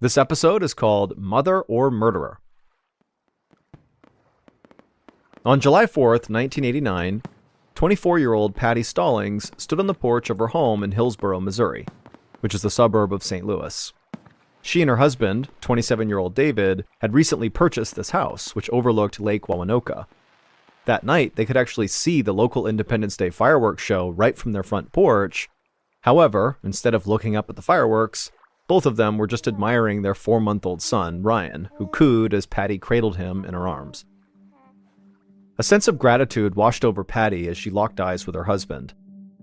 This episode is called Mother or Murderer. On July 4th, 1989, 24-year-old Patty Stallings stood on the porch of her home in Hillsborough, Missouri, which is the suburb of St. Louis. She and her husband, 27-year-old David, had recently purchased this house, which overlooked Lake Wawanoka. That night, they could actually see the local Independence Day fireworks show right from their front porch. However, instead of looking up at the fireworks, both of them were just admiring their 4-month-old son, Ryan, who cooed as Patty cradled him in her arms. A sense of gratitude washed over Patty as she locked eyes with her husband.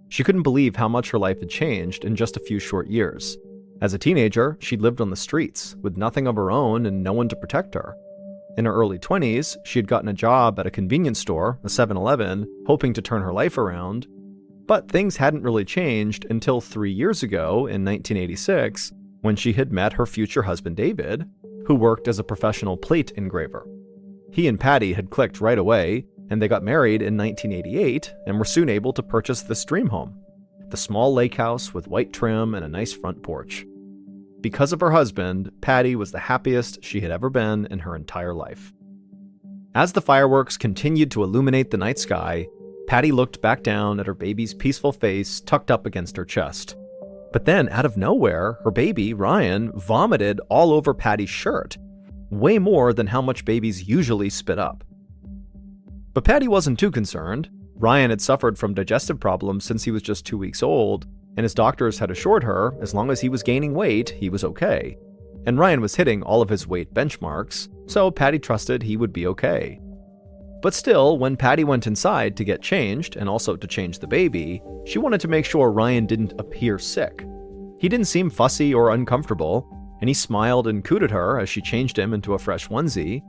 She couldn't believe how much her life had changed in just a few short years. As a teenager, she'd lived on the streets, with nothing of her own and no one to protect her. In her early 20s, she had gotten a job at a convenience store, a 7-Eleven, hoping to turn her life around. But things hadn't really changed until 3 years ago, in 1986, when she had met her future husband David, who worked as a professional plate engraver. He and Patty had clicked right away, and they got married in 1988 and were soon able to purchase this dream home, the small lake house with white trim and a nice front porch. Because of her husband, Patty was the happiest she had ever been in her entire life. As the fireworks continued to illuminate the night sky, Patty looked back down at her baby's peaceful face tucked up against her chest. But then, out of nowhere, her baby, Ryan, vomited all over Patty's shirt, way more than how much babies usually spit up. But Patty wasn't too concerned. Ryan had suffered from digestive problems since he was just 2 weeks old, and his doctors had assured her as long as he was gaining weight, he was okay. And Ryan was hitting all of his weight benchmarks, so Patty trusted he would be okay. But still, when Patty went inside to get changed, and also to change the baby, she wanted to make sure Ryan didn't appear sick. He didn't seem fussy or uncomfortable, and he smiled and cooed at her as she changed him into a fresh onesie,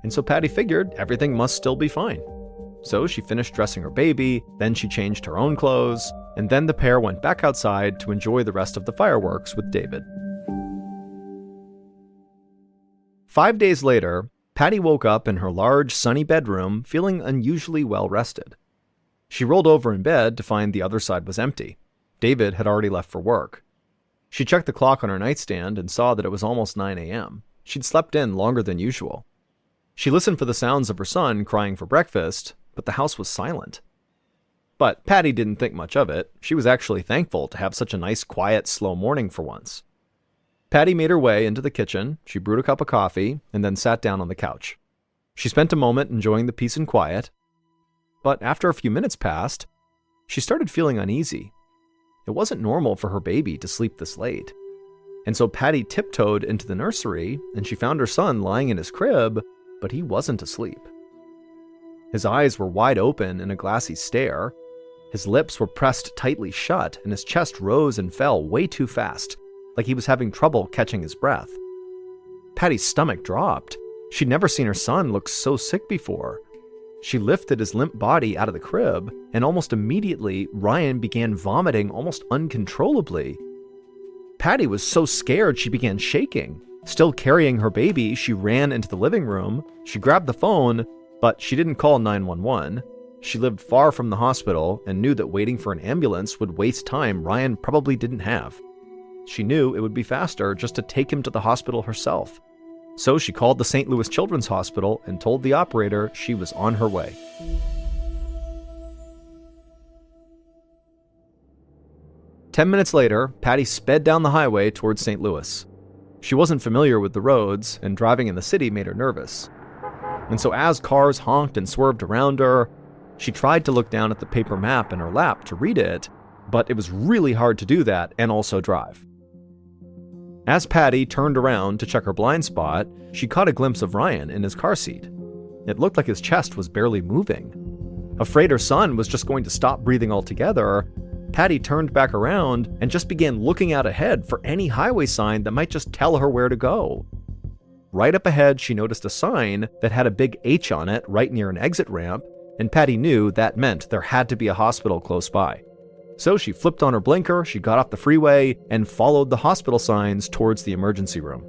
and so Patty figured everything must still be fine. So she finished dressing her baby, then she changed her own clothes, and then the pair went back outside to enjoy the rest of the fireworks with David. 5 days later, Patty woke up in her large, sunny bedroom feeling unusually well-rested. She rolled over in bed to find the other side was empty. David had already left for work. She checked the clock on her nightstand and saw that it was almost 9 a.m. She'd slept in longer than usual. She listened for the sounds of her son crying for breakfast, but the house was silent. But Patty didn't think much of it. She was actually thankful to have such a nice, quiet, slow morning for once. Patty made her way into the kitchen, she brewed a cup of coffee, and then sat down on the couch. She spent a moment enjoying the peace and quiet, but after a few minutes passed, she started feeling uneasy. It wasn't normal for her baby to sleep this late. And so Patty tiptoed into the nursery, and she found her son lying in his crib, but he wasn't asleep. His eyes were wide open in a glassy stare, his lips were pressed tightly shut, and his chest rose and fell way too fast, like he was having trouble catching his breath. Patty's stomach dropped. She'd never seen her son look so sick before. She lifted his limp body out of the crib, and almost immediately, Ryan began vomiting almost uncontrollably. Patty was so scared she began shaking. Still carrying her baby, she ran into the living room. She grabbed the phone, but she didn't call 911. She lived far from the hospital and knew that waiting for an ambulance would waste time Ryan probably didn't have. She knew it would be faster just to take him to the hospital herself. So she called the St. Louis Children's Hospital and told the operator she was on her way. "10 minutes later, Patty sped down the highway towards St. Louis. She wasn't familiar with the roads, and driving in the city made her nervous. And so as cars honked and swerved around her, she tried to look down at the paper map in her lap to read it, but it was really hard to do that and also drive. As Patty turned around to check her blind spot, she caught a glimpse of Ryan in his car seat. It looked like his chest was barely moving. Afraid her son was just going to stop breathing altogether, Patty turned back around and just began looking out ahead for any highway sign that might just tell her where to go. Right up ahead, she noticed a sign that had a big H on it right near an exit ramp, and Patty knew that meant there had to be a hospital close by. So she flipped on her blinker, she got off the freeway, and followed the hospital signs towards the emergency room.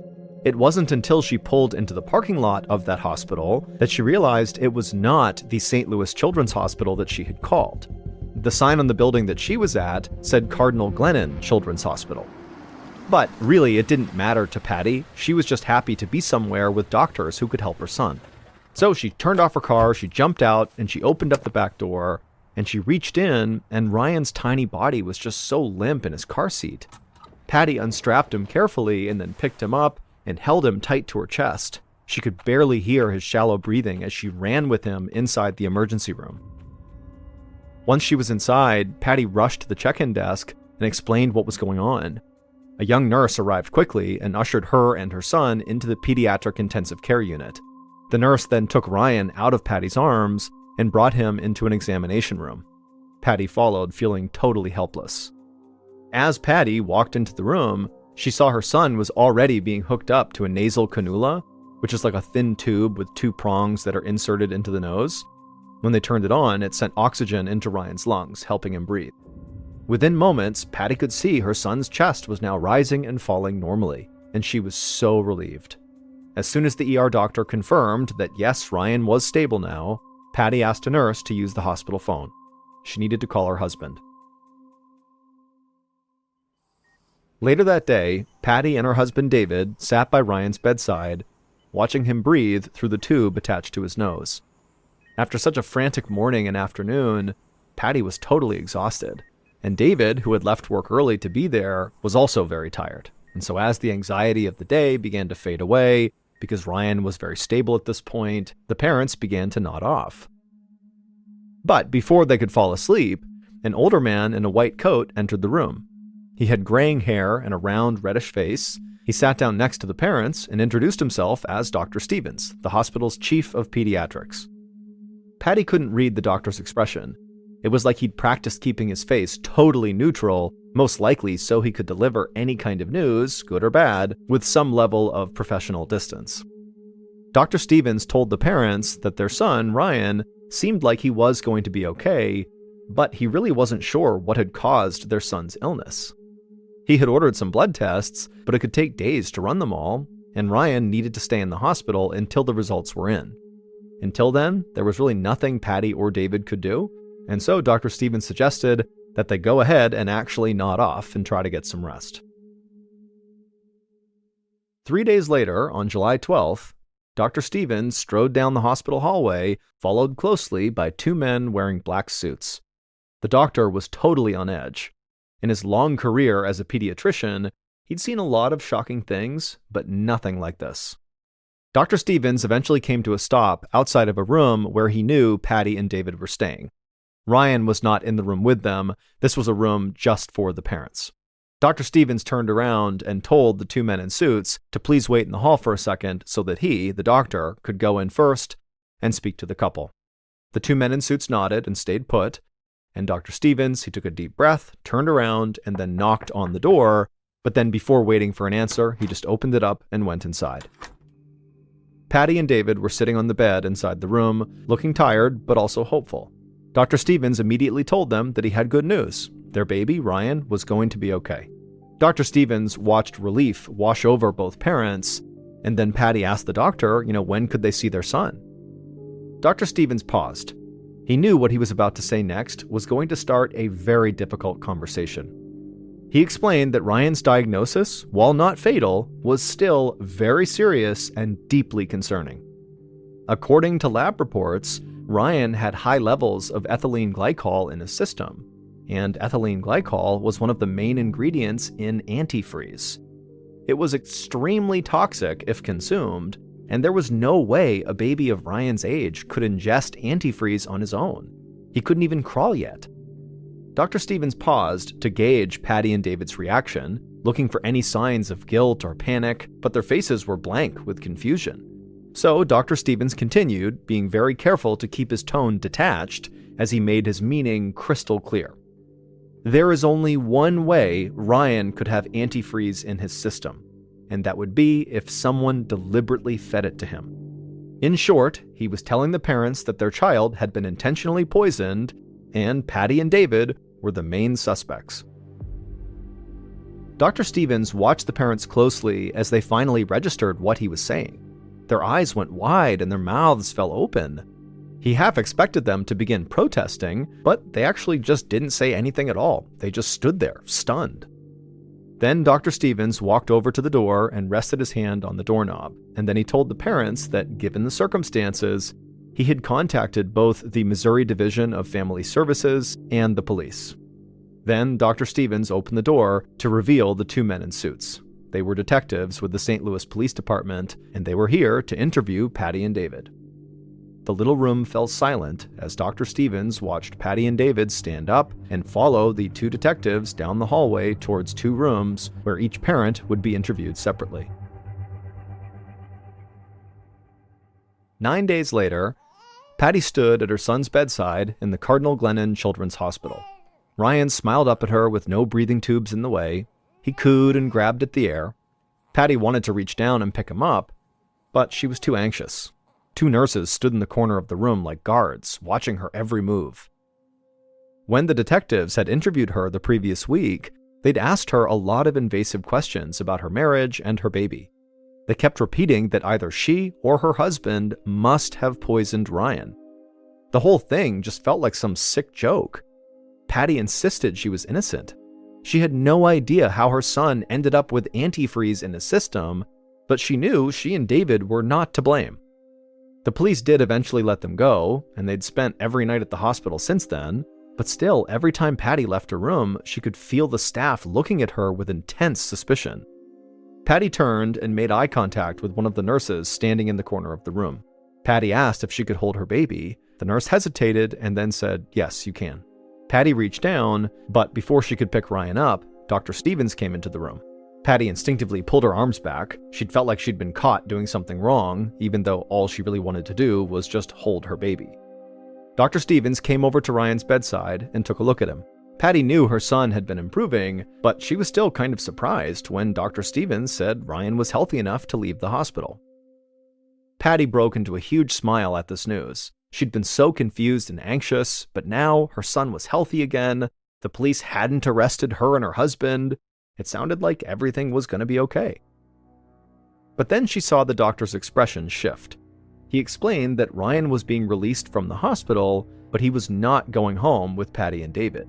It wasn't until she pulled into the parking lot of that hospital that she realized it was not the St. Louis Children's Hospital that she had called. The sign on the building that she was at said Cardinal Glennon Children's Hospital. But really, it didn't matter to Patty. She was just happy to be somewhere with doctors who could help her son. So she turned off her car, she jumped out, and she opened up the back door, and she reached in, and Ryan's tiny body was just so limp in his car seat. Patty unstrapped him carefully and then picked him up and held him tight to her chest. She could barely hear his shallow breathing as she ran with him inside the emergency room. Once she was inside, Patty rushed to the check-in desk and explained what was going on. A young nurse arrived quickly and ushered her and her son into the pediatric intensive care unit. The nurse then took Ryan out of Patty's arms and brought him into an examination room. Patty followed, feeling totally helpless. As Patty walked into the room, she saw her son was already being hooked up to a nasal cannula, which is like a thin tube with two prongs that are inserted into the nose. When they turned it on, it sent oxygen into Ryan's lungs, helping him breathe. Within moments, Patty could see her son's chest was now rising and falling normally, and she was so relieved. As soon as the ER doctor confirmed that yes, Ryan was stable now, Patty asked a nurse to use the hospital phone. She needed to call her husband. Later that day, Patty and her husband David sat by Ryan's bedside, watching him breathe through the tube attached to his nose. After such a frantic morning and afternoon, Patty was totally exhausted, and David, who had left work early to be there, was also very tired. And so as the anxiety of the day began to fade away, because Ryan was very stable at this point, the parents began to nod off. But before they could fall asleep, an older man in a white coat entered the room. He had graying hair and a round, reddish face. He sat down next to the parents and introduced himself as Dr. Stevens, the hospital's chief of pediatrics. Patty couldn't read the doctor's expression. It was like he'd practiced keeping his face totally neutral, most likely so he could deliver any kind of news, good or bad, with some level of professional distance. Dr. Stevens told the parents that their son, Ryan, seemed like he was going to be okay, but he really wasn't sure what had caused their son's illness. He had ordered some blood tests, but it could take days to run them all, and Ryan needed to stay in the hospital until the results were in. Until then, there was really nothing Patty or David could do, and so Dr. Stevens suggested that they go ahead and actually nod off and try to get some rest. 3 days later, on July 12th, Dr. Stevens strode down the hospital hallway, followed closely by two men wearing black suits. The doctor was totally on edge. In his long career as a pediatrician, he'd seen a lot of shocking things, but nothing like this. Dr. Stevens eventually came to a stop outside of a room where he knew Patty and David were staying. Ryan was not in the room with them. This was a room just for the parents. Dr. Stevens turned around and told the two men in suits to please wait in the hall for a second so that he, the doctor, could go in first and speak to the couple. The two men in suits nodded and stayed put, and Dr. Stevens, he took a deep breath, turned around, and then knocked on the door, but then before waiting for an answer, he just opened it up and went inside. Patty and David were sitting on the bed inside the room, looking tired but also hopeful. Dr. Stevens immediately told them that he had good news. Their baby, Ryan, was going to be okay. Dr. Stevens watched relief wash over both parents, and then Patty asked the doctor, when could they see their son? Dr. Stevens paused. He knew what he was about to say next was going to start a very difficult conversation. He explained that Ryan's diagnosis, while not fatal, was still very serious and deeply concerning. According to lab reports, Ryan had high levels of ethylene glycol in his system, and ethylene glycol was one of the main ingredients in antifreeze. It was extremely toxic if consumed, and there was no way a baby of Ryan's age could ingest antifreeze on his own. He couldn't even crawl yet. Dr. Stevens paused to gauge Patty and David's reaction, looking for any signs of guilt or panic, but their faces were blank with confusion. So Dr. Stevens continued, being very careful to keep his tone detached as he made his meaning crystal clear. There is only one way Ryan could have antifreeze in his system, and that would be if someone deliberately fed it to him. In short, he was telling the parents that their child had been intentionally poisoned, and Patty and David were the main suspects. Dr. Stevens watched the parents closely as they finally registered what he was saying. Their eyes went wide and their mouths fell open. He half expected them to begin protesting, but they actually just didn't say anything at all. They just stood there, stunned. Then Dr. Stevens walked over to the door and rested his hand on the doorknob, and then he told the parents that, given the circumstances, he had contacted both the Missouri Division of Family Services and the police. Then Dr. Stevens opened the door to reveal the two men in suits. They were detectives with the St. Louis Police Department, and they were here to interview Patty and David. The little room fell silent as Dr. Stevens watched Patty and David stand up and follow the two detectives down the hallway towards two rooms where each parent would be interviewed separately. 9 days later, Patty stood at her son's bedside in the Cardinal Glennon Children's Hospital. Ryan smiled up at her with no breathing tubes in the way. He cooed and grabbed at the air. Patty wanted to reach down and pick him up, but she was too anxious. Two nurses stood in the corner of the room like guards, watching her every move. When the detectives had interviewed her the previous week, they'd asked her a lot of invasive questions about her marriage and her baby. They kept repeating that either she or her husband must have poisoned Ryan. The whole thing just felt like some sick joke. Patty insisted she was innocent. She had no idea how her son ended up with antifreeze in his system, but she knew she and David were not to blame. The police did eventually let them go, and they'd spent every night at the hospital since then, but still, every time Patty left her room, she could feel the staff looking at her with intense suspicion. Patty turned and made eye contact with one of the nurses standing in the corner of the room. Patty asked if she could hold her baby. The nurse hesitated and then said, "Yes, you can." Patty reached down, but before she could pick Ryan up, Dr. Stevens came into the room. Patty instinctively pulled her arms back. She'd felt like she'd been caught doing something wrong, even though all she really wanted to do was just hold her baby. Dr. Stevens came over to Ryan's bedside and took a look at him. Patty knew her son had been improving, but she was still kind of surprised when Dr. Stevens said Ryan was healthy enough to leave the hospital. Patty broke into a huge smile at this news. She'd been so confused and anxious, but now her son was healthy again. The police hadn't arrested her and her husband. It sounded like everything was going to be okay. But then she saw the doctor's expression shift. He explained that Ryan was being released from the hospital, but he was not going home with Patty and David.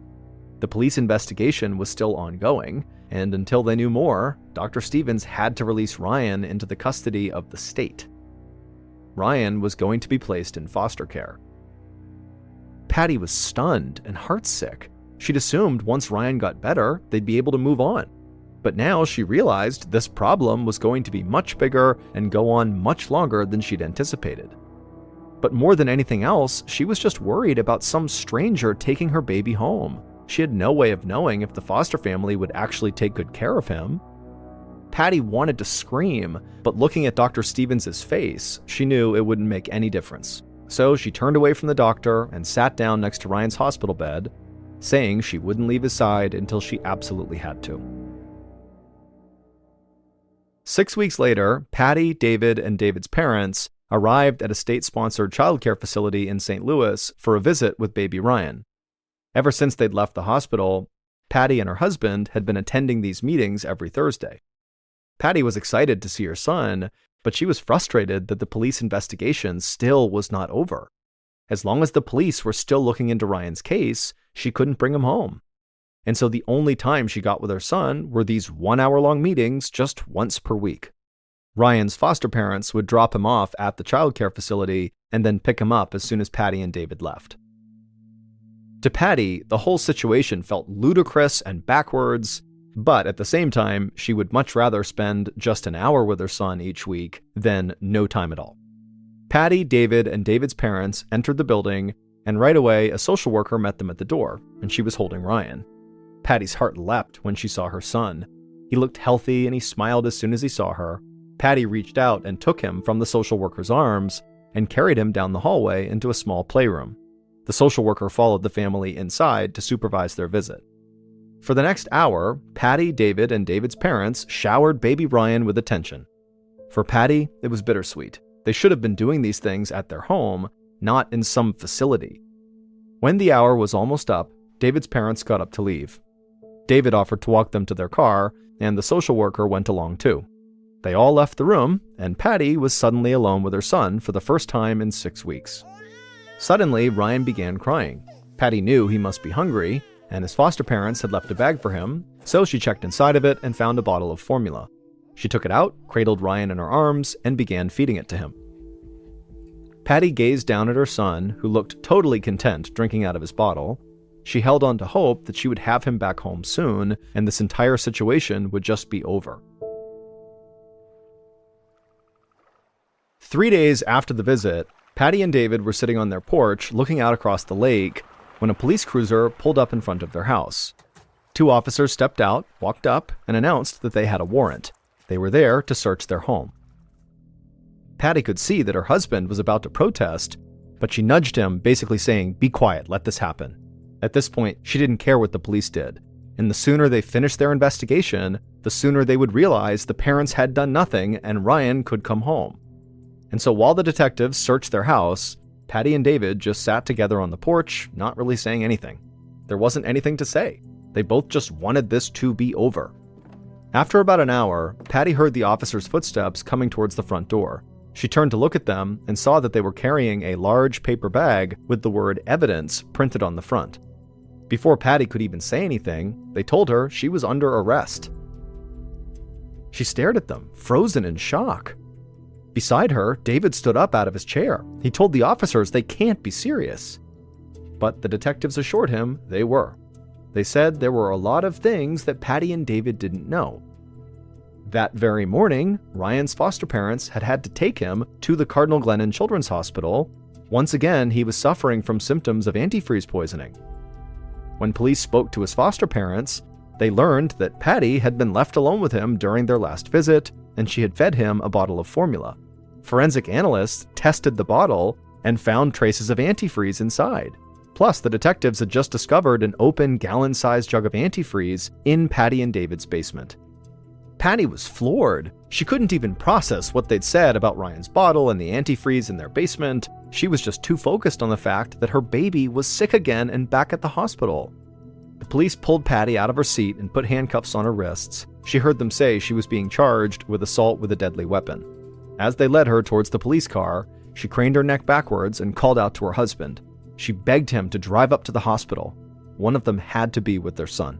The police investigation was still ongoing, and until they knew more, Dr. Stevens had to release Ryan into the custody of the state. Ryan was going to be placed in foster care. Patty was stunned and heartsick. She'd assumed once Ryan got better, they'd be able to move on. But now she realized this problem was going to be much bigger and go on much longer than she'd anticipated. But more than anything else, she was just worried about some stranger taking her baby home. She had no way of knowing if the foster family would actually take good care of him. Patty wanted to scream, but looking at Dr. Stevens' face, she knew it wouldn't make any difference. So she turned away from the doctor and sat down next to Ryan's hospital bed, saying she wouldn't leave his side until she absolutely had to. 6 weeks later, Patty, David, and David's parents arrived at a state-sponsored childcare facility in St. Louis for a visit with baby Ryan. Ever since they'd left the hospital, Patty and her husband had been attending these meetings every Thursday. Patty was excited to see her son, but she was frustrated that the police investigation still was not over. As long as the police were still looking into Ryan's case, she couldn't bring him home. And so the only time she got with her son were these 1-hour-long meetings just once per week. Ryan's foster parents would drop him off at the childcare facility and then pick him up as soon as Patty and David left. To Patty, the whole situation felt ludicrous and backwards, but at the same time, she would much rather spend just an hour with her son each week than no time at all. Patty, David, and David's parents entered the building, and right away, a social worker met them at the door, and she was holding Ryan. Patty's heart leapt when she saw her son. He looked healthy and he smiled as soon as he saw her. Patty reached out and took him from the social worker's arms and carried him down the hallway into a small playroom. The social worker followed the family inside to supervise their visit. For the next hour, Patty, David, and David's parents showered baby Ryan with attention. For Patty, it was bittersweet. They should have been doing these things at their home, not in some facility. When the hour was almost up, David's parents got up to leave. David offered to walk them to their car, and the social worker went along too. They all left the room, and Patty was suddenly alone with her son for the first time in 6 weeks. Suddenly, Ryan began crying. Patty knew he must be hungry, and his foster parents had left a bag for him, so she checked inside of it and found a bottle of formula. She took it out, cradled Ryan in her arms, and began feeding it to him. Patty gazed down at her son, who looked totally content drinking out of his bottle. She held on to hope that she would have him back home soon, and this entire situation would just be over. 3 days after the visit, Patty and David were sitting on their porch looking out across the lake when a police cruiser pulled up in front of their house. 2 officers stepped out, walked up, and announced that they had a warrant. They were there to search their home. Patty could see that her husband was about to protest, but she nudged him, basically saying, "Be quiet, let this happen." At this point, she didn't care what the police did, and the sooner they finished their investigation, the sooner they would realize the parents had done nothing and Ryan could come home. And so while the detectives searched their house, Patty and David just sat together on the porch, not really saying anything. There wasn't anything to say. They both just wanted this to be over. After about an hour, Patty heard the officer's footsteps coming towards the front door. She turned to look at them and saw that they were carrying a large paper bag with the word evidence printed on the front. Before Patty could even say anything, they told her she was under arrest. She stared at them, frozen in shock. Beside her, David stood up out of his chair. He told the officers they can't be serious. But the detectives assured him they were. They said there were a lot of things that Patty and David didn't know. That very morning, Ryan's foster parents had to take him to the Cardinal Glennon Children's Hospital. Once again, he was suffering from symptoms of antifreeze poisoning. When police spoke to his foster parents, they learned that Patty had been left alone with him during their last visit, and she had fed him a bottle of formula. Forensic analysts tested the bottle and found traces of antifreeze inside. Plus, the detectives had just discovered an open gallon-sized jug of antifreeze in Patty and David's basement. Patty was floored. She couldn't even process what they'd said about Ryan's bottle and the antifreeze in their basement. She was just too focused on the fact that her baby was sick again and back at the hospital. The police pulled Patty out of her seat and put handcuffs on her wrists. She heard them say she was being charged with assault with a deadly weapon. As they led her towards the police car, she craned her neck backwards and called out to her husband. She begged him to drive up to the hospital. One of them had to be with their son.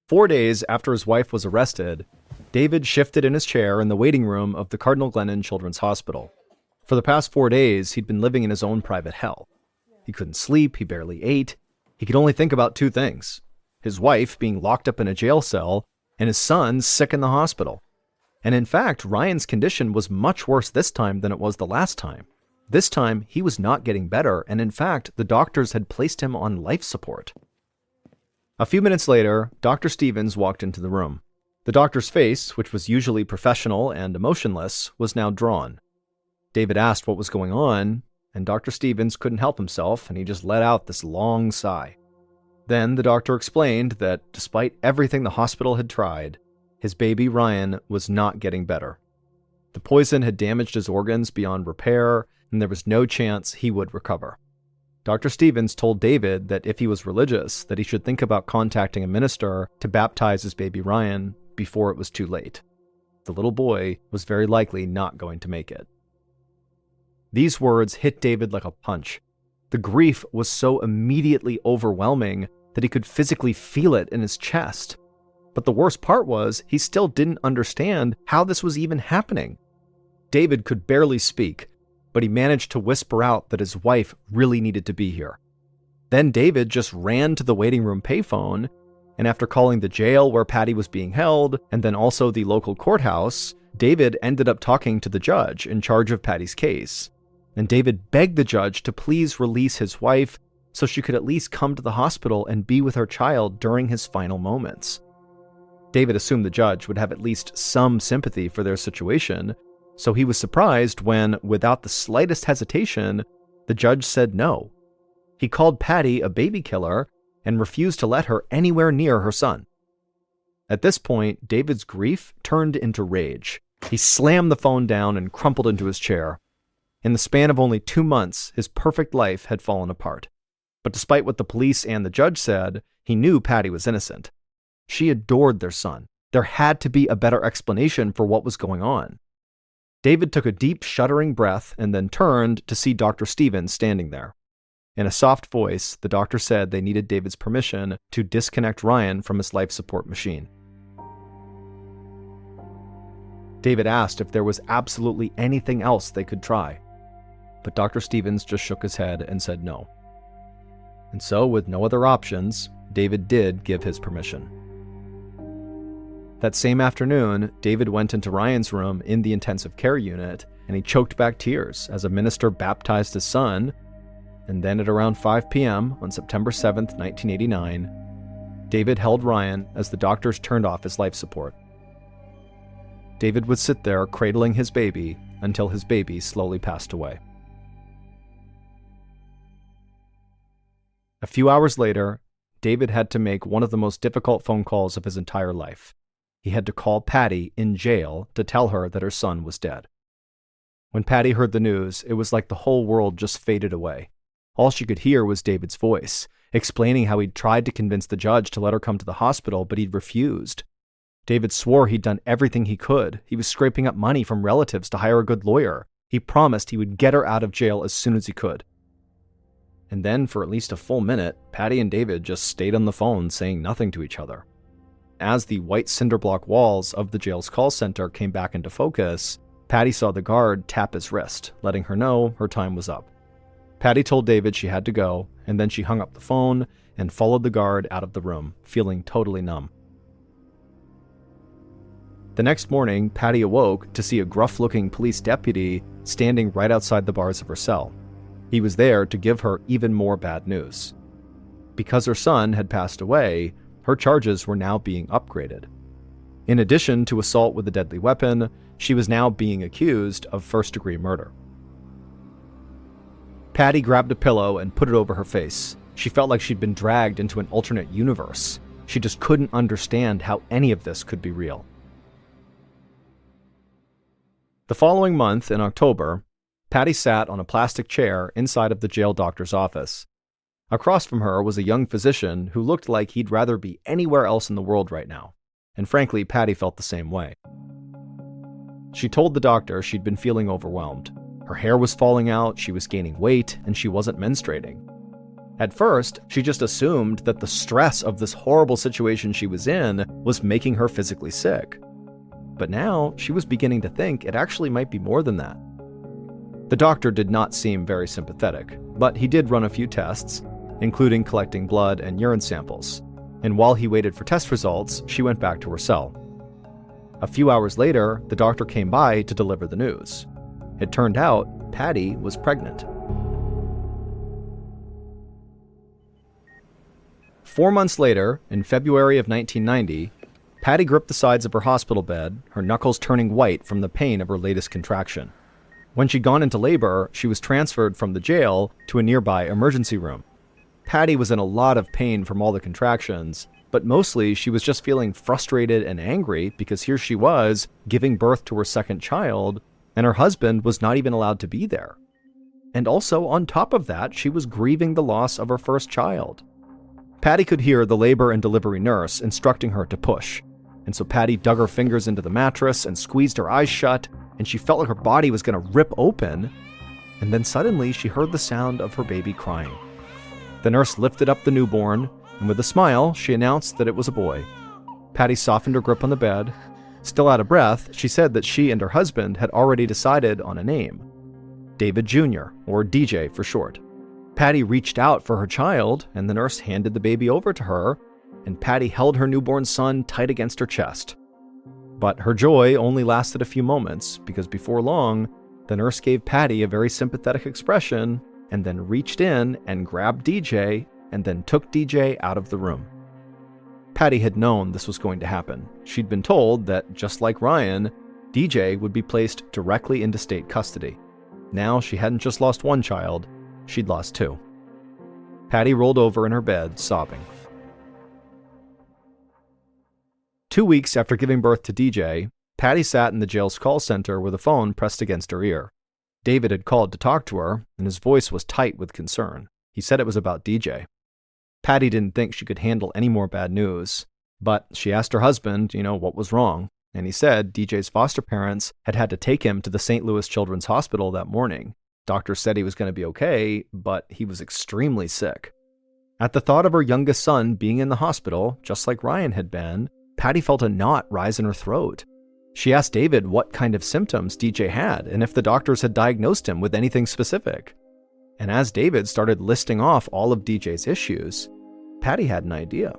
"4 days after his wife was arrested, David shifted in his chair in the waiting room of the Cardinal Glennon Children's Hospital. For the past 4 days, he'd been living in his own private hell. He couldn't sleep, he barely ate. He could only think about 2 things: his wife being locked up in a jail cell, and his son sick in the hospital. And in fact, Ryan's condition was much worse this time than it was the last time. This time, he was not getting better, and in fact, the doctors had placed him on life support. A few minutes later, Dr. Stevens walked into the room. The doctor's face, which was usually professional and emotionless, was now drawn. David asked what was going on, and Dr. Stevens couldn't help himself, and he just let out this long sigh. Then the doctor explained that despite everything the hospital had tried, his baby Ryan was not getting better. The poison had damaged his organs beyond repair, and there was no chance he would recover. Dr. Stevens told David that if he was religious, that he should think about contacting a minister to baptize his baby Ryan before it was too late. The little boy was very likely not going to make it. These words hit David like a punch. The grief was so immediately overwhelming that he could physically feel it in his chest. But the worst part was, he still didn't understand how this was even happening. David could barely speak, but he managed to whisper out that his wife really needed to be here. Then David just ran to the waiting room payphone, and after calling the jail where Patty was being held, and then also the local courthouse, David ended up talking to the judge in charge of Patty's case. And David begged the judge to please release his wife so she could at least come to the hospital and be with her child during his final moments. David assumed the judge would have at least some sympathy for their situation, so he was surprised when, without the slightest hesitation, the judge said no. He called Patty a baby killer and refused to let her anywhere near her son. At this point, David's grief turned into rage. He slammed the phone down and crumpled into his chair. In the span of only 2 months, his perfect life had fallen apart. But despite what the police and the judge said, he knew Patty was innocent. She adored their son. There had to be a better explanation for what was going on. David took a deep, shuddering breath and then turned to see Dr. Stevens standing there. In a soft voice, the doctor said they needed David's permission to disconnect Ryan from his life support machine. David asked if there was absolutely anything else they could try, but Dr. Stevens just shook his head and said no. And so, with no other options, David did give his permission. That same afternoon, David went into Ryan's room in the intensive care unit, and he choked back tears as a minister baptized his son. And then at around 5 p.m. on September 7th, 1989, David held Ryan as the doctors turned off his life support. David would sit there cradling his baby until his baby slowly passed away. A few hours later, David had to make one of the most difficult phone calls of his entire life. He had to call Patty in jail to tell her that her son was dead. When Patty heard the news, it was like the whole world just faded away. All she could hear was David's voice, explaining how he'd tried to convince the judge to let her come to the hospital, but he'd refused. David swore he'd done everything he could. He was scraping up money from relatives to hire a good lawyer. He promised he would get her out of jail as soon as he could. And then, for at least a full minute, Patty and David just stayed on the phone, saying nothing to each other. As the white cinderblock walls of the jail's call center came back into focus, Patty saw the guard tap his wrist, letting her know her time was up. Patty told David she had to go, and then she hung up the phone and followed the guard out of the room, feeling totally numb. The next morning, Patty awoke to see a gruff-looking police deputy standing right outside the bars of her cell. He was there to give her even more bad news. Because her son had passed away, her charges were now being upgraded. In addition to assault with a deadly weapon, she was now being accused of first-degree murder. Patty grabbed a pillow and put it over her face. She felt like she'd been dragged into an alternate universe. She just couldn't understand how any of this could be real. The following month, in October, Patty sat on a plastic chair inside of the jail doctor's office. Across from her was a young physician who looked like he'd rather be anywhere else in the world right now. And frankly, Patty felt the same way. She told the doctor she'd been feeling overwhelmed. Her hair was falling out, she was gaining weight, and she wasn't menstruating. At first, she just assumed that the stress of this horrible situation she was in was making her physically sick. But now, she was beginning to think it actually might be more than that. The doctor did not seem very sympathetic, but he did run a few tests, including collecting blood and urine samples. And while he waited for test results, she went back to her cell. A few hours later, the doctor came by to deliver the news. It turned out Patty was pregnant. 4 months later, in February of 1990, Patty gripped the sides of her hospital bed, her knuckles turning white from the pain of her latest contraction. When she'd gone into labor, she was transferred from the jail to a nearby emergency room. Patty was in a lot of pain from all the contractions, but mostly she was just feeling frustrated and angry because here she was, giving birth to her second child, and her husband was not even allowed to be there. And also, on top of that, she was grieving the loss of her first child. Patty could hear the labor and delivery nurse instructing her to push, and so Patty dug her fingers into the mattress and squeezed her eyes shut, and she felt like her body was going to rip open, and then suddenly she heard the sound of her baby crying. The nurse lifted up the newborn, and with a smile, she announced that it was a boy. Patty softened her grip on the bed. Still out of breath, she said that she and her husband had already decided on a name. David Jr., or DJ for short. Patty reached out for her child, and the nurse handed the baby over to her, and Patty held her newborn son tight against her chest. But her joy only lasted a few moments, because before long, the nurse gave Patty a very sympathetic expression, and then reached in and grabbed DJ, and then took DJ out of the room. Patty had known this was going to happen. She'd been told that, just like Ryan, DJ would be placed directly into state custody. Now she hadn't just lost one child, she'd lost two. Patty rolled over in her bed, sobbing. 2 weeks after giving birth to DJ, Patty sat in the jail's call center with a phone pressed against her ear. David had called to talk to her, and his voice was tight with concern. He said it was about DJ. Patty didn't think she could handle any more bad news, but she asked her husband, what was wrong. and he said DJ's foster parents had to take him to the St. Louis Children's Hospital that morning. Doctors said he was going to be okay, but he was extremely sick. At the thought of her youngest son being in the hospital, just like Ryan had been, Patty felt a knot rise in her throat. She asked David what kind of symptoms DJ had and if the doctors had diagnosed him with anything specific. And as David started listing off all of DJ's issues, Patty had an idea.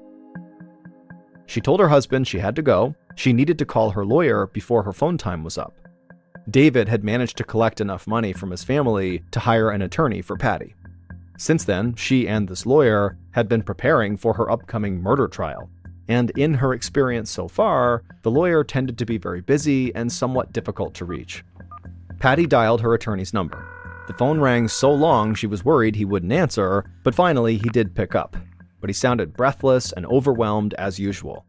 She told her husband she had to go. She needed to call her lawyer before her phone time was up. David had managed to collect enough money from his family to hire an attorney for Patty. Since then, she and this lawyer had been preparing for her upcoming murder trial. And in her experience so far, the lawyer tended to be very busy and somewhat difficult to reach. Patty dialed her attorney's number. The phone rang so long she was worried he wouldn't answer, but finally he did pick up. But he sounded breathless and overwhelmed as usual.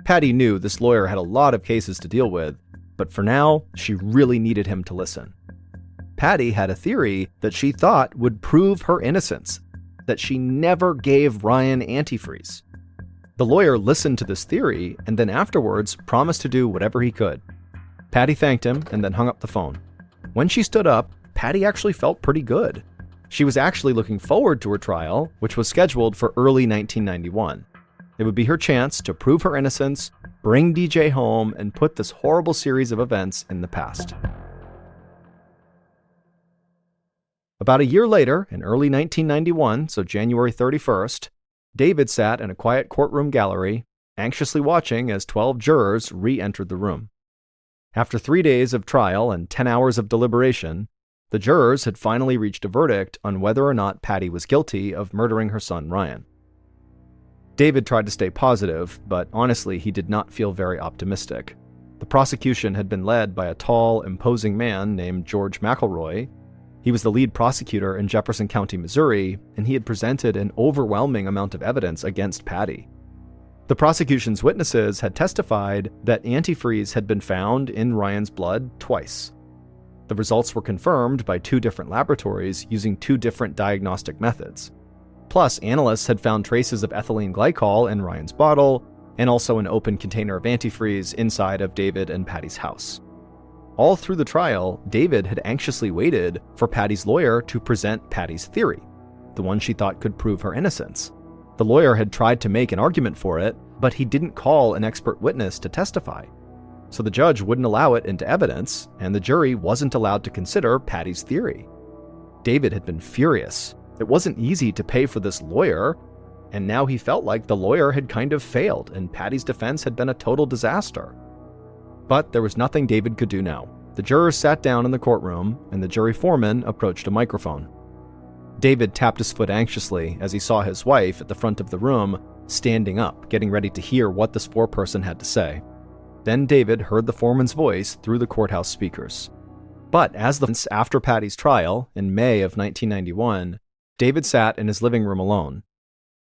Patty knew this lawyer had a lot of cases to deal with, but for now, she really needed him to listen. Patty had a theory that she thought would prove her innocence, that she never gave Ryan antifreeze. The lawyer listened to this theory and then afterwards promised to do whatever he could. Patty thanked him and then hung up the phone. When she stood up, Patty actually felt pretty good. She was actually looking forward to her trial, which was scheduled for early 1991. It would be her chance to prove her innocence, bring DJ home, and put this horrible series of events in the past. About a year later, in early 1991, so January 31st, David sat in a quiet courtroom gallery, anxiously watching as 12 jurors re-entered the room. After 3 days of trial and 10 hours of deliberation, the jurors had finally reached a verdict on whether or not Patty was guilty of murdering her son Ryan. David tried to stay positive, but honestly, he did not feel very optimistic. The prosecution had been led by a tall, imposing man named George McElroy. He was the lead prosecutor in Jefferson County, Missouri, and he had presented an overwhelming amount of evidence against Patty. The prosecution's witnesses had testified that antifreeze had been found in Ryan's blood twice. The results were confirmed by 2 different laboratories using 2 different diagnostic methods. Plus, analysts had found traces of ethylene glycol in Ryan's bottle, and also an open container of antifreeze inside of David and Patty's house. All through the trial, David had anxiously waited for Patty's lawyer to present Patty's theory, the one she thought could prove her innocence. The lawyer had tried to make an argument for it, but he didn't call an expert witness to testify. So the judge wouldn't allow it into evidence, and the jury wasn't allowed to consider Patty's theory. David had been furious. It wasn't easy to pay for this lawyer, and now he felt like the lawyer had kind of failed and Patty's defense had been a total disaster. But there was nothing David could do now. The jurors sat down in the courtroom, and the jury foreman approached a microphone. David tapped his foot anxiously as he saw his wife at the front of the room, standing up, getting ready to hear what this foreperson had to say. Then David heard the foreman's voice through the courthouse speakers. But after Patty's trial, in May of 1991, David sat in his living room alone.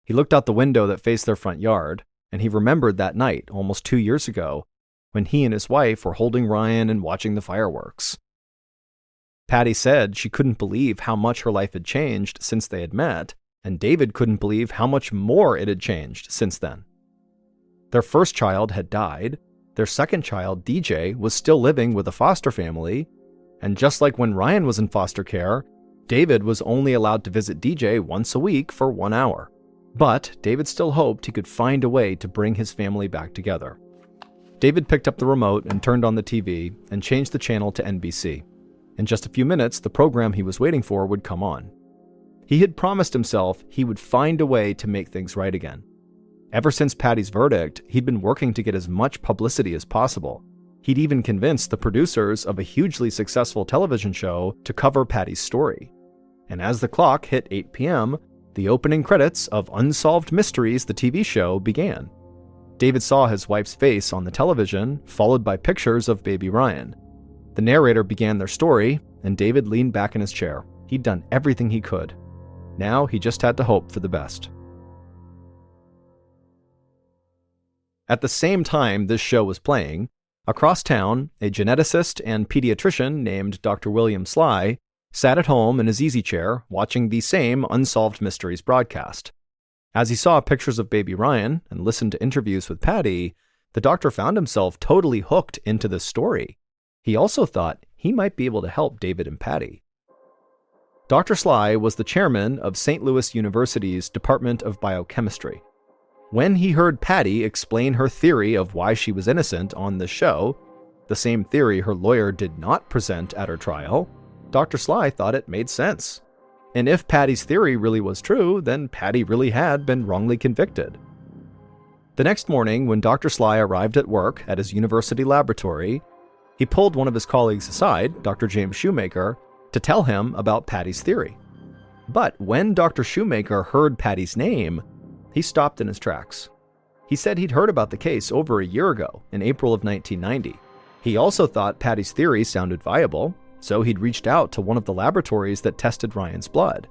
He looked out the window that faced their front yard, and he remembered that night, almost 2 years ago, when he and his wife were holding Ryan and watching the fireworks. Patty said she couldn't believe how much her life had changed since they had met, and David couldn't believe how much more it had changed since then. Their first child had died, their second child, DJ, was still living with a foster family, and just like when Ryan was in foster care, David was only allowed to visit DJ once a week for 1 hour. But David still hoped he could find a way to bring his family back together. David picked up the remote and turned on the TV and changed the channel to NBC. In just a few minutes, the program he was waiting for would come on. He had promised himself he would find a way to make things right again. Ever since Patty's verdict, he'd been working to get as much publicity as possible. He'd even convinced the producers of a hugely successful television show to cover Patty's story. And as the clock hit 8 p.m., the opening credits of Unsolved Mysteries, the TV show, began. David saw his wife's face on the television, followed by pictures of baby Ryan. The narrator began their story, and David leaned back in his chair. He'd done everything he could. Now he just had to hope for the best. At the same time this show was playing, across town, a geneticist and pediatrician named Dr. William Sly sat at home in his easy chair watching the same Unsolved Mysteries broadcast. As he saw pictures of baby Ryan and listened to interviews with Patty, The doctor found himself totally hooked into this story. He also thought he might be able to help David and Patty. Dr. Sly was the chairman of St. Louis University's Department of Biochemistry. When he heard Patty explain her theory of why she was innocent on the show, the same theory her lawyer did not present at her trial, Dr. Sly thought it made sense. And if Patty's theory really was true, then Patty really had been wrongly convicted. The next morning, when Dr. Sly arrived at work at his university laboratory, he pulled one of his colleagues aside, Dr. James Shoemaker, to tell him about Patty's theory. But when Dr. Shoemaker heard Patty's name, he stopped in his tracks. He said he'd heard about the case over a year ago, in April of 1990. He also thought Patty's theory sounded viable, so he'd reached out to one of the laboratories that tested Ryan's blood.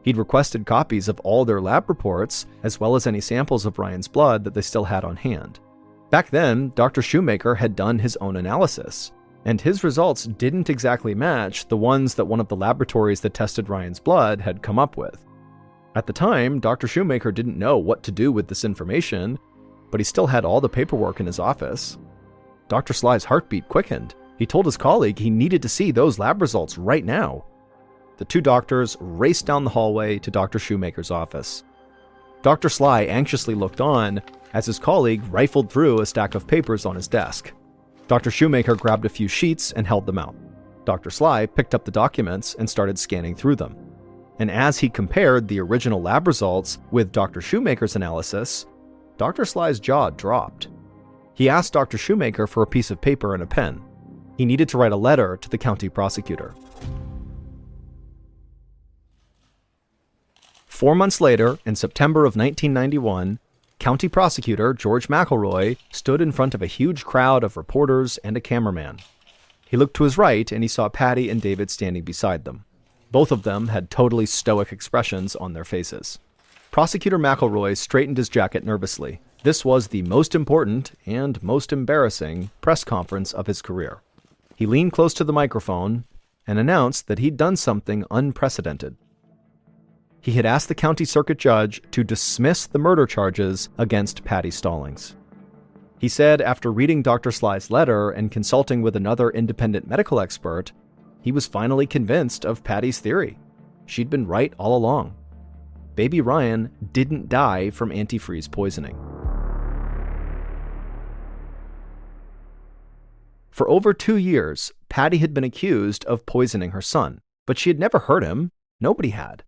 He'd requested copies of all their lab reports, as well as any samples of Ryan's blood that they still had on hand. Back then, Dr. Shoemaker had done his own analysis, and his results didn't exactly match the ones that one of the laboratories that tested Ryan's blood had come up with. At the time, Dr. Shoemaker didn't know what to do with this information, but he still had all the paperwork in his office. Dr. Sly's heartbeat quickened. He told his colleague he needed to see those lab results right now. The two doctors raced down the hallway to Dr. Shoemaker's office. Dr. Sly anxiously looked on as his colleague rifled through a stack of papers on his desk. Dr. Shoemaker grabbed a few sheets and held them out. Dr. Sly picked up the documents and started scanning through them. And as he compared the original lab results with Dr. Shoemaker's analysis, Dr. Sly's jaw dropped. He asked Dr. Shoemaker for a piece of paper and a pen. He needed to write a letter to the county prosecutor. 4 months later, in September of 1991, County Prosecutor George McElroy stood in front of a huge crowd of reporters and a cameraman. He looked to his right and he saw Patty and David standing beside them. Both of them had totally stoic expressions on their faces. Prosecutor McElroy straightened his jacket nervously. This was the most important and most embarrassing press conference of his career. He leaned close to the microphone and announced that he'd done something unprecedented. He had asked the county circuit judge to dismiss the murder charges against Patty Stallings. He said after reading Dr. Sly's letter and consulting with another independent medical expert, he was finally convinced of Patty's theory. She'd been right all along. Baby Ryan didn't die from antifreeze poisoning. For over 2 years, Patty had been accused of poisoning her son, but she had never hurt him. Nobody had.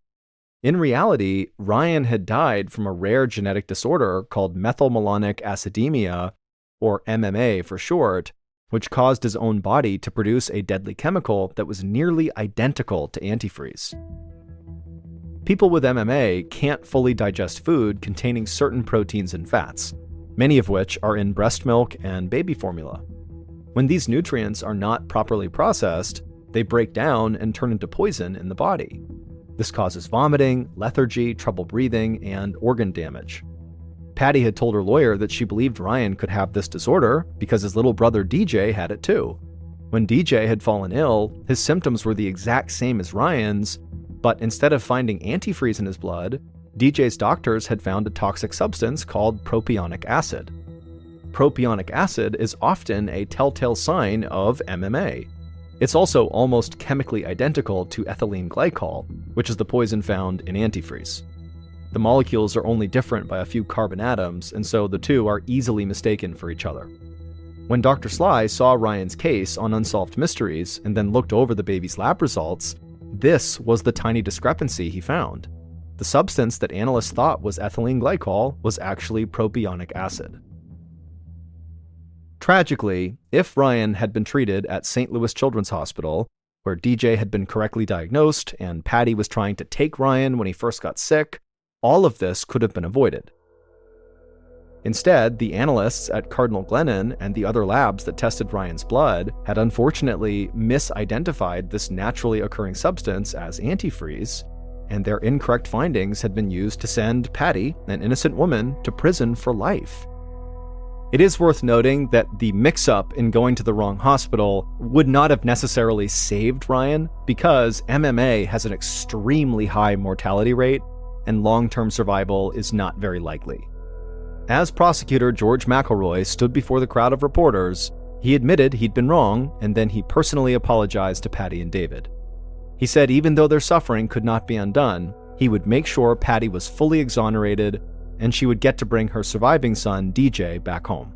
In reality, Ryan had died from a rare genetic disorder called methylmalonic acidemia, or MMA for short, which caused his own body to produce a deadly chemical that was nearly identical to antifreeze. People with MMA can't fully digest food containing certain proteins and fats, many of which are in breast milk and baby formula. When these nutrients are not properly processed, they break down and turn into poison in the body. This causes vomiting, lethargy, trouble breathing, and organ damage. Patty had told her lawyer that she believed Ryan could have this disorder because his little brother DJ had it too. When DJ had fallen ill, his symptoms were the exact same as Ryan's, but instead of finding antifreeze in his blood, DJ's doctors had found a toxic substance called propionic acid. Propionic acid is often a telltale sign of MMA. It's also almost chemically identical to ethylene glycol, which is the poison found in antifreeze. The molecules are only different by a few carbon atoms, and so the two are easily mistaken for each other. When Dr. Sly saw Ryan's case on Unsolved Mysteries and then looked over the baby's lab results, this was the tiny discrepancy he found. The substance that analysts thought was ethylene glycol was actually propionic acid. Tragically, if Ryan had been treated at St. Louis Children's Hospital, where DJ had been correctly diagnosed and Patty was trying to take Ryan when he first got sick, all of this could have been avoided. Instead, the analysts at Cardinal Glennon and the other labs that tested Ryan's blood had unfortunately misidentified this naturally occurring substance as antifreeze, and their incorrect findings had been used to send Patty, an innocent woman, to prison for life. It is worth noting that the mix-up in going to the wrong hospital would not have necessarily saved Ryan because MMA has an extremely high mortality rate and long-term survival is not very likely. As prosecutor George McElroy stood before the crowd of reporters, he admitted he'd been wrong, and then he personally apologized to Patty and David. He said even though their suffering could not be undone, he would make sure Patty was fully exonerated and she would get to bring her surviving son, DJ, back home.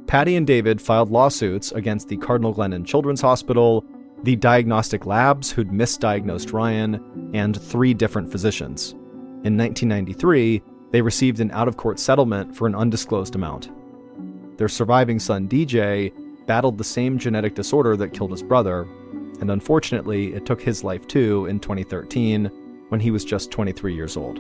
Patty and David filed lawsuits against the Cardinal Glennon Children's Hospital, the diagnostic labs who'd misdiagnosed Ryan, and 3 different physicians. In 1993, they received an out-of-court settlement for an undisclosed amount. Their surviving son, DJ, battled the same genetic disorder that killed his brother, and unfortunately, it took his life too in 2013 when he was just 23 years old.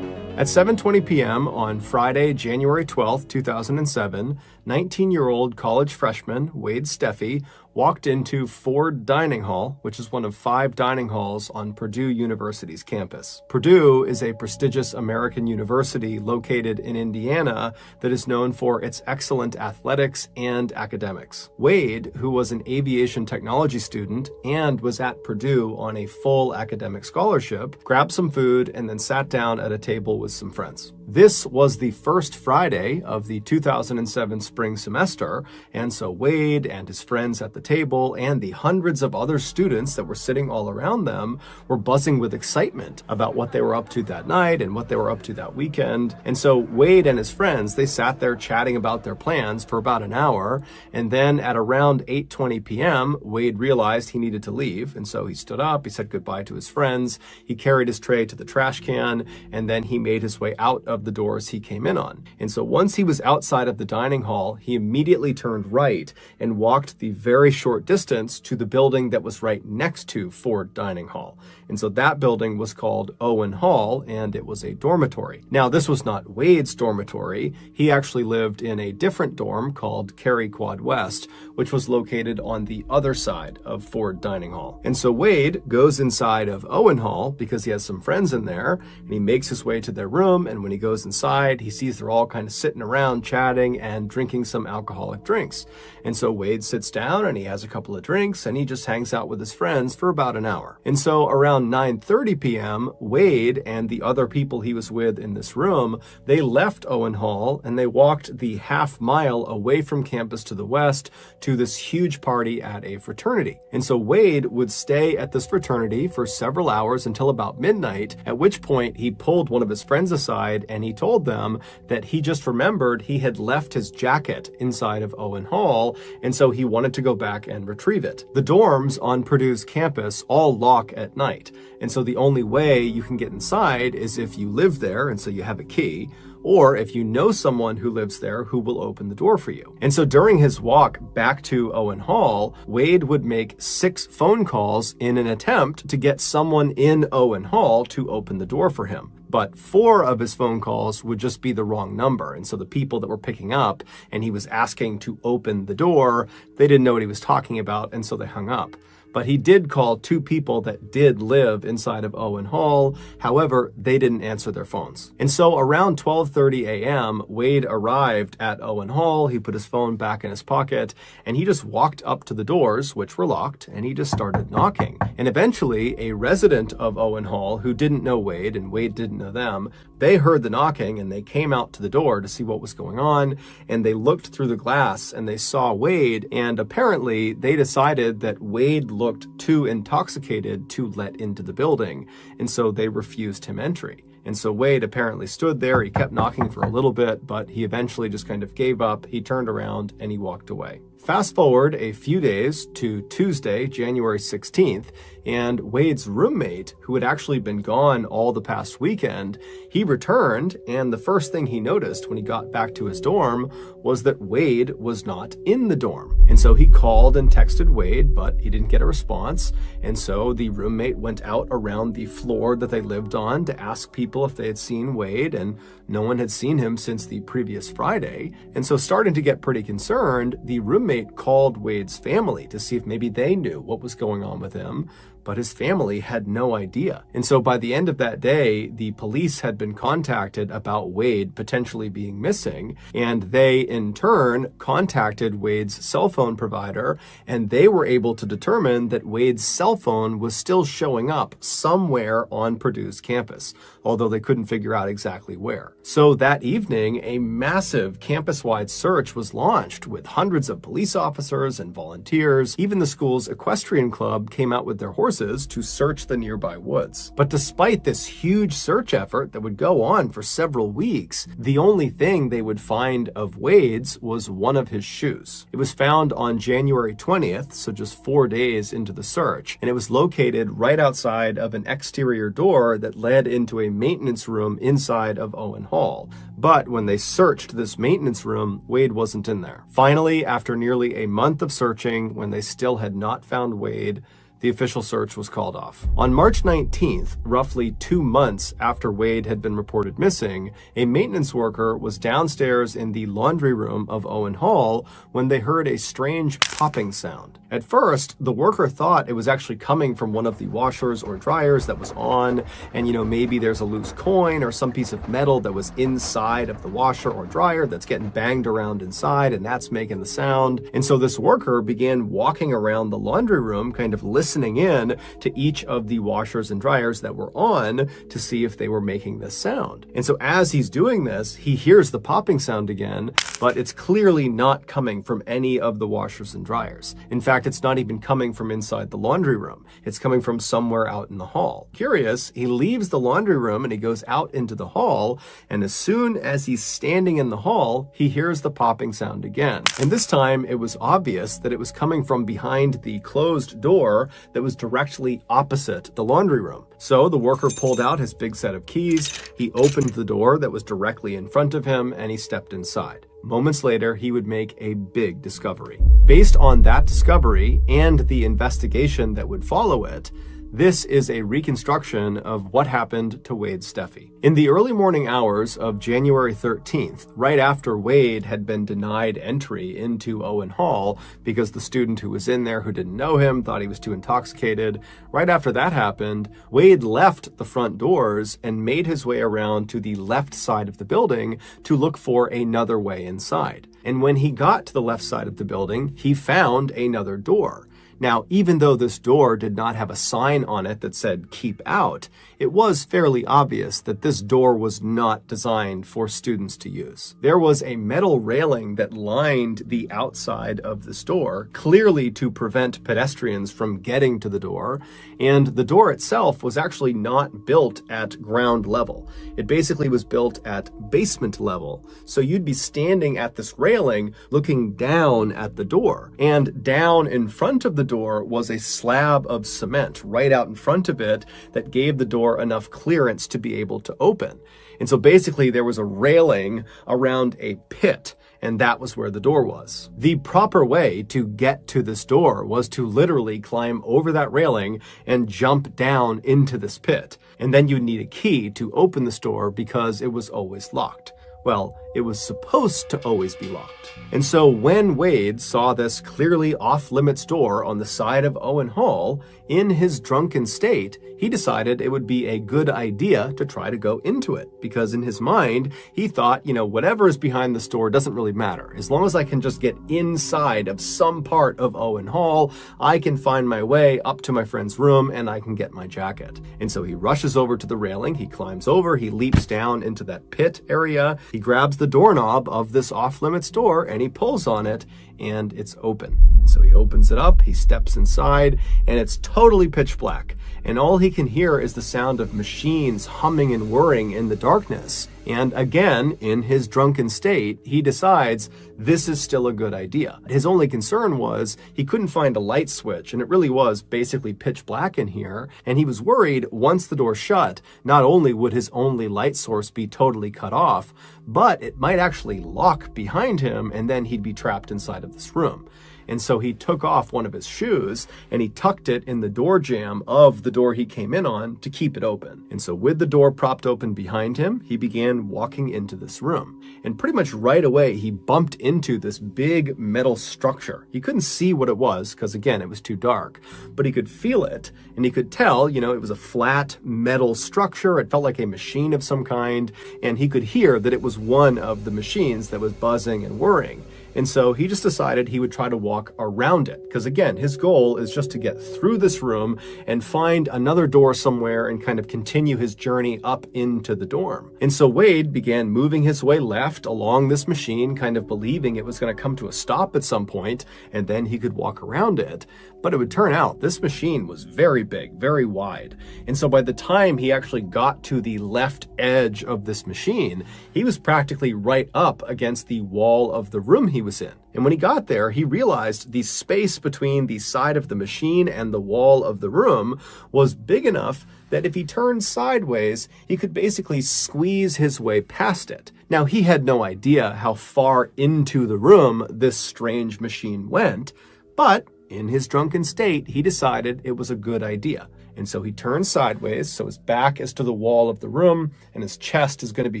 At 7:20 p.m. on Friday, January 12, 2007, 19-year-old college freshman Wade Steffi walked into Ford Dining Hall, which is one of 5 dining halls on Purdue University's campus. Purdue is a prestigious American university located in Indiana that is known for its excellent athletics and academics. Wade, who was an aviation technology student and was at Purdue on a full academic scholarship, grabbed some food and then sat down at a table with some friends. This was the first Friday of the 2007 spring semester, and so Wade and his friends at the table and the hundreds of other students that were sitting all around them were buzzing with excitement about what they were up to that night and what they were up to that weekend. And so Wade and his friends, they sat there chatting about their plans for about an hour, and then at around 8:20 p.m., Wade realized he needed to leave, and so he stood up, he said goodbye to his friends, he carried his tray to the trash can, and then he made his way out of the doors he came in on. And so once he was outside of the dining hall, he immediately turned right and walked the very short distance to the building that was right next to Ford Dining Hall. And so that building was called Owen Hall, and it was a dormitory. Now, this was not Wade's dormitory. He actually lived in a different dorm called Cary Quad West, which was located on the other side of Ford Dining Hall. And so Wade goes inside of Owen Hall because he has some friends in there, and he makes his way to their room, and when he goes inside, he sees they're all kind of sitting around chatting and drinking some alcoholic drinks. And so Wade sits down and he has a couple of drinks and he just hangs out with his friends for about an hour. And so around 9:30 p.m., Wade and the other people he was with in this room, they left Owen Hall and they walked the half mile away from campus to the west to this huge party at a fraternity. And so Wade would stay at this fraternity for several hours until about midnight, at which point he pulled one of his friends aside and he told them that he just remembered he had left his jacket inside of Owen Hall, and so he wanted to go back and retrieve it. The dorms on Purdue's campus all lock at night, and so the only way you can get inside is if you live there and so you have a key, or if you know someone who lives there who will open the door for you. And so during his walk back to Owen Hall, Wade would make 6 phone calls in an attempt to get someone in Owen Hall to open the door for him. But 4 of his phone calls would just be the wrong number. And so the people that were picking up and he was asking to open the door, they didn't know what he was talking about, and so they hung up. But he did call 2 people that did live inside of Owen Hall. However, they didn't answer their phones. And so around 12:30 a.m., Wade arrived at Owen Hall. He put his phone back in his pocket, and he just walked up to the doors, which were locked, and he just started knocking. And eventually, a resident of Owen Hall who didn't know Wade, and Wade didn't know them, they heard the knocking, and they came out to the door to see what was going on, and they looked through the glass, and they saw Wade, and apparently they decided that Wade looked too intoxicated to let into the building, and so they refused him entry. And so Wade apparently stood there, he kept knocking for a little bit, but he eventually just kind of gave up, he turned around, and he walked away. Fast forward a few days to Tuesday, January 16th, and Wade's roommate, who had actually been gone all the past weekend, he returned, and the first thing he noticed when he got back to his dorm was that Wade was not in the dorm. And so he called and texted Wade, but he didn't get a response. And so the roommate went out around the floor that they lived on to ask people if they had seen Wade, and no one had seen him since the previous Friday. And so starting to get pretty concerned, the roommate called Wade's family to see if maybe they knew what was going on with him. but his family had no idea. And so by the end of that day, the police had been contacted about Wade potentially being missing, and they in turn contacted Wade's cell phone provider, and they were able to determine that Wade's cell phone was still showing up somewhere on Purdue's campus, although they couldn't figure out exactly where. So that evening, a massive campus-wide search was launched with hundreds of police officers and volunteers. Even the school's equestrian club came out with their horses to search the nearby woods. But despite this huge search effort that would go on for several weeks, the only thing they would find of Wade's was one of his shoes. It was found on January 20th, so just 4 days into the search, and it was located right outside of an exterior door that led into a maintenance room inside of Owen Hall. But when they searched this maintenance room, Wade wasn't in there. Finally, after nearly a month of searching, when they still had not found Wade, the official search was called off. On March 19th, roughly 2 months after Wade had been reported missing, a maintenance worker was downstairs in the laundry room of Owen Hall when they heard a strange popping sound. At first, the worker thought it was actually coming from one of the washers or dryers that was on, and maybe there's a loose coin or some piece of metal that was inside of the washer or dryer that's getting banged around inside, and that's making the sound. And so this worker began walking around the laundry room, kind of listening in to each of the washers and dryers that were on to see if they were making this sound. And so as he's doing this, he hears the popping sound again, but it's clearly not coming from any of the washers and dryers. In fact, it's not even coming from inside the laundry room. It's coming from somewhere out in the hall. Curious, he leaves the laundry room and he goes out into the hall, and as soon as he's standing in the hall, he hears the popping sound again. And this time it was obvious that it was coming from behind the closed door that was directly opposite the laundry room. So the worker pulled out his big set of keys, he opened the door that was directly in front of him, and he stepped inside. Moments later, he would make a big discovery. Based on that discovery and the investigation that would follow it, this is a reconstruction of what happened to Wade Steffi. In the early morning hours of January 13th, right after Wade had been denied entry into Owen Hall because the student who was in there who didn't know him thought he was too intoxicated, right after that happened, Wade left the front doors and made his way around to the left side of the building to look for another way inside. And when he got to the left side of the building, he found another door. Now, even though this door did not have a sign on it that said "keep out," it was fairly obvious that this door was not designed for students to use. There was a metal railing that lined the outside of this door, clearly to prevent pedestrians from getting to the door, and the door itself was actually not built at ground level. It basically was built at basement level, so you'd be standing at this railing looking down at the door, and down in front of the door was a slab of cement right out in front of it that gave the door enough clearance to be able to open. And so basically there was a railing around a pit, and that was where the door was. The proper way to get to this door was to literally climb over that railing and jump down into this pit. And then you'd need a key to open this door because it was always locked. Well, it was supposed to always be locked. And so when Wade saw this clearly off-limits door on the side of Owen Hall, in his drunken state, he decided it would be a good idea to try to go into it. Because in his mind, he thought, whatever is behind this door doesn't really matter. As long as I can just get inside of some part of Owen Hall, I can find my way up to my friend's room and I can get my jacket. And so he rushes over to the railing, he climbs over, he leaps down into that pit area, he grabs the doorknob of this off-limits door and he pulls on it, and it's open. So he opens it up, he steps inside, and it's totally pitch black. And all he can hear is the sound of machines humming and whirring in the darkness. And again, in his drunken state, he decides this is still a good idea. His only concern was he couldn't find a light switch, and it really was basically pitch black in here. And he was worried once the door shut, not only would his only light source be totally cut off, but it might actually lock behind him, and then he'd be trapped inside of this room. And so he took off one of his shoes and he tucked it in the door jamb of the door he came in on to keep it open. And so with the door propped open behind him, he began walking into this room. And pretty much right away, he bumped into this big metal structure. He couldn't see what it was because, again, it was too dark, but he could feel it and he could tell, it was a flat metal structure. It felt like a machine of some kind, and he could hear that it was one of the machines that was buzzing and whirring. And so he just decided he would try to walk around it. Because again, his goal is just to get through this room and find another door somewhere and kind of continue his journey up into the dorm. And so Wade began moving his way left along this machine, kind of believing it was going to come to a stop at some point, and then he could walk around it. But it would turn out this machine was very big, very wide. And so by the time he actually got to the left edge of this machine, he was practically right up against the wall of the room he was in. And when he got there, he realized the space between the side of the machine and the wall of the room was big enough that if he turned sideways, he could basically squeeze his way past it. Now, he had no idea how far into the room this strange machine went, but in his drunken state, he decided it was a good idea. And so he turns sideways, so his back is to the wall of the room, and his chest is going to be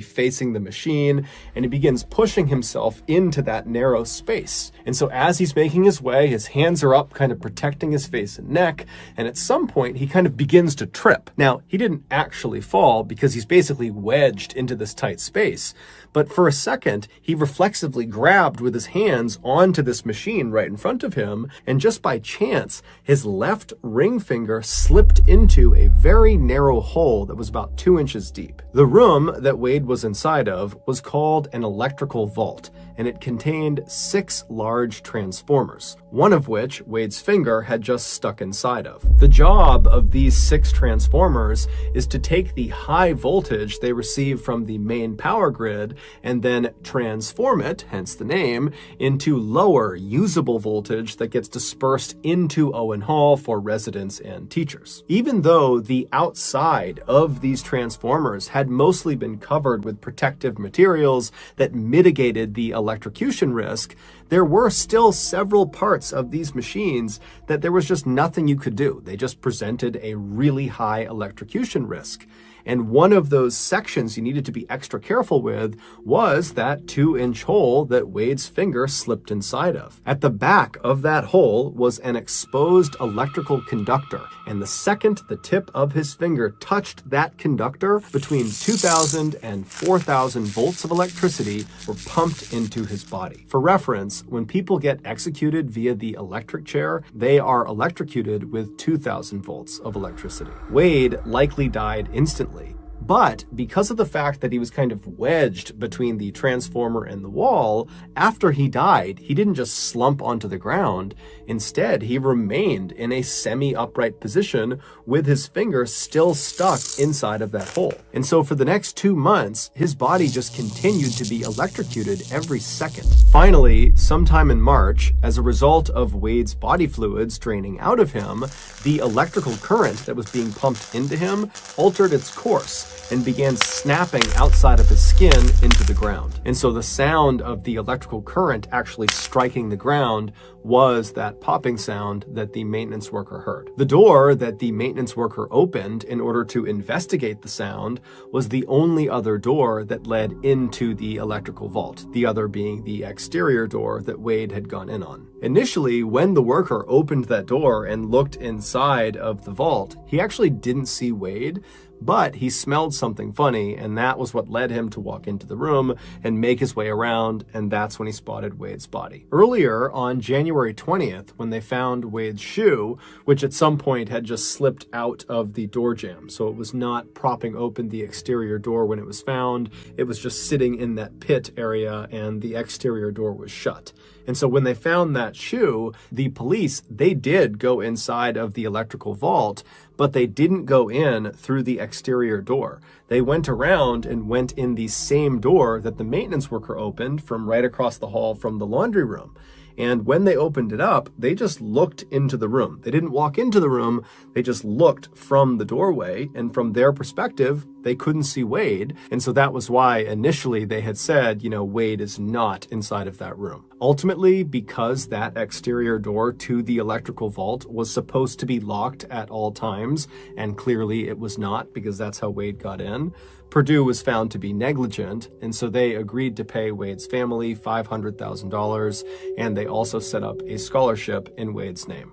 facing the machine, and he begins pushing himself into that narrow space. And so as he's making his way, his hands are up, kind of protecting his face and neck, and at some point, he kind of begins to trip. Now, he didn't actually fall because he's basically wedged into this tight space, but for a second, he reflexively grabbed with his hands onto this machine right in front of him, and just by chance, his left ring finger slipped into a very narrow hole that was about 2 inches deep. The room that Wade was inside of was called an electrical vault, and it contained 6 large transformers, one of which Wade's finger had just stuck inside of. The job of these 6 transformers is to take the high voltage they receive from the main power grid and then transform it, hence the name, into lower usable voltage that gets dispersed into Owen Hall for residents and teachers. Even though the outside of these transformers had mostly been covered with protective materials that mitigated the electrocution risk, there were still several parts of these machines that there was just nothing you could do. They just presented a really high electrocution risk. And one of those sections you needed to be extra careful with was that 2-inch hole that Wade's finger slipped inside of. At the back of that hole was an exposed electrical conductor, and the second the tip of his finger touched that conductor, between 2,000 and 4,000 volts of electricity were pumped into his body. For reference, when people get executed via the electric chair, they are electrocuted with 2,000 volts of electricity. Wade likely died instantly. But because of the fact that he was kind of wedged between the transformer and the wall, after he died, he didn't just slump onto the ground. Instead, he remained in a semi-upright position with his finger still stuck inside of that hole. And so for the next 2 months, his body just continued to be electrocuted every second. Finally, sometime in March, as a result of Wade's body fluids draining out of him, the electrical current that was being pumped into him altered its course and began snapping outside of his skin into the ground. And so the sound of the electrical current actually striking the ground was that popping sound that the maintenance worker heard. The door that the maintenance worker opened in order to investigate the sound was the only other door that led into the electrical vault, the other being the exterior door that Wade had gone in on. Initially, when the worker opened that door and looked inside of the vault, he actually didn't see Wade, but he smelled something funny, and that was what led him to walk into the room and make his way around, and that's when he spotted Wade's body. Earlier, on January 20th, when they found Wade's shoe, which at some point had just slipped out of the door jamb, so it was not propping open the exterior door when it was found, it was just sitting in that pit area, and the exterior door was shut. And so when they found that shoe, the police, they did go inside of the electrical vault, but they didn't go in through the exterior door. They went around and went in the same door that the maintenance worker opened from right across the hall from the laundry room. And when they opened it up, they just looked into the room. They didn't walk into the room, they just looked from the doorway, and from their perspective, They couldn't see Wade, and so that was why initially they had said, Wade is not inside of that room. Ultimately, because that exterior door to the electrical vault was supposed to be locked at all times, and clearly it was not because that's how Wade got in, Purdue was found to be negligent, and so they agreed to pay Wade's family $500,000, and they also set up a scholarship in Wade's name.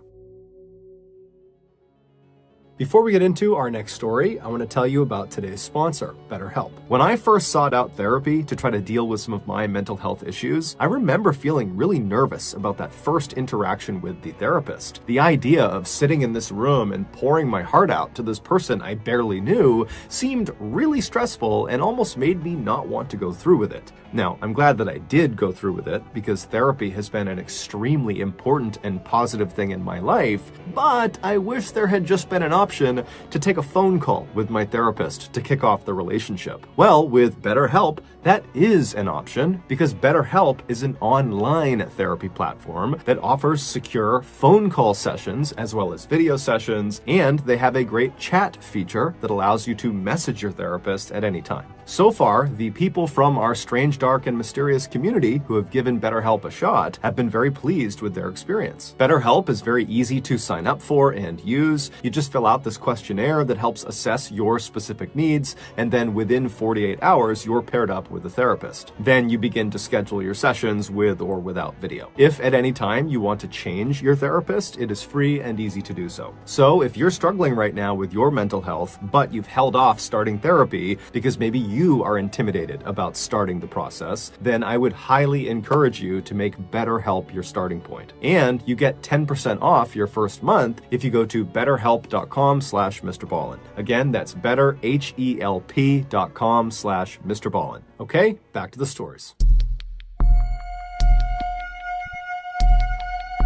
Before we get into our next story, I want to tell you about today's sponsor, BetterHelp. When I first sought out therapy to try to deal with some of my mental health issues, I remember feeling really nervous about that first interaction with the therapist. The idea of sitting in this room and pouring my heart out to this person I barely knew seemed really stressful and almost made me not want to go through with it. Now, I'm glad that I did go through with it because therapy has been an extremely important and positive thing in my life, but I wish there had just been an option to take a phone call with my therapist to kick off the relationship. Well, with BetterHelp, that is an option because BetterHelp is an online therapy platform that offers secure phone call sessions as well as video sessions, and they have a great chat feature that allows you to message your therapist at any time. So far, the people from our strange, dark, and mysterious community who have given BetterHelp a shot have been very pleased with their experience. BetterHelp is very easy to sign up for and use. You just fill out this questionnaire that helps assess your specific needs, and then within 48 hours, you're paired up with a therapist. Then you begin to schedule your sessions with or without video. If at any time you want to change your therapist, it is free and easy to do so. So if you're struggling right now with your mental health, but you've held off starting therapy because maybe you are intimidated about starting the process, then I would highly encourage you to make BetterHelp your starting point. And you get 10% off your first month if you go to betterhelp.com/MrBallen. Again, that's betterhelp.com/MrBallen. Okay, back to the stories.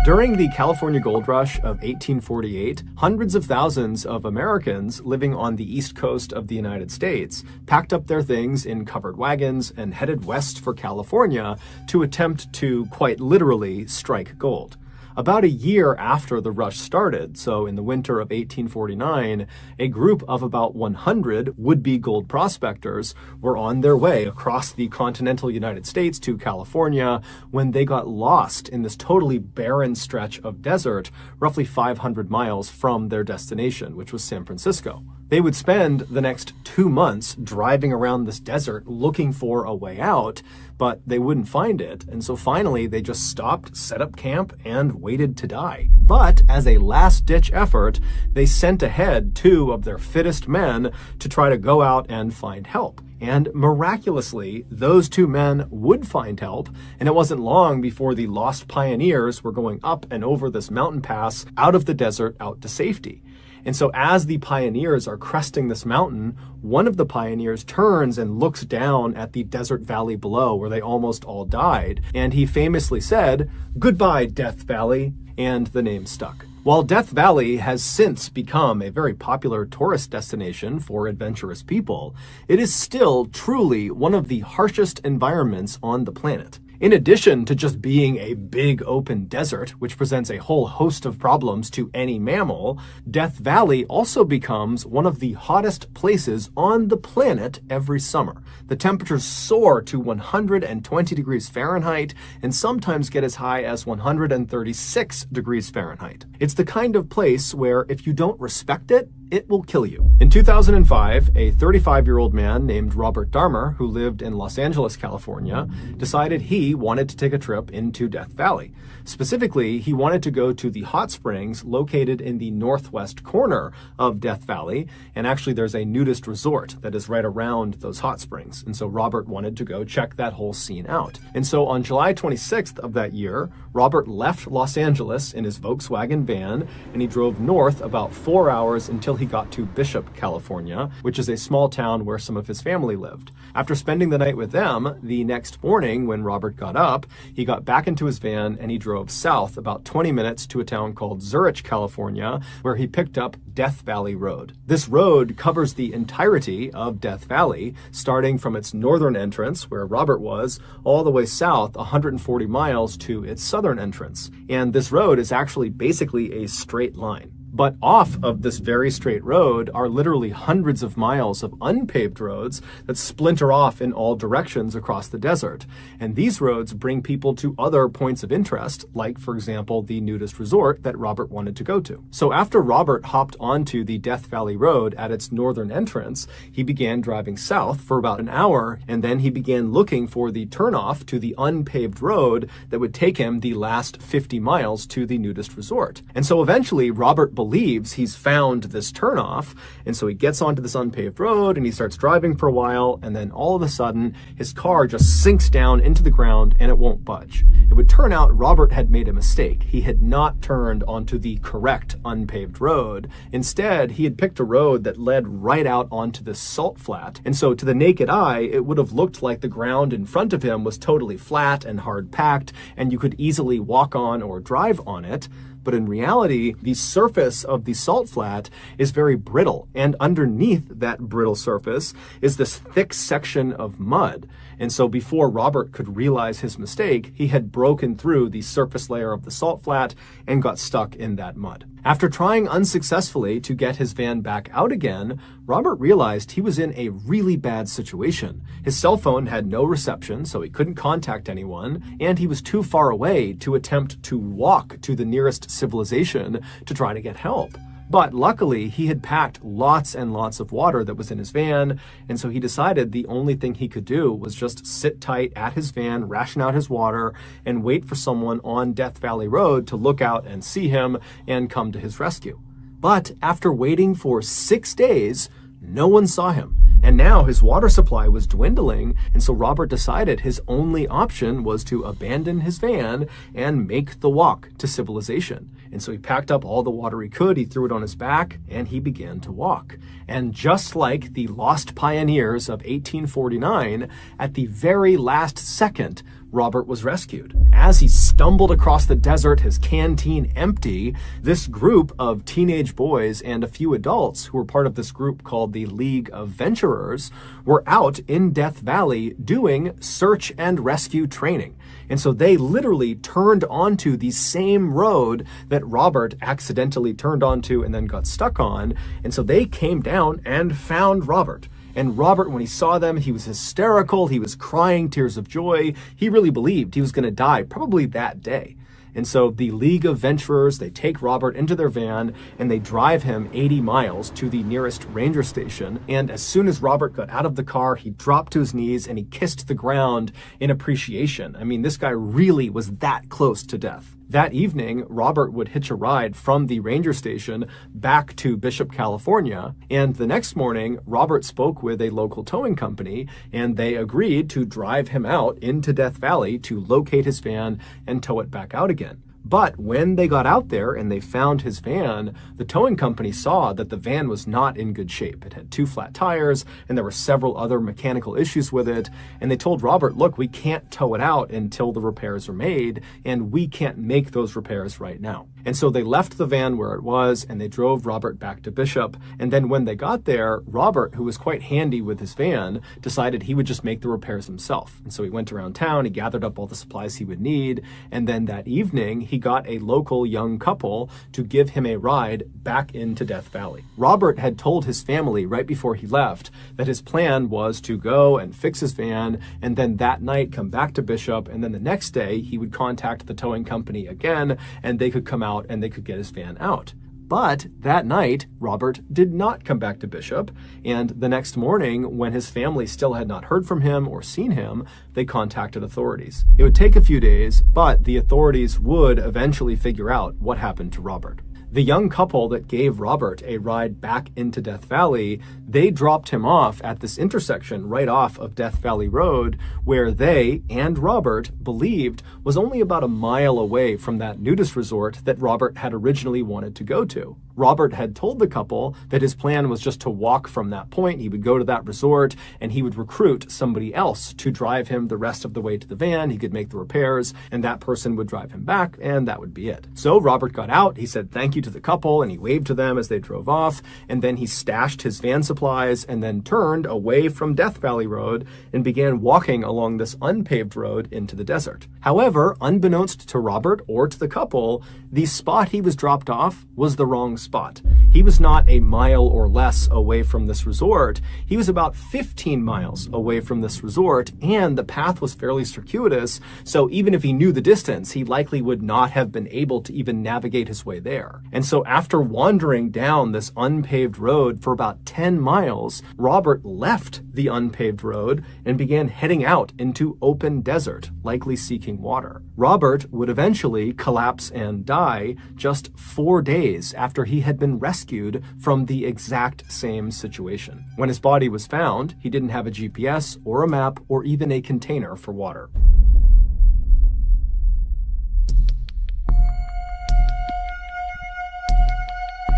During the California Gold Rush of 1848, hundreds of thousands of Americans living on the east coast of the United States packed up their things in covered wagons and headed west for California to attempt to, quite literally, strike gold. About a year after the rush started, so in the winter of 1849, a group of about 100 would-be gold prospectors were on their way across the continental United States to California when they got lost in this totally barren stretch of desert, roughly 500 miles from their destination, which was San Francisco. They would spend the next 2 months driving around this desert looking for a way out, but they wouldn't find it, and so finally they just stopped, set up camp, and waited to die. But as a last-ditch effort, they sent ahead 2 of their fittest men to try to go out and find help. And miraculously, those 2 men would find help, and it wasn't long before the lost pioneers were going up and over this mountain pass out of the desert out to safety. And so as the pioneers are cresting this mountain, one of the pioneers turns and looks down at the desert valley below where they almost all died. And he famously said, "Goodbye, Death Valley," and the name stuck. While Death Valley has since become a very popular tourist destination for adventurous people, it is still truly one of the harshest environments on the planet. In addition to just being a big open desert, which presents a whole host of problems to any mammal, Death Valley also becomes one of the hottest places on the planet every summer. The temperatures soar to 120 degrees Fahrenheit and sometimes get as high as 136 degrees Fahrenheit. It's the kind of place where if you don't respect it, it will kill you. In 2005, a 35-year-old man named Robert Darmer, who lived in Los Angeles, California, decided he wanted to take a trip into Death Valley. Specifically, he wanted to go to the hot springs located in the northwest corner of Death Valley, and actually there's a nudist resort that is right around those hot springs, and so Robert wanted to go check that whole scene out. And so on July 26th of that year, Robert left Los Angeles in his Volkswagen van, and he drove north about 4 hours until he got to Bishop, California, which is a small town where some of his family lived. After spending the night with them, the next morning when Robert got up, he got back into his van and he drove south about 20 minutes to a town called Zurich, California, where he picked up Death Valley Road. This road covers the entirety of Death Valley, starting from its northern entrance, where Robert was, all the way south 140 miles to its southern entrance. And this road is actually basically a straight line. But off of this very straight road are literally hundreds of miles of unpaved roads that splinter off in all directions across the desert. And these roads bring people to other points of interest, like, for example, the nudist resort that Robert wanted to go to. So after Robert hopped onto the Death Valley Road at its northern entrance, he began driving south for about an hour, and then he began looking for the turnoff to the unpaved road that would take him the last 50 miles to the nudist resort. And so eventually Robert believes he's found this turnoff, and so he gets onto this unpaved road and he starts driving for a while, and then all of a sudden his car just sinks down into the ground and it won't budge. It would turn out Robert had made a mistake. He had not turned onto the correct unpaved road. Instead, he had picked a road that led right out onto this salt flat, and so to the naked eye it would have looked like the ground in front of him was totally flat and hard packed, and you could easily walk on or drive on it. But in reality, the surface of the salt flat is very brittle, and underneath that brittle surface is this thick section of mud. And so before Robert could realize his mistake, he had broken through the surface layer of the salt flat and got stuck in that mud. After trying unsuccessfully to get his van back out again, Robert realized he was in a really bad situation. His cell phone had no reception, so he couldn't contact anyone, and he was too far away to attempt to walk to the nearest civilization to try to get help. But luckily, he had packed lots and lots of water that was in his van, and so he decided the only thing he could do was just sit tight at his van, ration out his water, and wait for someone on Death Valley Road to look out and see him and come to his rescue. But after waiting for 6 days, no one saw him. And now his water supply was dwindling, and so Robert decided his only option was to abandon his van and make the walk to civilization. And so he packed up all the water he could, he threw it on his back, and he began to walk. And just like the lost pioneers of 1849, at the very last second, Robert was rescued. As he stumbled across the desert, his canteen empty, this group of teenage boys and a few adults who were part of this group called the League of Venturers were out in Death Valley doing search and rescue training. And so they literally turned onto the same road that Robert accidentally turned onto and then got stuck on. And so they came down and found Robert. And Robert, when he saw them, he was hysterical. He was crying tears of joy. He really believed he was going to die probably that day. And so the League of Venturers, they take Robert into their van and they drive him 80 miles to the nearest ranger station. And as soon as Robert got out of the car, he dropped to his knees and he kissed the ground in appreciation. I mean, this guy really was that close to death. That evening, Robert would hitch a ride from the ranger station back to Bishop, California. And the next morning, Robert spoke with a local towing company, and they agreed to drive him out into Death Valley to locate his van and tow it back out again. But when they got out there and they found his van, the towing company saw that the van was not in good shape. It had 2 flat tires, and there were several other mechanical issues with it. And they told Robert, look, we can't tow it out until the repairs are made, and we can't make those repairs right now. And so they left the van where it was, and they drove Robert back to Bishop. And then when they got there, Robert, who was quite handy with his van, decided he would just make the repairs himself. And so he went around town, he gathered up all the supplies he would need, and then that evening, he got a local young couple to give him a ride back into Death Valley. Robert had told his family right before he left that his plan was to go and fix his van, and then that night come back to Bishop, and then the next day he would contact the towing company again, and they could come out and they could get his van out. But that night, Robert did not come back to Bishop, and the next morning, when his family still had not heard from him or seen him, they contacted authorities. It would take a few days, but the authorities would eventually figure out what happened to Robert. The young couple that gave Robert a ride back into Death Valley, they dropped him off at this intersection right off of Death Valley Road, where they and Robert believed was only about a mile away from that nudist resort that Robert had originally wanted to go to. Robert had told the couple that his plan was just to walk from that point. He would go to that resort and he would recruit somebody else to drive him the rest of the way to the van. He could make the repairs and that person would drive him back, and that would be it. So Robert got out. He said thank you to the couple and he waved to them as they drove off, and then he stashed his van supplies and then turned away from Death Valley Road and began walking along this unpaved road into the desert. However, unbeknownst to Robert or to the couple, the spot he was dropped off was the wrong spot. He was not a mile or less away from this resort. He was about 15 miles away from this resort, and the path was fairly circuitous, so even if he knew the distance, he likely would not have been able to even navigate his way there. And so after wandering down this unpaved road for about 10 miles, Robert left the unpaved road and began heading out into open desert, likely seeking water. Robert would eventually collapse and die just 4 days after he had been rescued from the exact same situation. When his body was found, he didn't have a GPS or a map or even a container for water.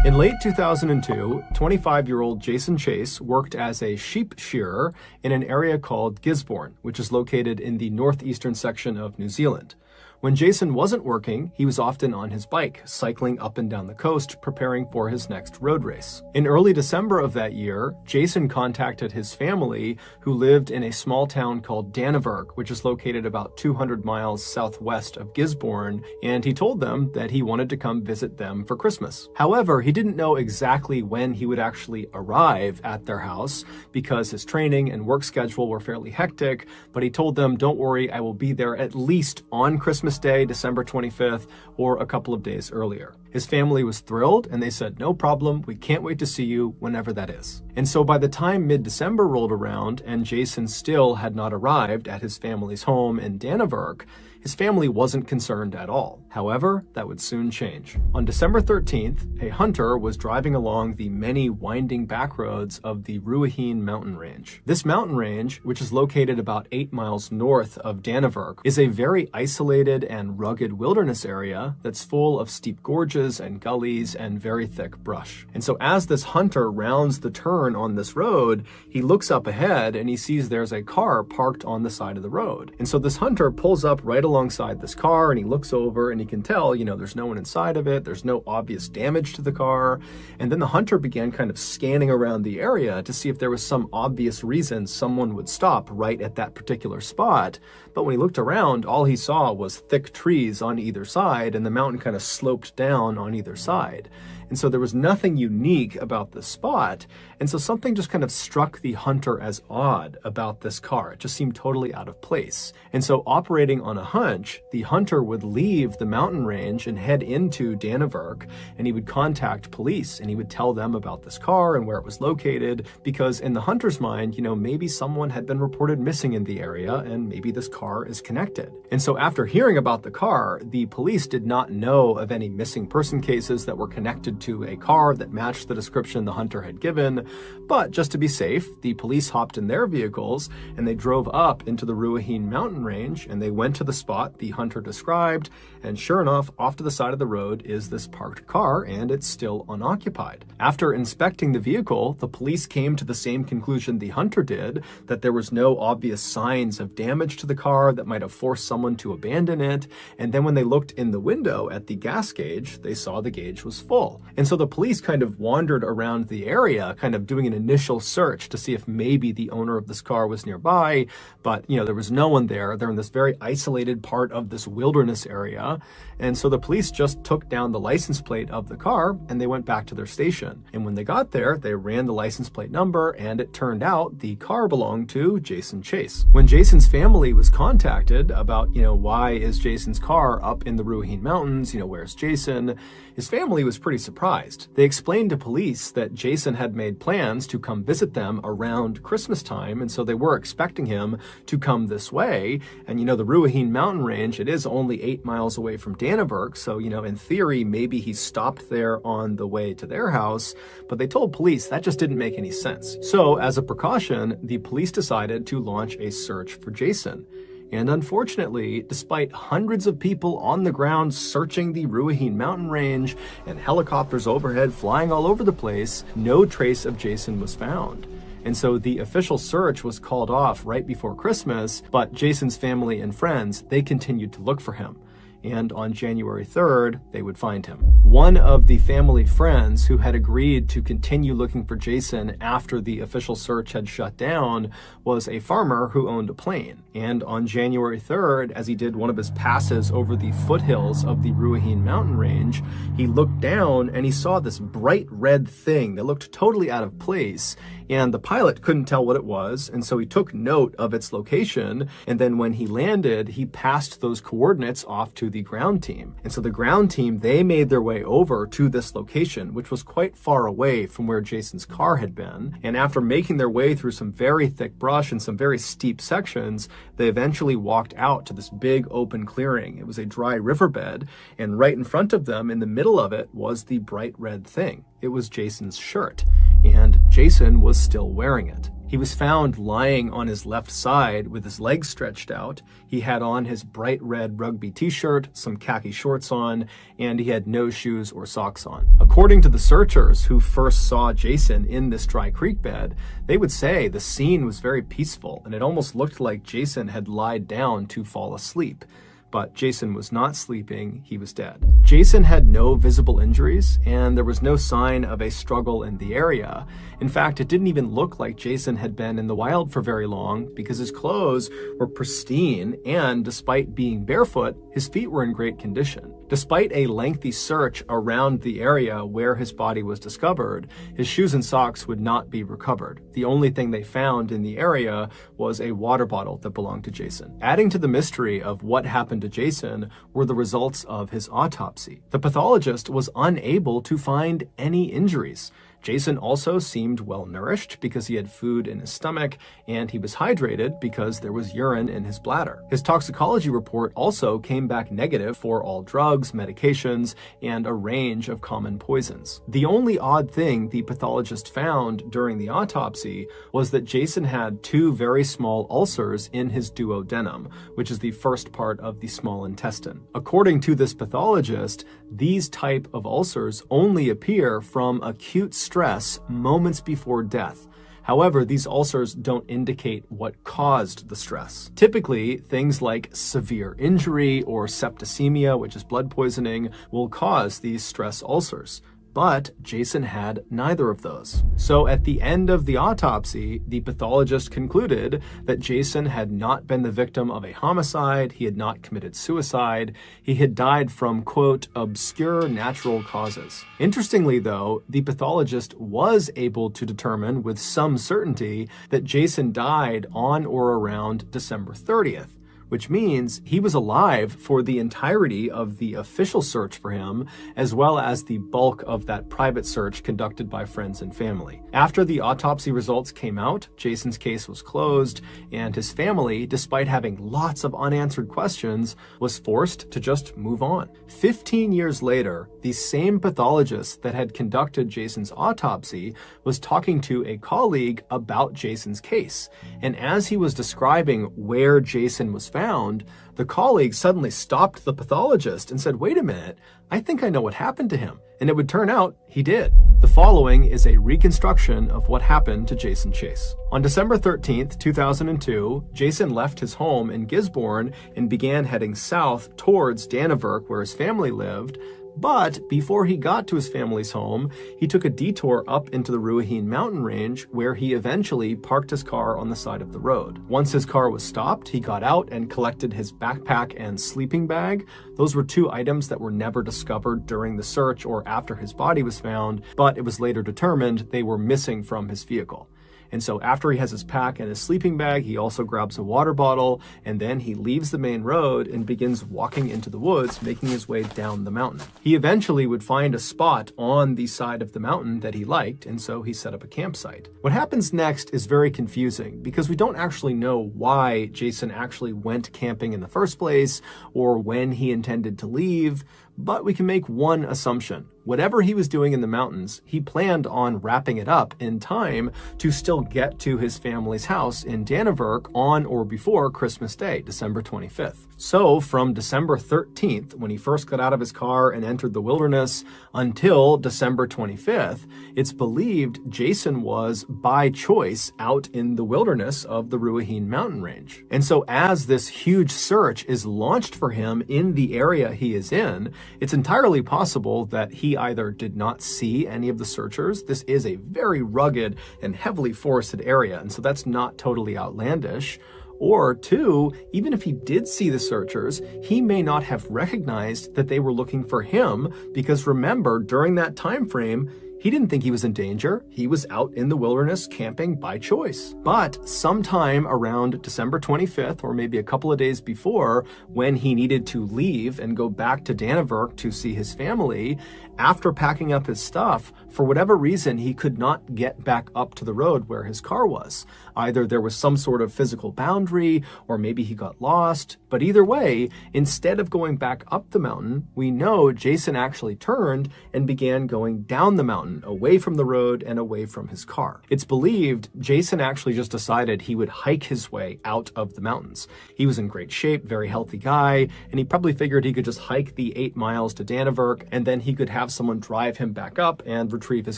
In late 2002, 25-year-old Jason Chase worked as a sheep shearer in an area called Gisborne, which is located in the northeastern section of New Zealand. When Jason wasn't working, he was often on his bike, cycling up and down the coast, preparing for his next road race. In early December of that year, Jason contacted his family, who lived in a small town called Dannevirke, which is located about 200 miles southwest of Gisborne, and he told them that he wanted to come visit them for Christmas. However, he didn't know exactly when he would actually arrive at their house because his training and work schedule were fairly hectic, but he told them, "Don't worry, I will be there at least on Christmas Day, December 25th, or a couple of days earlier." His family was thrilled, and they said, "No problem, we can't wait to see you whenever that is." And so by the time mid-December rolled around and Jason still had not arrived at his family's home in Dannevirke, his family wasn't concerned at all. However, that would soon change. On December 13th, a hunter was driving along the many winding back roads of the Ruahine mountain range. This mountain range, which is located about 8 miles north of Dannevirke, is a very isolated and rugged wilderness area that's full of steep gorges and gullies and very thick brush. And so as this hunter rounds the turn on this road, he looks up ahead and he sees there's a car parked on the side of the road. And so this hunter pulls up right alongside this car and he looks over and he can tell, there's no one inside of it. There's no obvious damage to the car. And then the hunter began kind of scanning around the area to see if there was some obvious reason someone would stop right at that particular spot. But when he looked around, all he saw was thick trees on either side, and the mountain kind of sloped down on either side. And so there was nothing unique about the spot. And so something just kind of struck the hunter as odd about this car. It just seemed totally out of place. And so operating on a hunch, the hunter would leave the mountain range and head into Dannevirke, and he would contact police and he would tell them about this car and where it was located, because in the hunter's mind, maybe someone had been reported missing in the area and maybe this car is connected. And so after hearing about the car, the police did not know of any missing person cases that were connected to a car that matched the description the hunter had given. But just to be safe, the police hopped in their vehicles and they drove up into the Ruahine mountain range and they went to the spot the hunter described. And sure enough, off to the side of the road is this parked car, and it's still unoccupied. After inspecting the vehicle, the police came to the same conclusion the hunter did, that there was no obvious signs of damage to the car that might have forced someone to abandon it. And then when they looked in the window at the gas gauge, they saw the gauge was full. And so the police kind of wandered around the area, kind of doing an initial search to see if maybe the owner of this car was nearby. But, there was no one there. They're in this very isolated part of this wilderness area. And so the police just took down the license plate of the car and they went back to their station. And when they got there, they ran the license plate number, and it turned out the car belonged to Jason Chase. When Jason's family was contacted about, why is Jason's car up in the Ruahine Mountains, where's Jason? His family was pretty surprised. They explained to police that Jason had made plans to come visit them around Christmas time, and so they were expecting him to come this way. And the Ruahine mountain range, it is only 8 miles away from Dannevirke, so in theory maybe he stopped there on the way to their house, but they told police that just didn't make any sense. So as a precaution, the police decided to launch a search for Jason. And unfortunately, despite hundreds of people on the ground searching the Ruahine mountain range and helicopters overhead flying all over the place, no trace of Jason was found. And so the official search was called off right before Christmas, but Jason's family and friends, they continued to look for him. and on January 3rd, they would find him. One of the family friends who had agreed to continue looking for Jason after the official search had shut down was a farmer who owned a plane. And on January 3rd, as he did one of his passes over the foothills of the Ruahine mountain range, he looked down and he saw this bright red thing that looked totally out of place. And the pilot couldn't tell what it was, and so he took note of its location, and then when he landed, he passed those coordinates off to the ground team. And so the ground team, they made their way over to this location, which was quite far away from where Jason's car had been. And after making their way through some very thick brush and some very steep sections, they eventually walked out to this big open clearing. It was a dry riverbed, and right in front of them, in the middle of it, was the bright red thing. It was Jason's shirt, and Jason was still wearing it. He was found lying on his left side with his legs stretched out. He had on his bright red rugby t-shirt, some khaki shorts on, and he had no shoes or socks on. According to the searchers who first saw Jason in this dry creek bed, they would say the scene was very peaceful, and it almost looked like Jason had lied down to fall asleep. But Jason was not sleeping, he was dead. Jason had no visible injuries, and there was no sign of a struggle in the area. In fact, it didn't even look like Jason had been in the wild for very long because his clothes were pristine, and despite being barefoot, his feet were in great condition. Despite a lengthy search around the area where his body was discovered, his shoes and socks would not be recovered. The only thing they found in the area was a water bottle that belonged to Jason. Adding to the mystery of what happened to Jason were the results of his autopsy. The pathologist was unable to find any injuries. Jason also seemed well nourished because he had food in his stomach, and he was hydrated because there was urine in his bladder. His toxicology report also came back negative for all drugs, medications, and a range of common poisons. The only odd thing the pathologist found during the autopsy was that Jason had 2 very small ulcers in his duodenum, which is the first part of the small intestine. According to this pathologist, these type of ulcers only appear from acute stress moments before death. However, these ulcers don't indicate what caused the stress. Typically, things like severe injury or septicemia, which is blood poisoning, will cause these stress ulcers. But Jason had neither of those. So at the end of the autopsy, the pathologist concluded that Jason had not been the victim of a homicide, he had not committed suicide, he had died from, quote, obscure natural causes. Interestingly, though, the pathologist was able to determine with some certainty that Jason died on or around December 30th. Which means he was alive for the entirety of the official search for him, as well as the bulk of that private search conducted by friends and family. After the autopsy results came out, Jason's case was closed, and his family, despite having lots of unanswered questions, was forced to just move on. 15 years later, the same pathologist that had conducted Jason's autopsy was talking to a colleague about Jason's case. And as he was describing where Jason was found, the colleague suddenly stopped the pathologist and said, "Wait a minute, I think I know what happened to him." And it would turn out he did. The following is a reconstruction of what happened to Jason Chase. On December 13th, 2002, Jason left his home in Gisborne and began heading south towards Dannevirke, where his family lived. But before he got to his family's home, he took a detour up into the Ruahine mountain range, where he eventually parked his car on the side of the road. Once his car was stopped, he got out and collected his backpack and sleeping bag. Those were 2 items that were never discovered during the search or after his body was found, but it was later determined they were missing from his vehicle. And so after he has his pack and his sleeping bag, he also grabs a water bottle, and then he leaves the main road and begins walking into the woods, making his way down the mountain. He eventually would find a spot on the side of the mountain that he liked, and so he set up a campsite. What happens next is very confusing because we don't actually know why Jason actually went camping in the first place or when he intended to leave, But we can make one assumption. Whatever he was doing in the mountains, he planned on wrapping it up in time to still get to his family's house in Dannevirke on or before Christmas Day, December 25th. So from December 13th, when he first got out of his car and entered the wilderness, until December 25th, it's believed Jason was, by choice, out in the wilderness of the Ruahine mountain range. And so as this huge search is launched for him in the area he is in, it's entirely possible that he either did not see any of the searchers. This is a very rugged and heavily forested area, and so that's not totally outlandish. Or two, even if he did see the searchers, he may not have recognized that they were looking for him, because remember, during that time frame, he didn't think he was in danger. He was out in the wilderness camping by choice. But sometime around December 25th, or maybe a couple of days before, when he needed to leave and go back to Dannevirke to see his family, after packing up his stuff, for whatever reason, he could not get back up to the road where his car was. Either there was some sort of physical boundary, or maybe he got lost. But either way, instead of going back up the mountain, we know Jason actually turned and began going down the mountain, away from the road and away from his car. It's believed Jason actually just decided he would hike his way out of the mountains. He was in great shape, very healthy guy, and he probably figured he could just hike the 8 miles to Dannevirke, and then he could have someone drive him back up and retrieve his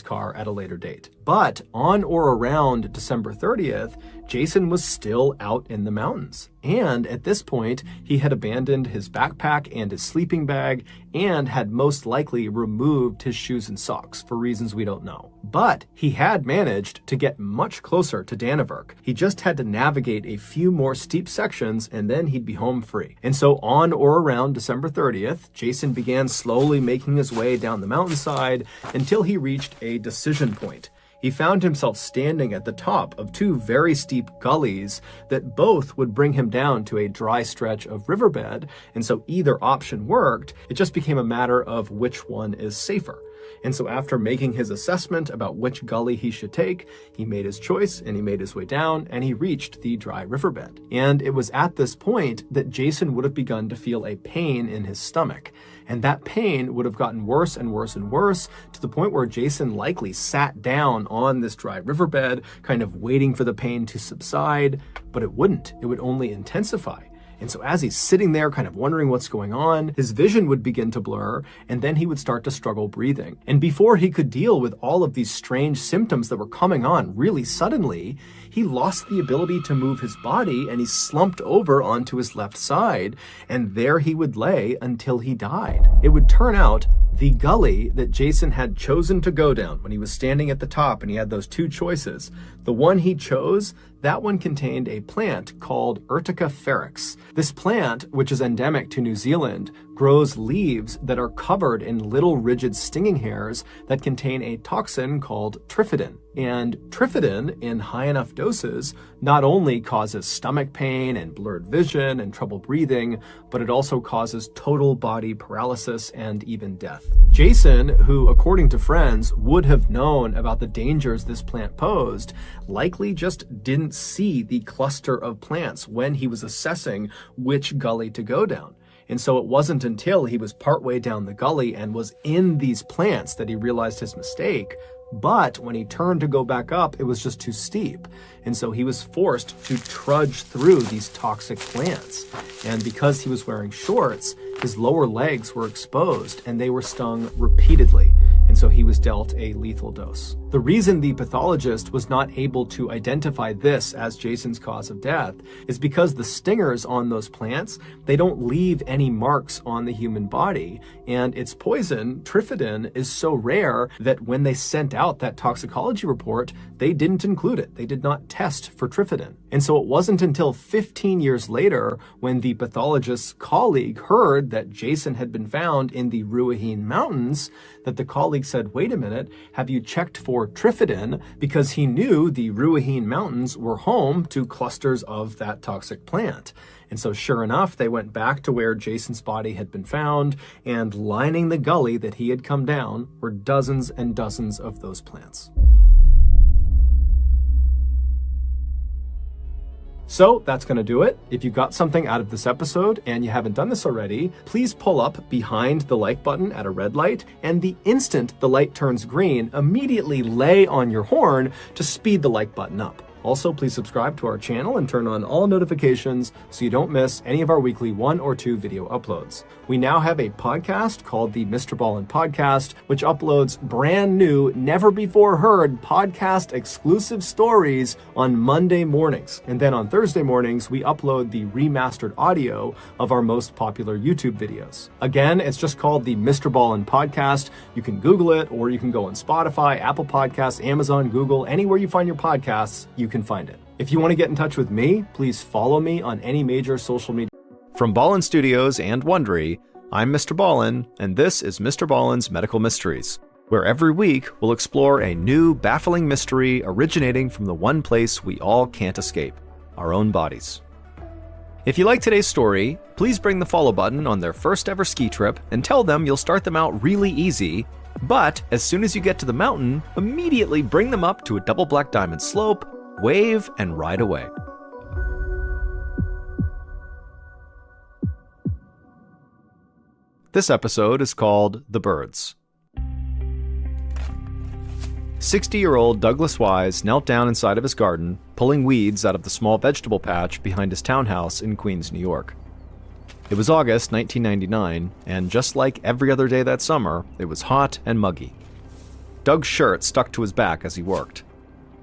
car at a later date. But on or around December 30th, Jason was still out in the mountains. And at this point, he had abandoned his backpack and his sleeping bag and had most likely removed his shoes and socks for reasons we don't know. But he had managed to get much closer to Dannevirke. He just had to navigate a few more steep sections and then he'd be home free. And so on or around December 30th, Jason began slowly making his way down the mountainside until he reached a decision point. He found himself standing at the top of 2 very steep gullies that both would bring him down to a dry stretch of riverbed, and so either option worked. It just became a matter of which one is safer. And so after making his assessment about which gully he should take, he made his choice and he made his way down and he reached the dry riverbed. And it was at this point that Jason would have begun to feel a pain in his stomach. And that pain would have gotten worse and worse and worse to the point where Jason likely sat down on this dry riverbed, kind of waiting for the pain to subside, but it wouldn't. It would only intensify. And so as he's sitting there kind of wondering what's going on, his vision would begin to blur, and then he would start to struggle breathing. And before he could deal with all of these strange symptoms that were coming on really suddenly, he lost the ability to move his body and he slumped over onto his left side, and there he would lay until he died. It would turn out the gully that Jason had chosen to go down when he was standing at the top and he had those 2 choices, the one he chose, that one contained a plant called Urtica ferox. This plant, which is endemic to New Zealand, grows leaves that are covered in little rigid stinging hairs that contain a toxin called trifidin. And trifidin, in high enough doses, not only causes stomach pain and blurred vision and trouble breathing, but it also causes total body paralysis and even death. Jason, who according to friends would have known about the dangers this plant posed, likely just didn't see the cluster of plants when he was assessing which gully to go down. And so it wasn't until he was partway down the gully and was in these plants that he realized his mistake. But when he turned to go back up, it was just too steep. And so he was forced to trudge through these toxic plants. And because he was wearing shorts, his lower legs were exposed and they were stung repeatedly. And so he was dealt a lethal dose. The reason the pathologist was not able to identify this as Jason's cause of death is because the stingers on those plants, they don't leave any marks on the human body. And its poison, trifidin, is so rare that when they sent out that toxicology report, they didn't include it. They did not test for trifidin. And so it wasn't until 15 years later when the pathologist's colleague heard that Jason had been found in the Ruahine Mountains that the colleague said, wait a minute, have you checked for trifidin? Because he knew the Ruahine Mountains were home to clusters of that toxic plant. And so sure enough, they went back to where Jason's body had been found, and lining the gully that he had come down were dozens and dozens of those plants. So that's going to do it. If you got something out of this episode and you haven't done this already, please pull up behind the like button at a red light, and the instant the light turns green, immediately lay on your horn to speed the like button up. Also, please subscribe to our channel and turn on all notifications so you don't miss any of our weekly 1 or 2 video uploads. We now have a podcast called the MrBallen Podcast, which uploads brand new, never before heard podcast exclusive stories on Monday mornings. And then on Thursday mornings, we upload the remastered audio of our most popular YouTube videos. Again, it's just called the MrBallen Podcast. You can Google it, or you can go on Spotify, Apple Podcasts, Amazon, Google, anywhere you find your podcasts, you can find it. If you want to get in touch with me, please follow me on any major social media. From Ballen Studios and Wondery, I'm Mr. Ballen, and this is Mr. Ballen's Medical Mysteries, where every week we'll explore a new, baffling mystery originating from the one place we all can't escape, our own bodies. If you like today's story, please bring the follow button on their first ever ski trip and tell them you'll start them out really easy, but as soon as you get to the mountain, immediately bring them up to a double black diamond slope, wave, and ride away. This episode is called The Birds. 60-year-old Douglas Wise knelt down inside of his garden, pulling weeds out of the small vegetable patch behind his townhouse in Queens, New York. It was August 1999, and just like every other day that summer, it was hot and muggy. Doug's shirt stuck to his back as he worked.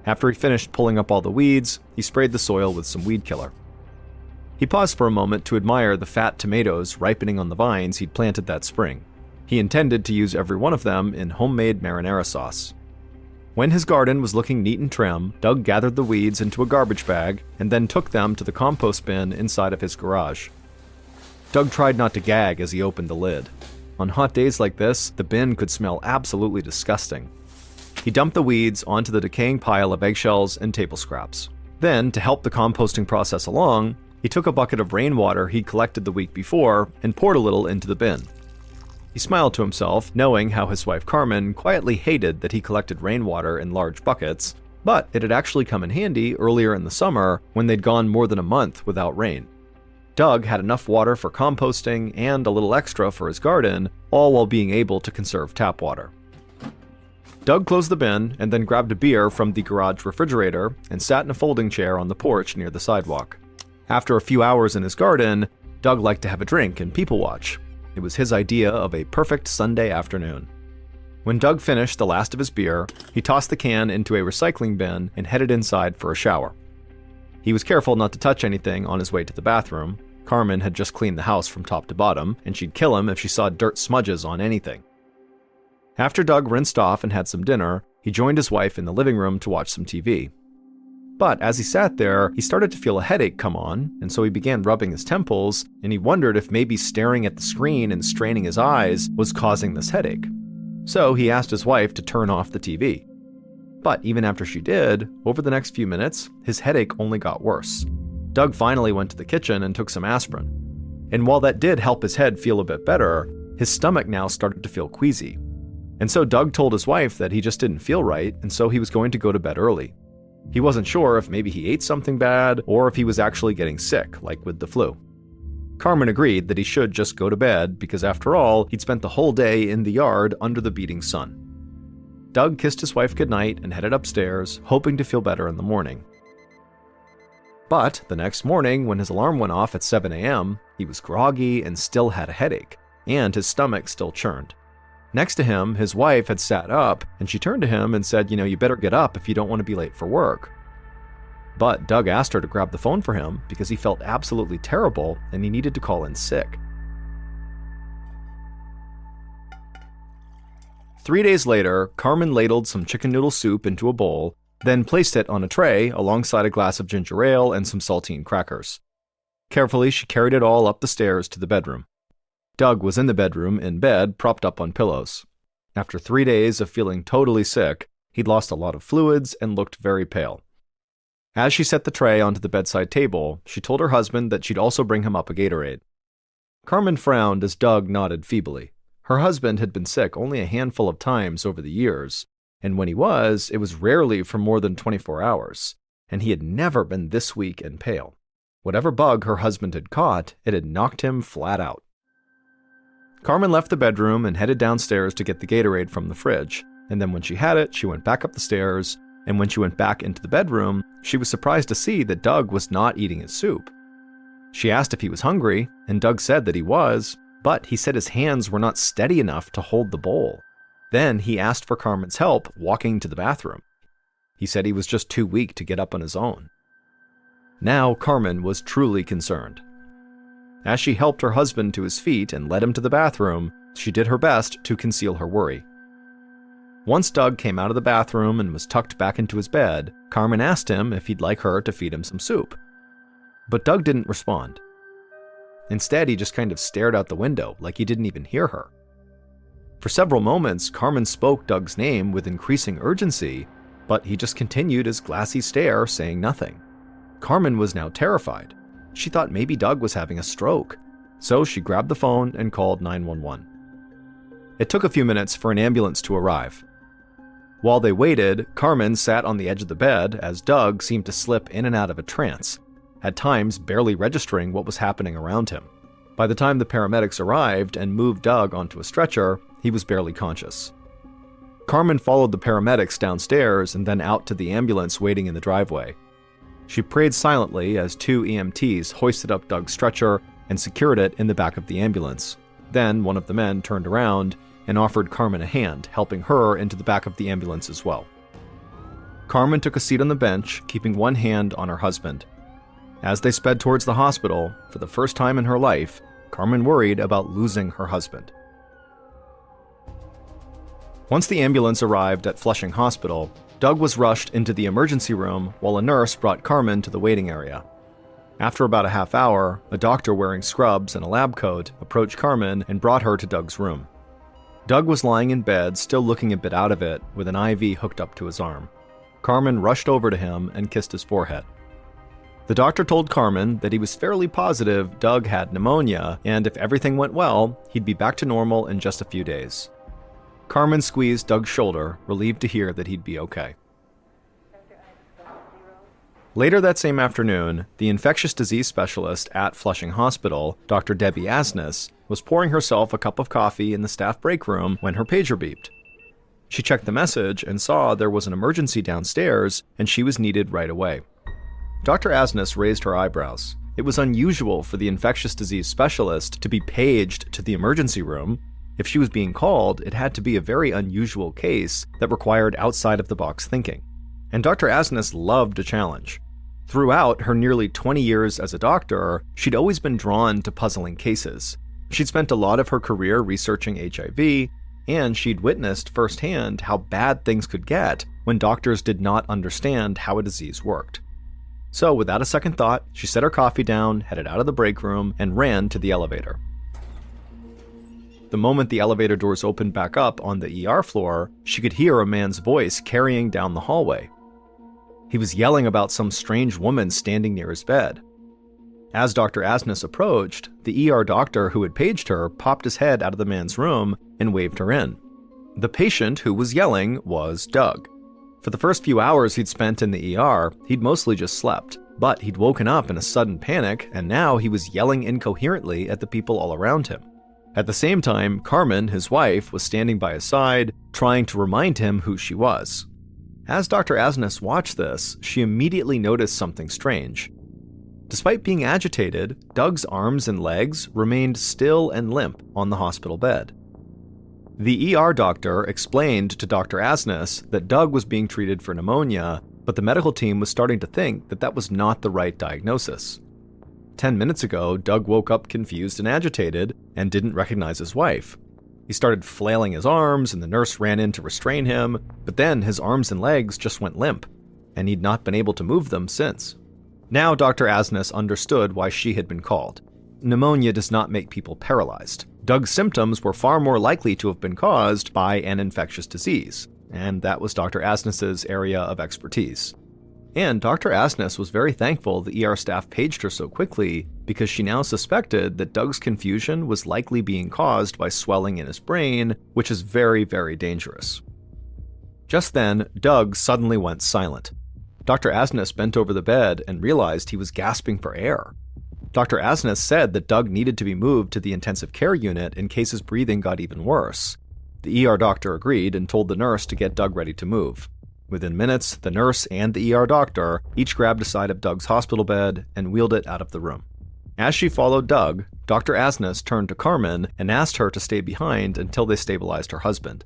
After he finished pulling up all the weeds, he sprayed the soil with some weed killer. He paused for a moment to admire the fat tomatoes ripening on the vines he'd planted that spring. He intended to use every one of them in homemade marinara sauce. When his garden was looking neat and trim, Doug gathered the weeds into a garbage bag and then took them to the compost bin inside of his garage. Doug tried not to gag as he opened the lid. On hot days like this, the bin could smell absolutely disgusting. He dumped the weeds onto the decaying pile of eggshells and table scraps. Then, to help the composting process along, he took a bucket of rainwater he'd collected the week before and poured a little into the bin. He smiled to himself, knowing how his wife Carmen quietly hated that he collected rainwater in large buckets, but it had actually come in handy earlier in the summer when they'd gone more than a month without rain. Doug had enough water for composting and a little extra for his garden, all while being able to conserve tap water. Doug closed the bin and then grabbed a beer from the garage refrigerator and sat in a folding chair on the porch near the sidewalk. After a few hours in his garden, Doug liked to have a drink and people watch. It was his idea of a perfect Sunday afternoon. When Doug finished the last of his beer, he tossed the can into a recycling bin and headed inside for a shower. He was careful not to touch anything on his way to the bathroom. Carmen had just cleaned the house from top to bottom, and she'd kill him if she saw dirt smudges on anything. After Doug rinsed off and had some dinner, he joined his wife in the living room to watch some TV. But as he sat there, he started to feel a headache come on, and so he began rubbing his temples, and he wondered if maybe staring at the screen and straining his eyes was causing this headache. So he asked his wife to turn off the TV. But even after she did, over the next few minutes, his headache only got worse. Doug finally went to the kitchen and took some aspirin. And while that did help his head feel a bit better, his stomach now started to feel queasy. And so Doug told his wife that he just didn't feel right, and so he was going to go to bed early. He wasn't sure if maybe he ate something bad or if he was actually getting sick, like with the flu. Carmen agreed that he should just go to bed because after all, he'd spent the whole day in the yard under the beating sun. Doug kissed his wife goodnight and headed upstairs, hoping to feel better in the morning. But the next morning, when his alarm went off at 7 a.m., he was groggy and still had a headache, and his stomach still churned. Next to him, his wife had sat up, and she turned to him and said, you better get up if you don't want to be late for work. But Doug asked her to grab the phone for him because he felt absolutely terrible and he needed to call in sick. 3 days later, Carmen ladled some chicken noodle soup into a bowl, then placed it on a tray alongside a glass of ginger ale and some saltine crackers. Carefully, she carried it all up the stairs to the bedroom. Doug was in the bedroom, in bed, propped up on pillows. After 3 days of feeling totally sick, he'd lost a lot of fluids and looked very pale. As she set the tray onto the bedside table, she told her husband that she'd also bring him up a Gatorade. Carmen frowned as Doug nodded feebly. Her husband had been sick only a handful of times over the years, and when he was, it was rarely for more than 24 hours, and he had never been this weak and pale. Whatever bug her husband had caught, it had knocked him flat out. Carmen left the bedroom and headed downstairs to get the Gatorade from the fridge, and then when she had it, she went back up the stairs, and when she went back into the bedroom, she was surprised to see that Doug was not eating his soup. She asked if he was hungry, and Doug said that he was, but he said his hands were not steady enough to hold the bowl. Then he asked for Carmen's help walking to the bathroom. He said he was just too weak to get up on his own. Now Carmen was truly concerned. As she helped her husband to his feet and led him to the bathroom, she did her best to conceal her worry. Once Doug came out of the bathroom and was tucked back into his bed, Carmen asked him if he'd like her to feed him some soup. But Doug didn't respond. Instead, he just kind of stared out the window like he didn't even hear her. For several moments, Carmen spoke Doug's name with increasing urgency, but he just continued his glassy stare, saying nothing. Carmen was now terrified. She thought maybe Doug was having a stroke, so she grabbed the phone and called 911. It took a few minutes for an ambulance to arrive. While they waited, Carmen sat on the edge of the bed as Doug seemed to slip in and out of a trance, at times barely registering what was happening around him. By the time the paramedics arrived and moved Doug onto a stretcher, he was barely conscious. Carmen followed the paramedics downstairs and then out to the ambulance waiting in the driveway. She prayed silently as 2 EMTs hoisted up Doug's stretcher and secured it in the back of the ambulance. Then one of the men turned around and offered Carmen a hand, helping her into the back of the ambulance as well. Carmen took a seat on the bench, keeping one hand on her husband. As they sped towards the hospital, for the first time in her life, Carmen worried about losing her husband. Once the ambulance arrived at Flushing Hospital, Doug was rushed into the emergency room while a nurse brought Carmen to the waiting area. After about a half hour, a doctor wearing scrubs and a lab coat approached Carmen and brought her to Doug's room. Doug was lying in bed, still looking a bit out of it, with an IV hooked up to his arm. Carmen rushed over to him and kissed his forehead. The doctor told Carmen that he was fairly positive Doug had pneumonia, and if everything went well, he'd be back to normal in just a few days. Carmen squeezed Doug's shoulder, relieved to hear that he'd be okay. Later that same afternoon, the infectious disease specialist at Flushing Hospital, Dr. Debbie Asnes, was pouring herself a cup of coffee in the staff break room when her pager beeped. She checked the message and saw there was an emergency downstairs and she was needed right away. Dr. Asnes raised her eyebrows. It was unusual for the infectious disease specialist to be paged to the emergency room. If she was being called, it had to be a very unusual case that required outside-of-the-box thinking. And Dr. Asnes loved a challenge. Throughout her nearly 20 years as a doctor, she'd always been drawn to puzzling cases. She'd spent a lot of her career researching HIV, and she'd witnessed firsthand how bad things could get when doctors did not understand how a disease worked. So without a second thought, she set her coffee down, headed out of the break room, and ran to the elevator. The moment the elevator doors opened back up on the ER floor, she could hear a man's voice carrying down the hallway. He was yelling about some strange woman standing near his bed. As Dr. Asnes approached, the ER doctor who had paged her popped his head out of the man's room and waved her in. The patient who was yelling was Doug. For the first few hours he'd spent in the ER, he'd mostly just slept, but he'd woken up in a sudden panic, and now he was yelling incoherently at the people all around him. At the same time, Carmen, his wife, was standing by his side, trying to remind him who she was. As Dr. Asnes watched this, she immediately noticed something strange. Despite being agitated, Doug's arms and legs remained still and limp on the hospital bed. The ER doctor explained to Dr. Asnes that Doug was being treated for pneumonia, but the medical team was starting to think that that was not the right diagnosis. 10 minutes ago, Doug woke up confused and agitated and didn't recognize his wife. He started flailing his arms and the nurse ran in to restrain him, but then his arms and legs just went limp, and he'd not been able to move them since. Now Dr. Asnes understood why she had been called. Pneumonia does not make people paralyzed. Doug's symptoms were far more likely to have been caused by an infectious disease, and that was Dr. Asnes's area of expertise. And Dr. Asnes was very thankful the ER staff paged her so quickly because she now suspected that Doug's confusion was likely being caused by swelling in his brain, which is very, very dangerous. Just then, Doug suddenly went silent. Dr. Asnes bent over the bed and realized he was gasping for air. Dr. Asnes said that Doug needed to be moved to the intensive care unit in case his breathing got even worse. The ER doctor agreed and told the nurse to get Doug ready to move. Within minutes, the nurse and the ER doctor each grabbed a side of Doug's hospital bed and wheeled it out of the room. As she followed Doug, Dr. Asnes turned to Carmen and asked her to stay behind until they stabilized her husband.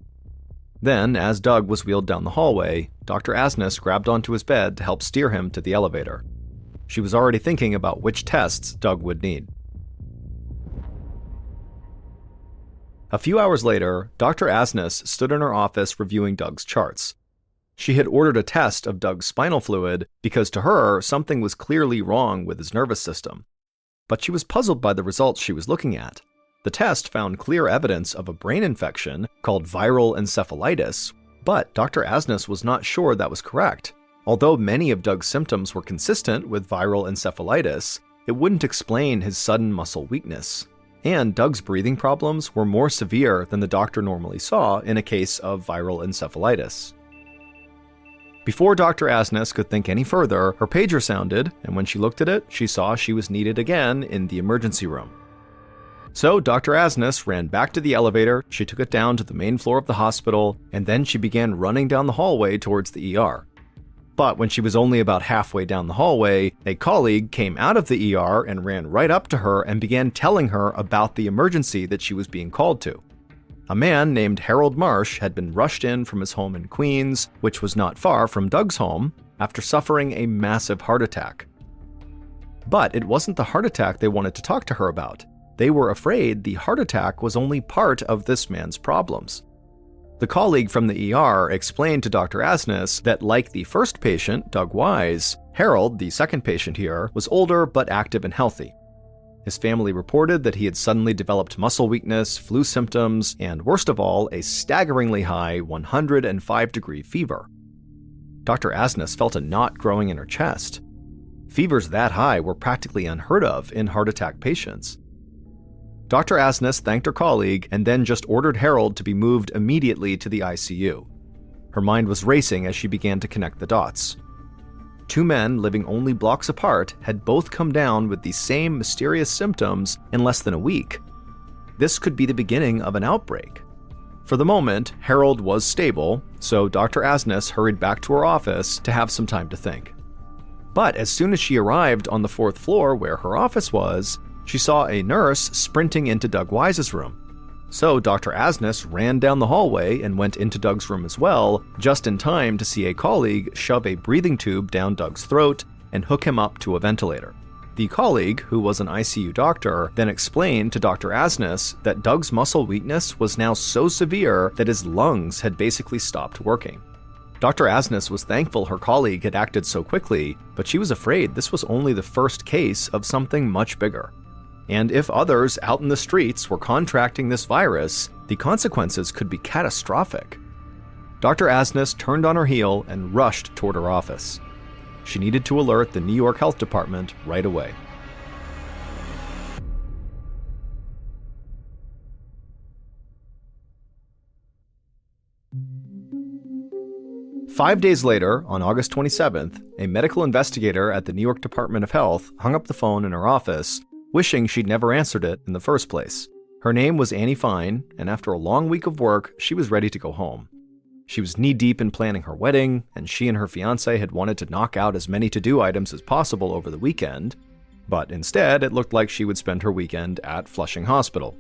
Then, as Doug was wheeled down the hallway, Dr. Asnes grabbed onto his bed to help steer him to the elevator. She was already thinking about which tests Doug would need. A few hours later, Dr. Asnes stood in her office reviewing Doug's charts. She had ordered a test of Doug's spinal fluid because to her, something was clearly wrong with his nervous system. But she was puzzled by the results she was looking at. The test found clear evidence of a brain infection called viral encephalitis, but Dr. Asnes was not sure that was correct. Although many of Doug's symptoms were consistent with viral encephalitis, it wouldn't explain his sudden muscle weakness. And Doug's breathing problems were more severe than the doctor normally saw in a case of viral encephalitis. Before Dr. Asnes could think any further, her pager sounded, and when she looked at it, she saw she was needed again in the emergency room. So Dr. Asnes ran back to the elevator, she took it down to the main floor of the hospital, and then she began running down the hallway towards the ER. But when she was only about halfway down the hallway, a colleague came out of the ER and ran right up to her and began telling her about the emergency that she was being called to. A man named Harold Marsh had been rushed in from his home in Queens, which was not far from Doug's home, after suffering a massive heart attack. But it wasn't the heart attack they wanted to talk to her about. They were afraid the heart attack was only part of this man's problems. The colleague from the ER explained to Dr. Asnes that like the first patient, Doug Wise, Harold, the second patient here, was older but active and healthy. His family reported that he had suddenly developed muscle weakness, flu symptoms, and worst of all, a staggeringly high 105-degree fever. Dr. Asnes felt a knot growing in her chest. Fevers that high were practically unheard of in heart attack patients. Dr. Asnes thanked her colleague and then just ordered Harold to be moved immediately to the ICU. Her mind was racing as she began to connect the dots. Two men living only blocks apart had both come down with the same mysterious symptoms in less than a week. This could be the beginning of an outbreak. For the moment, Harold was stable, so Dr. Asnes hurried back to her office to have some time to think. But as soon as she arrived on the 4th floor where her office was, she saw a nurse sprinting into Doug Wise's room. So Dr. Asnes ran down the hallway and went into Doug's room as well, just in time to see a colleague shove a breathing tube down Doug's throat and hook him up to a ventilator. The colleague, who was an ICU doctor, then explained to Dr. Asnes that Doug's muscle weakness was now so severe that his lungs had basically stopped working. Dr. Asnes was thankful her colleague had acted so quickly, but she was afraid this was only the first case of something much bigger. And if others out in the streets were contracting this virus, the consequences could be catastrophic. Dr. Asnes turned on her heel and rushed toward her office. She needed to alert the New York Health Department right away. Five days later, on August 27th, a medical investigator at the New York Department of Health hung up the phone in her office, wishing she'd never answered it in the first place. Her name was Annie Fine, and after a long week of work, she was ready to go home. She was knee-deep in planning her wedding, and she and her fiancé had wanted to knock out as many to-do items as possible over the weekend, but instead it looked like she would spend her weekend at Flushing Hospital.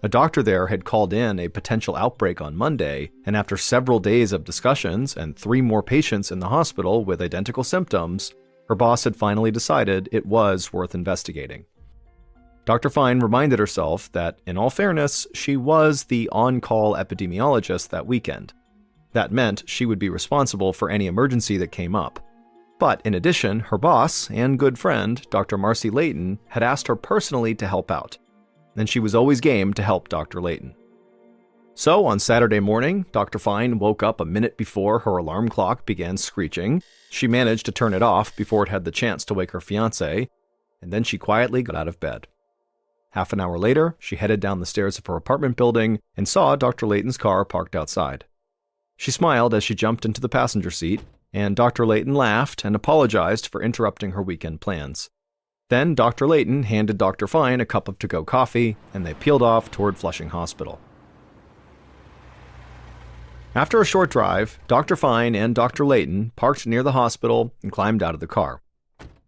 A doctor there had called in a potential outbreak on Monday, and after several days of discussions and 3 more patients in the hospital with identical symptoms, her boss had finally decided it was worth investigating. Dr. Fine reminded herself that, in all fairness, she was the on-call epidemiologist that weekend. That meant she would be responsible for any emergency that came up. But in addition, her boss and good friend, Dr. Marcy Layton, had asked her personally to help out, and she was always game to help Dr. Layton. So on Saturday morning, Dr. Fine woke up a minute before her alarm clock began screeching. She managed to turn it off before it had the chance to wake her fiancé, and then she quietly got out of bed. Half an hour later, she headed down the stairs of her apartment building and saw Dr. Layton's car parked outside. She smiled as she jumped into the passenger seat, and Dr. Layton laughed and apologized for interrupting her weekend plans. Then Dr. Layton handed Dr. Fine a cup of to-go coffee, and they peeled off toward Flushing Hospital. After a short drive, Dr. Fine and Dr. Layton parked near the hospital and climbed out of the car.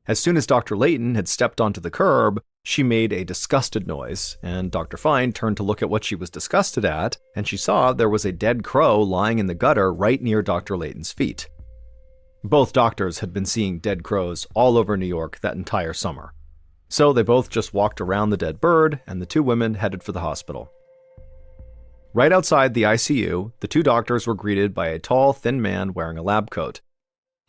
As soon as Dr. Layton had stepped onto the curb, she made a disgusted noise, and Dr. Fine turned to look at what she was disgusted at, and she saw there was a dead crow lying in the gutter right near Dr. Layton's feet. Both doctors had been seeing dead crows all over New York that entire summer. So they both just walked around the dead bird, and the two women headed for the hospital. Right outside the ICU, the two doctors were greeted by a tall, thin man wearing a lab coat.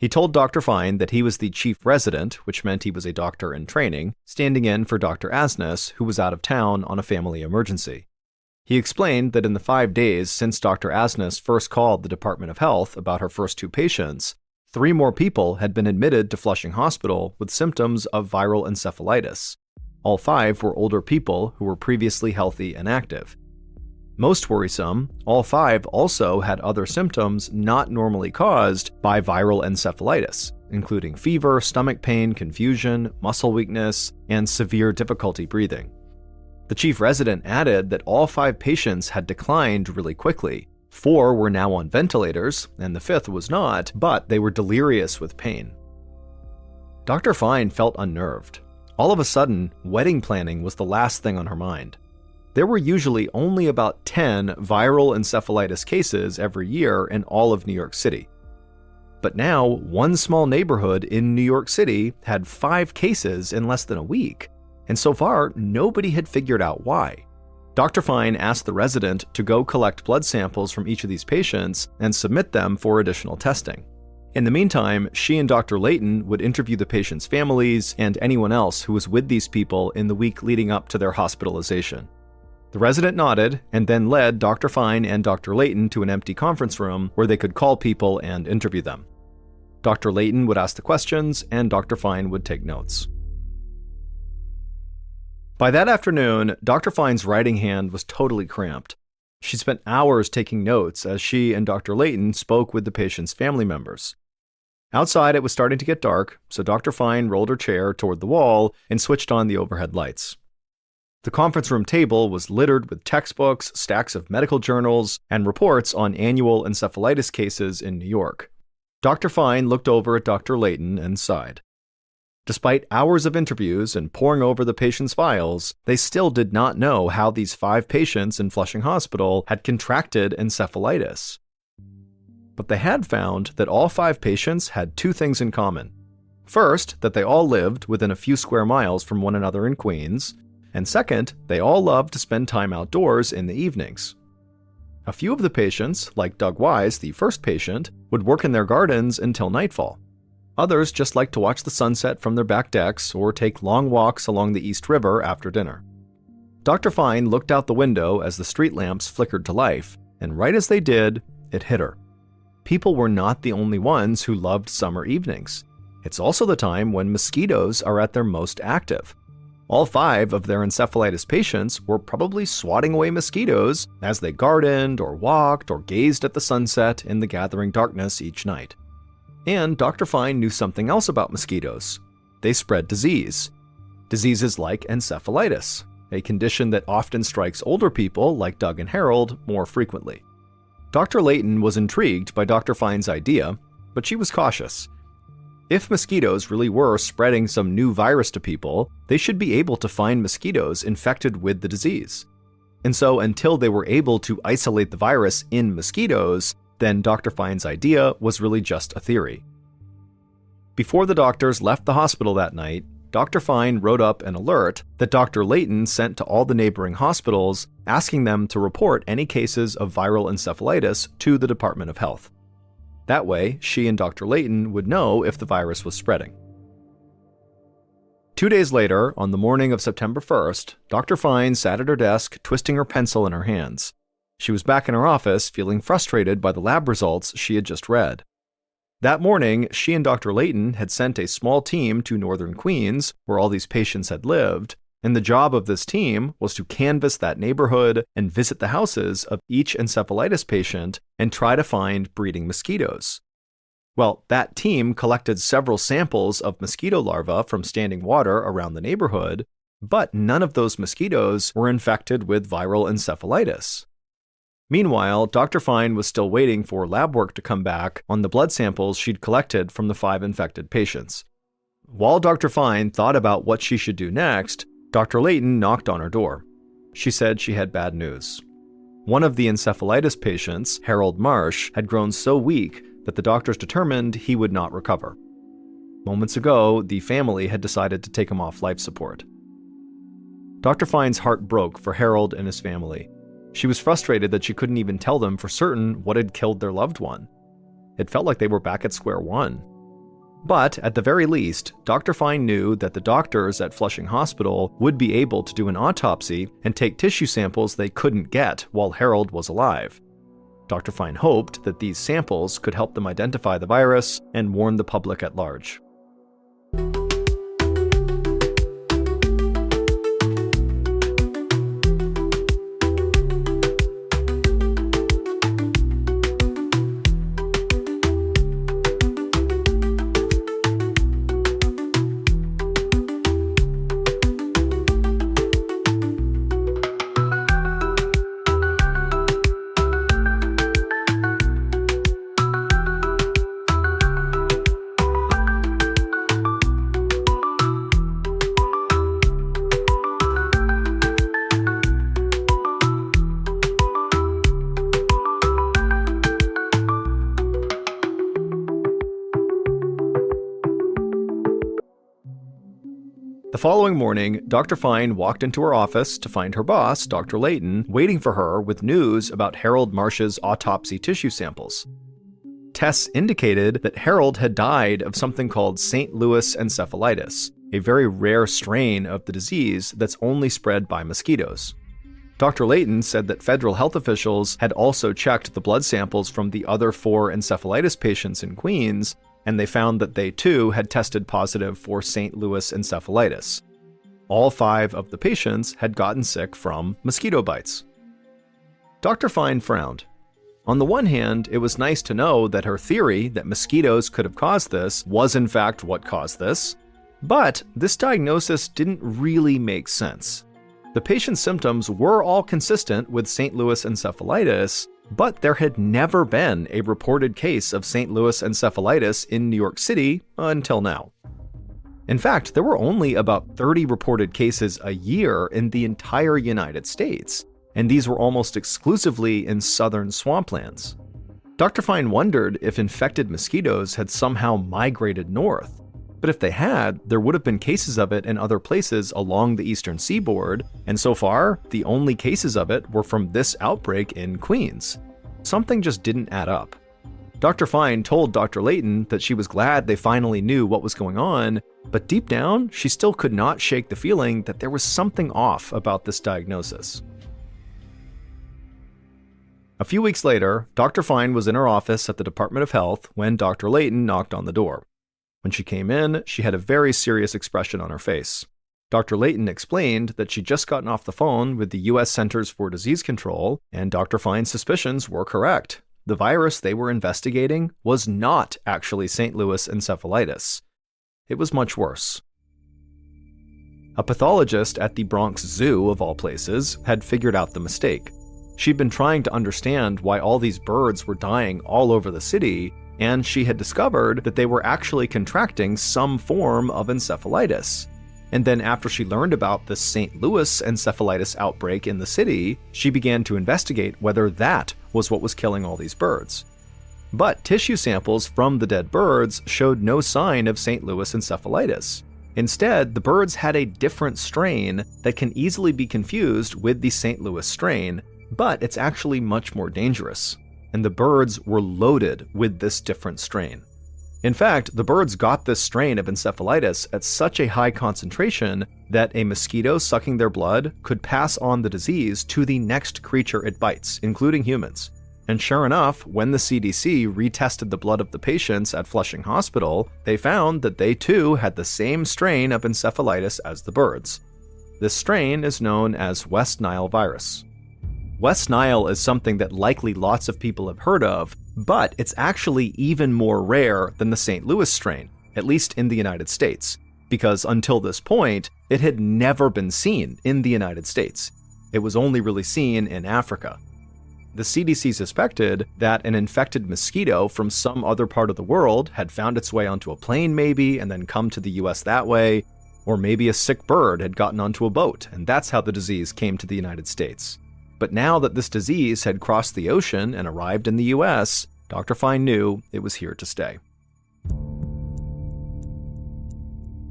He told Dr. Fine that he was the chief resident, which meant he was a doctor in training, standing in for Dr. Asnes, who was out of town on a family emergency. He explained that in the 5 days since Dr. Asnes first called the Department of Health about her first two patients, 3 more people had been admitted to Flushing Hospital with symptoms of viral encephalitis. All 5 were older people who were previously healthy and active. Most worrisome, all 5 also had other symptoms not normally caused by viral encephalitis, including fever, stomach pain, confusion, muscle weakness, and severe difficulty breathing. The chief resident added that all 5 patients had declined really quickly. 4 were now on ventilators, and the 5th was not, but they were delirious with pain. Dr. Fine felt unnerved. All of a sudden, wedding planning was the last thing on her mind. There were usually only about 10 viral encephalitis cases every year in all of New York City. But now, one small neighborhood in New York City had 5 cases in less than a week, and so far, nobody had figured out why. Dr. Fine asked the resident to go collect blood samples from each of these patients and submit them for additional testing. In the meantime, she and Dr. Layton would interview the patients' families and anyone else who was with these people in the week leading up to their hospitalization. The resident nodded and then led Dr. Fine and Dr. Layton to an empty conference room where they could call people and interview them. Dr. Layton would ask the questions and Dr. Fine would take notes. By that afternoon, Dr. Fine's writing hand was totally cramped. She spent hours taking notes as she and Dr. Layton spoke with the patient's family members. Outside, it was starting to get dark, so Dr. Fine rolled her chair toward the wall and switched on the overhead lights. The conference room table was littered with textbooks, stacks of medical journals, and reports on annual encephalitis cases in New York. Dr. Fine looked over at Dr. Layton and sighed. Despite hours of interviews and poring over the patients' files, they still did not know how these 5 patients in Flushing Hospital had contracted encephalitis. But they had found that all 5 patients had 2 things in common. First, that they all lived within a few square miles from one another in Queens, and second, they all loved to spend time outdoors in the evenings. A few of the patients, like Doug Wise, the first patient, would work in their gardens until nightfall. Others just liked to watch the sunset from their back decks or take long walks along the East River after dinner. Dr. Fine looked out the window as the street lamps flickered to life, and right as they did, it hit her. People were not the only ones who loved summer evenings. It's also the time when mosquitoes are at their most active. All 5 of their encephalitis patients were probably swatting away mosquitoes as they gardened or walked or gazed at the sunset in the gathering darkness each night. And Dr. Fine knew something else about mosquitoes. They spread disease. Diseases like encephalitis, a condition that often strikes older people like Doug and Harold more frequently. Dr. Layton was intrigued by Dr. Fine's idea, but she was cautious. If mosquitoes really were spreading some new virus to people, they should be able to find mosquitoes infected with the disease. And so until they were able to isolate the virus in mosquitoes, then Dr. Fine's idea was really just a theory. Before the doctors left the hospital that night, Dr. Fine wrote up an alert that Dr. Layton sent to all the neighboring hospitals, asking them to report any cases of viral encephalitis to the Department of Health. That way, she and Dr. Layton would know if the virus was spreading. 2 days later, on the morning of September 1st, Dr. Fine sat at her desk, twisting her pencil in her hands. She was back in her office, feeling frustrated by the lab results she had just read. That morning, she and Dr. Layton had sent a small team to northern Queens, where all these patients had lived, and the job of this team was to canvass that neighborhood and visit the houses of each encephalitis patient and try to find breeding mosquitoes. Well, that team collected several samples of mosquito larvae from standing water around the neighborhood, but none of those mosquitoes were infected with viral encephalitis. Meanwhile, Dr. Fine was still waiting for lab work to come back on the blood samples she'd collected from the 5 infected patients. While Dr. Fine thought about what she should do next, Dr. Layton knocked on her door. She said she had bad news. One of the encephalitis patients, Harold Marsh, had grown so weak that the doctors determined he would not recover. Moments ago, the family had decided to take him off life support. Dr. Fine's heart broke for Harold and his family. She was frustrated that she couldn't even tell them for certain what had killed their loved one. It felt like they were back at square one. But, at the very least, Dr. Fine knew that the doctors at Flushing Hospital would be able to do an autopsy and take tissue samples they couldn't get while Harold was alive. Dr. Fine hoped that these samples could help them identify the virus and warn the public at large. The following morning, Dr. Fine walked into her office to find her boss, Dr. Layton, waiting for her with news about Harold Marsh's autopsy tissue samples. Tests indicated that Harold had died of something called St. Louis encephalitis, a very rare strain of the disease that's only spread by mosquitoes. Dr. Layton said that federal health officials had also checked the blood samples from the other 4 encephalitis patients in Queens, and they found that they too had tested positive for St. Louis encephalitis. All 5 of the patients had gotten sick from mosquito bites. Dr. Fine frowned. On the one hand, it was nice to know that her theory that mosquitoes could have caused this was in fact what caused this, but this diagnosis didn't really make sense. The patient's symptoms were all consistent with St. Louis encephalitis, but there had never been a reported case of St. Louis encephalitis in New York City until now. In fact, there were only about 30 reported cases a year in the entire United States, and these were almost exclusively in southern swamplands. Dr. Fine wondered if infected mosquitoes had somehow migrated north, but if they had, there would have been cases of it in other places along the eastern seaboard, and so far, the only cases of it were from this outbreak in Queens. Something just didn't add up. Dr. Fine told Dr. Layton that she was glad they finally knew what was going on, but deep down, she still could not shake the feeling that there was something off about this diagnosis. A few weeks later, Dr. Fine was in her office at the Department of Health when Dr. Layton knocked on the door. When she came in, she had a very serious expression on her face. Dr. Layton explained that she'd just gotten off the phone with the U.S. Centers for Disease Control, and Dr. Fine's suspicions were correct. The virus they were investigating was not actually St. Louis encephalitis. It was much worse. A pathologist at the Bronx Zoo, of all places, had figured out the mistake. She'd been trying to understand why all these birds were dying all over the city, and she had discovered that they were actually contracting some form of encephalitis. And then after she learned about the St. Louis encephalitis outbreak in the city, she began to investigate whether that was what was killing all these birds. But tissue samples from the dead birds showed no sign of St. Louis encephalitis. Instead, the birds had a different strain that can easily be confused with the St. Louis strain, but it's actually much more dangerous. And the birds were loaded with this different strain. In fact, the birds got this strain of encephalitis at such a high concentration that a mosquito sucking their blood could pass on the disease to the next creature it bites, including humans. And sure enough, when the CDC retested the blood of the patients at Flushing Hospital, they found that they too had the same strain of encephalitis as the birds. This strain is known as West Nile virus. West Nile is something that likely lots of people have heard of, but it's actually even more rare than the St. Louis strain, at least in the United States, because until this point, it had never been seen in the United States. It was only really seen in Africa. The CDC suspected that an infected mosquito from some other part of the world had found its way onto a plane maybe, and then come to the US that way, or maybe a sick bird had gotten onto a boat, and that's how the disease came to the United States. But now that this disease had crossed the ocean and arrived in the US, Dr. Fine knew it was here to stay.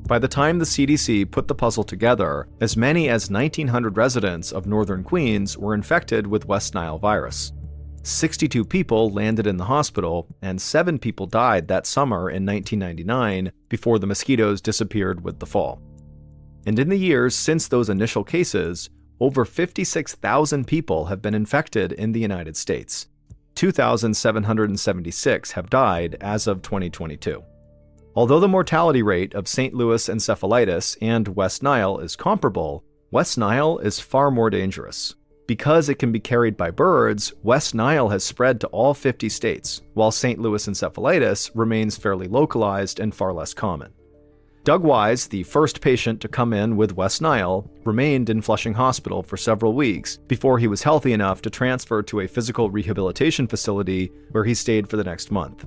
By the time the CDC put the puzzle together, as many as 1,900 residents of northern Queens were infected with West Nile virus. 62 people landed in the hospital, and 7 people died that summer in 1999 before the mosquitoes disappeared with the fall. And in the years since those initial cases, over 56,000 people have been infected in the United States. 2,776 have died as of 2022. Although the mortality rate of St. Louis encephalitis and West Nile is comparable, West Nile is far more dangerous. Because it can be carried by birds, West Nile has spread to all 50 states, while St. Louis encephalitis remains fairly localized and far less common. Doug Wise, the first patient to come in with West Nile, remained in Flushing Hospital for several weeks before he was healthy enough to transfer to a physical rehabilitation facility where he stayed for the next month.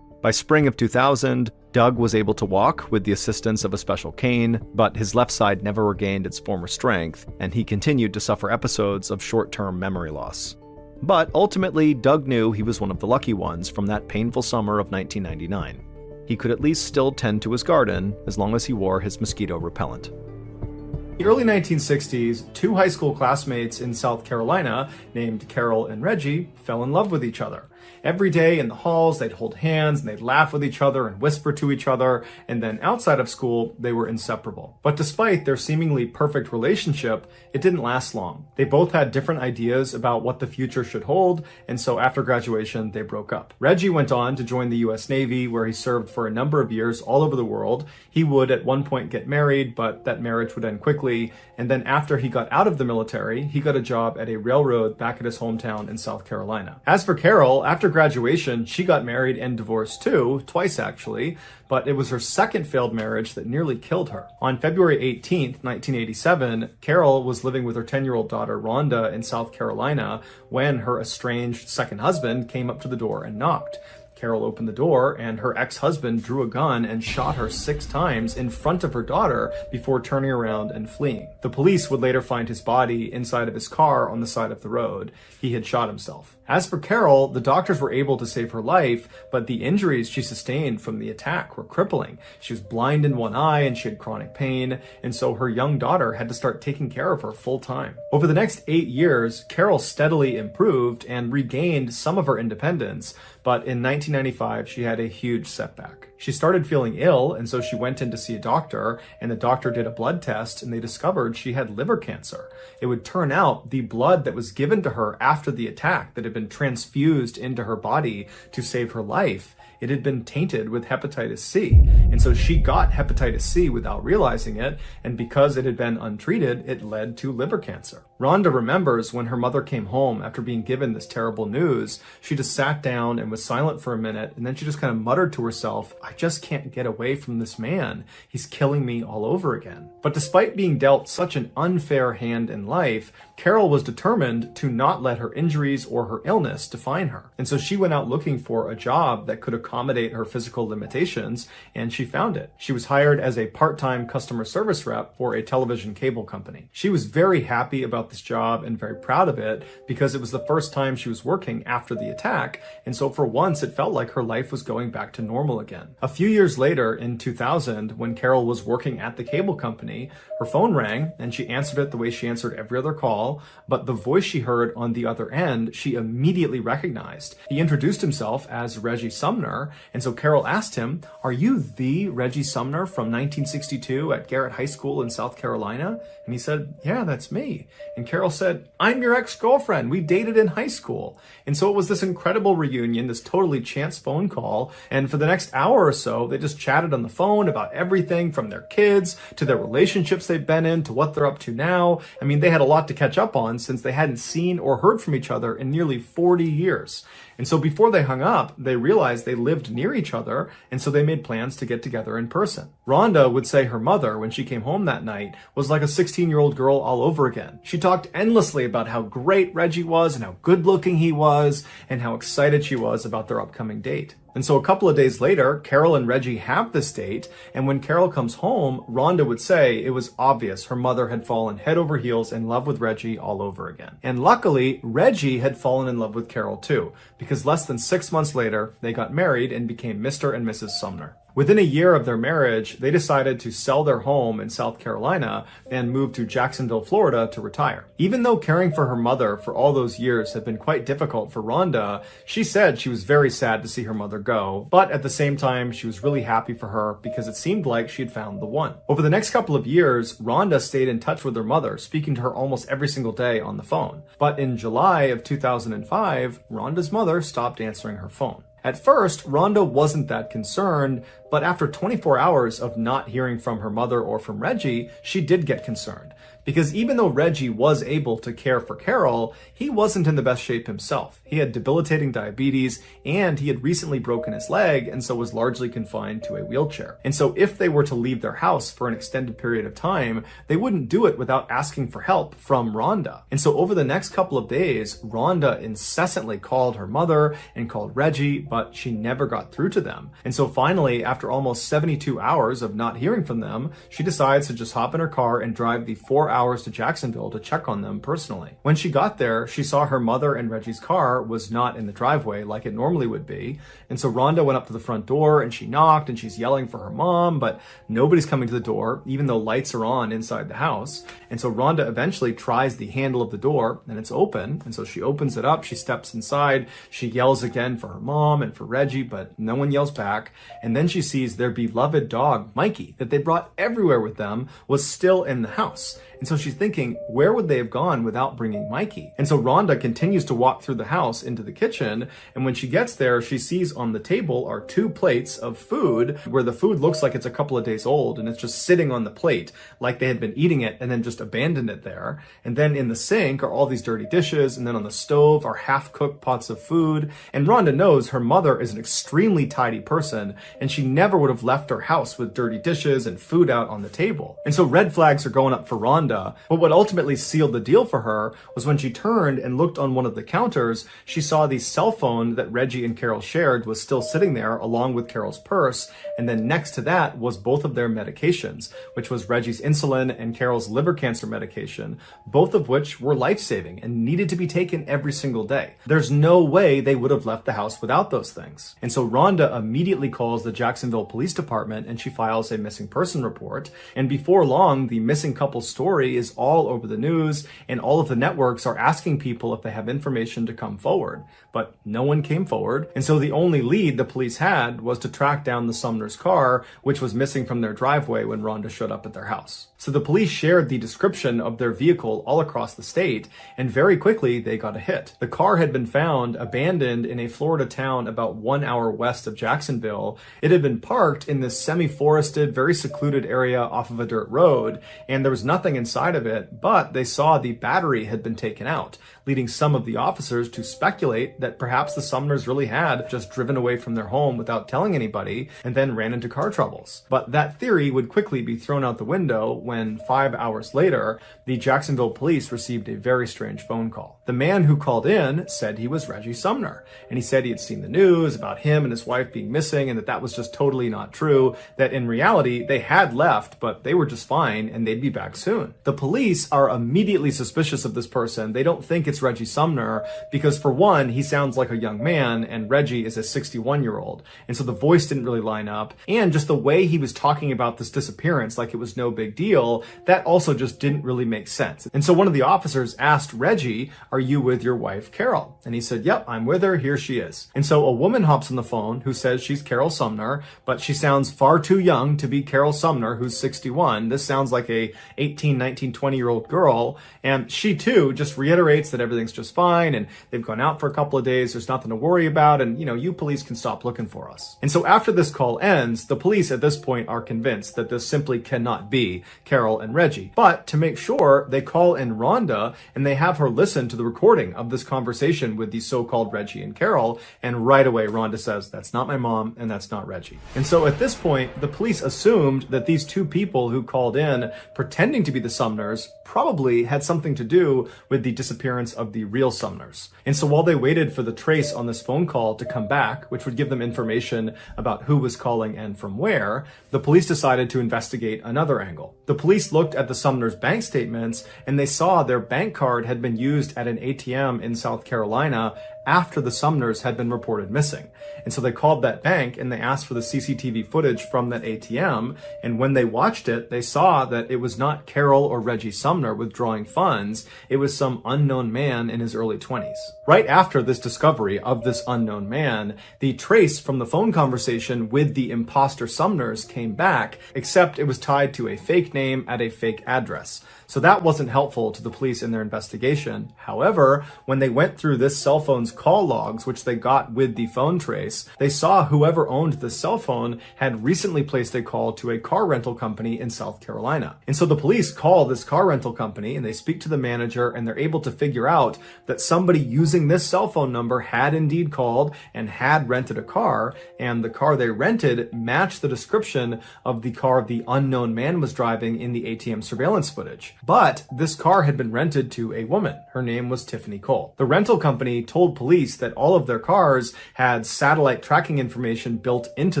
By spring of 2000, Doug was able to walk with the assistance of a special cane, but his left side never regained its former strength, and he continued to suffer episodes of short-term memory loss. But ultimately, Doug knew he was one of the lucky ones from that painful summer of 1999. He could at least still tend to his garden as long as he wore his mosquito repellent. In the early 1960s, 2 high school classmates in South Carolina, named Carol and Reggie, fell in love with each other. Every day in the halls, they'd hold hands and they'd laugh with each other and whisper to each other, and then outside of school, they were inseparable. But despite their seemingly perfect relationship, it didn't last long. They both had different ideas about what the future should hold, and so after graduation, they broke up. Reggie went on to join the US Navy, where he served for a number of years all over the world. He would at one point get married, but that marriage would end quickly, and then after he got out of the military, he got a job at a railroad back at his hometown in South Carolina. As for Carol, after graduation, she got married and divorced too, twice actually, but it was her second failed marriage that nearly killed her. On February 18th, 1987, Carol was living with her 10-year-old daughter Rhonda in South Carolina when her estranged second husband came up to the door and knocked. Carol opened the door, and her ex-husband drew a gun and shot her 6 times in front of her daughter before turning around and fleeing. The police would later find his body inside of his car on the side of the road. He had shot himself. As for Carol, the doctors were able to save her life, but the injuries she sustained from the attack were crippling. She was blind in one eye and she had chronic pain, and so her young daughter had to start taking care of her full time. Over the next 8 years, Carol steadily improved and regained some of her independence, but in 1995, she had a huge setback. She started feeling ill, and so she went in to see a doctor, and the doctor did a blood test, and they discovered she had liver cancer. It would turn out the blood that was given to her after the attack that had been transfused into her body to save her life, it had been tainted with hepatitis C. And so she got hepatitis C without realizing it, and because it had been untreated, it led to liver cancer. Rhonda remembers when her mother came home after being given this terrible news, she just sat down and was silent for a minute, and then she just kind of muttered to herself, I just can't get away from this man. He's killing me all over again. But despite being dealt such an unfair hand in life, Carol was determined to not let her injuries or her illness define her. And so she went out looking for a job that could accommodate her physical limitations, and she found it. She was hired as a part-time customer service rep for a television cable company. She was very happy about this job and very proud of it because it was the first time she was working after the attack, and so for once it felt like her life was going back to normal again. A few years later, in 2000, when Carol was working at the cable company, her phone rang and she answered it the way she answered every other call, but the voice she heard on the other end, she immediately recognized. He introduced himself as Reggie Sumner, and so Carol asked him, are you the Reggie Sumner from 1962 at Garrett High School in South Carolina? And he said, yeah, that's me. And Carol said, I'm your ex-girlfriend. We dated in high school. And so it was this incredible reunion, this totally chance phone call. And for the next hour or so, they just chatted on the phone about everything from their kids to their relationships they've been in to what they're up to now. I mean, they had a lot to catch catch up on since they hadn't seen or heard from each other in nearly 40 years. And so before they hung up, they realized they lived near each other, and so they made plans to get together in person. Rhonda would say her mother, when she came home that night, was like a 16-year-old girl all over again. She talked endlessly about how great Reggie was and how good-looking he was and how excited she was about their upcoming date. And so a couple of days later, Carol and Reggie have this date, and when Carol comes home, Rhonda would say it was obvious her mother had fallen head over heels in love with Reggie all over again. And luckily, Reggie had fallen in love with Carol too, because less than 6 months later, they got married and became Mr. and Mrs. Sumner. Within a year of their marriage, they decided to sell their home in South Carolina and move to Jacksonville, Florida to retire. Even though caring for her mother for all those years had been quite difficult for Rhonda, she said she was very sad to see her mother go, but at the same time, she was really happy for her because it seemed like she had found the one. Over the next couple of years, Rhonda stayed in touch with her mother, speaking to her almost every single day on the phone. But in July of 2005, Rhonda's mother stopped answering her phone. At first, Rhonda wasn't that concerned, but after 24 hours of not hearing from her mother or from Reggie, she did get concerned. Because even though Reggie was able to care for Carol, he wasn't in the best shape himself. He had debilitating diabetes, and he had recently broken his leg, and so was largely confined to a wheelchair. And so if they were to leave their house for an extended period of time, they wouldn't do it without asking for help from Rhonda. And so over the next couple of days, Rhonda incessantly called her mother and called Reggie, but she never got through to them. And so finally, after almost 72 hours of not hearing from them, she decides to just hop in her car and drive the 4 hours to Jacksonville to check on them personally. When she got there, she saw her mother and Reggie's car was not in the driveway like it normally would be. And so Rhonda went up to the front door and she knocked and she's yelling for her mom, but nobody's coming to the door, even though lights are on inside the house. And so Rhonda eventually tries the handle of the door and it's open. And so she opens it up, she steps inside, she yells again for her mom and for Reggie, but no one yells back. And then she sees their beloved dog, Mikey, that they brought everywhere with them, was still in the house. And so she's thinking, where would they have gone without bringing Mikey? And so Rhonda continues to walk through the house into the kitchen. And when she gets there, she sees on the table are 2 plates of food where the food looks like it's a couple of days old and it's just sitting on the plate like they had been eating it and then just abandoned it there. And then in the sink are all these dirty dishes. And then on the stove are half-cooked pots of food. And Rhonda knows her mother is an extremely tidy person and she never would have left her house with dirty dishes and food out on the table. And so red flags are going up for Rhonda. But what ultimately sealed the deal for her was when she turned and looked on one of the counters, she saw the cell phone that Reggie and Carol shared was still sitting there along with Carol's purse. And then next to that was both of their medications, which was Reggie's insulin and Carol's liver cancer medication, both of which were life-saving and needed to be taken every single day. There's no way they would have left the house without those things. And so Rhonda immediately calls the Jacksonville Police Department and she files a missing person report. And before long, the missing couple's story is all over the news and all of the networks are asking people if they have information to come forward, but no one came forward. And so the only lead the police had was to track down the Sumner's car, which was missing from their driveway when Rhonda showed up at their house. So the police shared the description of their vehicle all across the state, and very quickly they got a hit. The car had been found abandoned in a Florida town about 1 hour west of Jacksonville. It had been parked in this semi-forested, very secluded area off of a dirt road, and there was nothing inside of it, but they saw the battery had been taken out, leading some of the officers to speculate that perhaps the Sumners really had just driven away from their home without telling anybody and then ran into car troubles. But that theory would quickly be thrown out the window when 5 hours later, the Jacksonville police received a very strange phone call. The man who called in said he was Reggie Sumner, and he said he had seen the news about him and his wife being missing and that was just totally not true, that in reality they had left, but they were just fine and they'd be back soon. The police are immediately suspicious of this person. They don't think it's Reggie Sumner because, for one, he sounds like a young man and Reggie is a 61-year-old. And so the voice didn't really line up. And just the way he was talking about this disappearance like it was no big deal, that also just didn't really make sense. And so one of the officers asked Reggie, "Are you with your wife, Carol?" And he said, "Yep, I'm with her. Here she is." And so so a woman hops on the phone who says she's Carol Sumner, but she sounds far too young to be Carol Sumner, who's 61. This sounds like a 18, 19, 20-year-old girl. And she too just reiterates that everything's just fine and they've gone out for a couple of days. There's nothing to worry about. And, you police can stop looking for us. And so after this call ends, the police at this point are convinced that this simply cannot be Carol and Reggie. But to make sure, they call in Rhonda and they have her listen to the recording of this conversation with the so-called Reggie and Carol. And right away, Rhonda says, that's not my mom and that's not Reggie. And so at this point, the police assumed that these two people who called in pretending to be the Sumners probably had something to do with the disappearance of the real Sumners. And so while they waited for the trace on this phone call to come back, which would give them information about who was calling and from where, the police decided to investigate another angle. The police looked at the Sumners' bank statements and they saw their bank card had been used at an ATM in South Carolina after the Sumners had been reported missing. And so they called that bank and they asked for the CCTV footage from that ATM. And when they watched it, they saw that it was not Carol or Reggie Sumner withdrawing funds. It was some unknown man in his early 20s. Right after this discovery of this unknown man, the trace from the phone conversation with the imposter Sumners came back, except it was tied to a fake name at a fake address. So that wasn't helpful to the police in their investigation. However, when they went through this cell phone's call logs, which they got with the phone trace, they saw whoever owned the cell phone had recently placed a call to a car rental company in South Carolina. And so the police call this car rental company and they speak to the manager and they're able to figure out that somebody using this cell phone number had indeed called and had rented a car, and the car they rented matched the description of the car the unknown man was driving in the ATM surveillance footage. But this car had been rented to a woman. Her name was Tiffany Cole. The rental company told police that all of their cars had satellite tracking information built into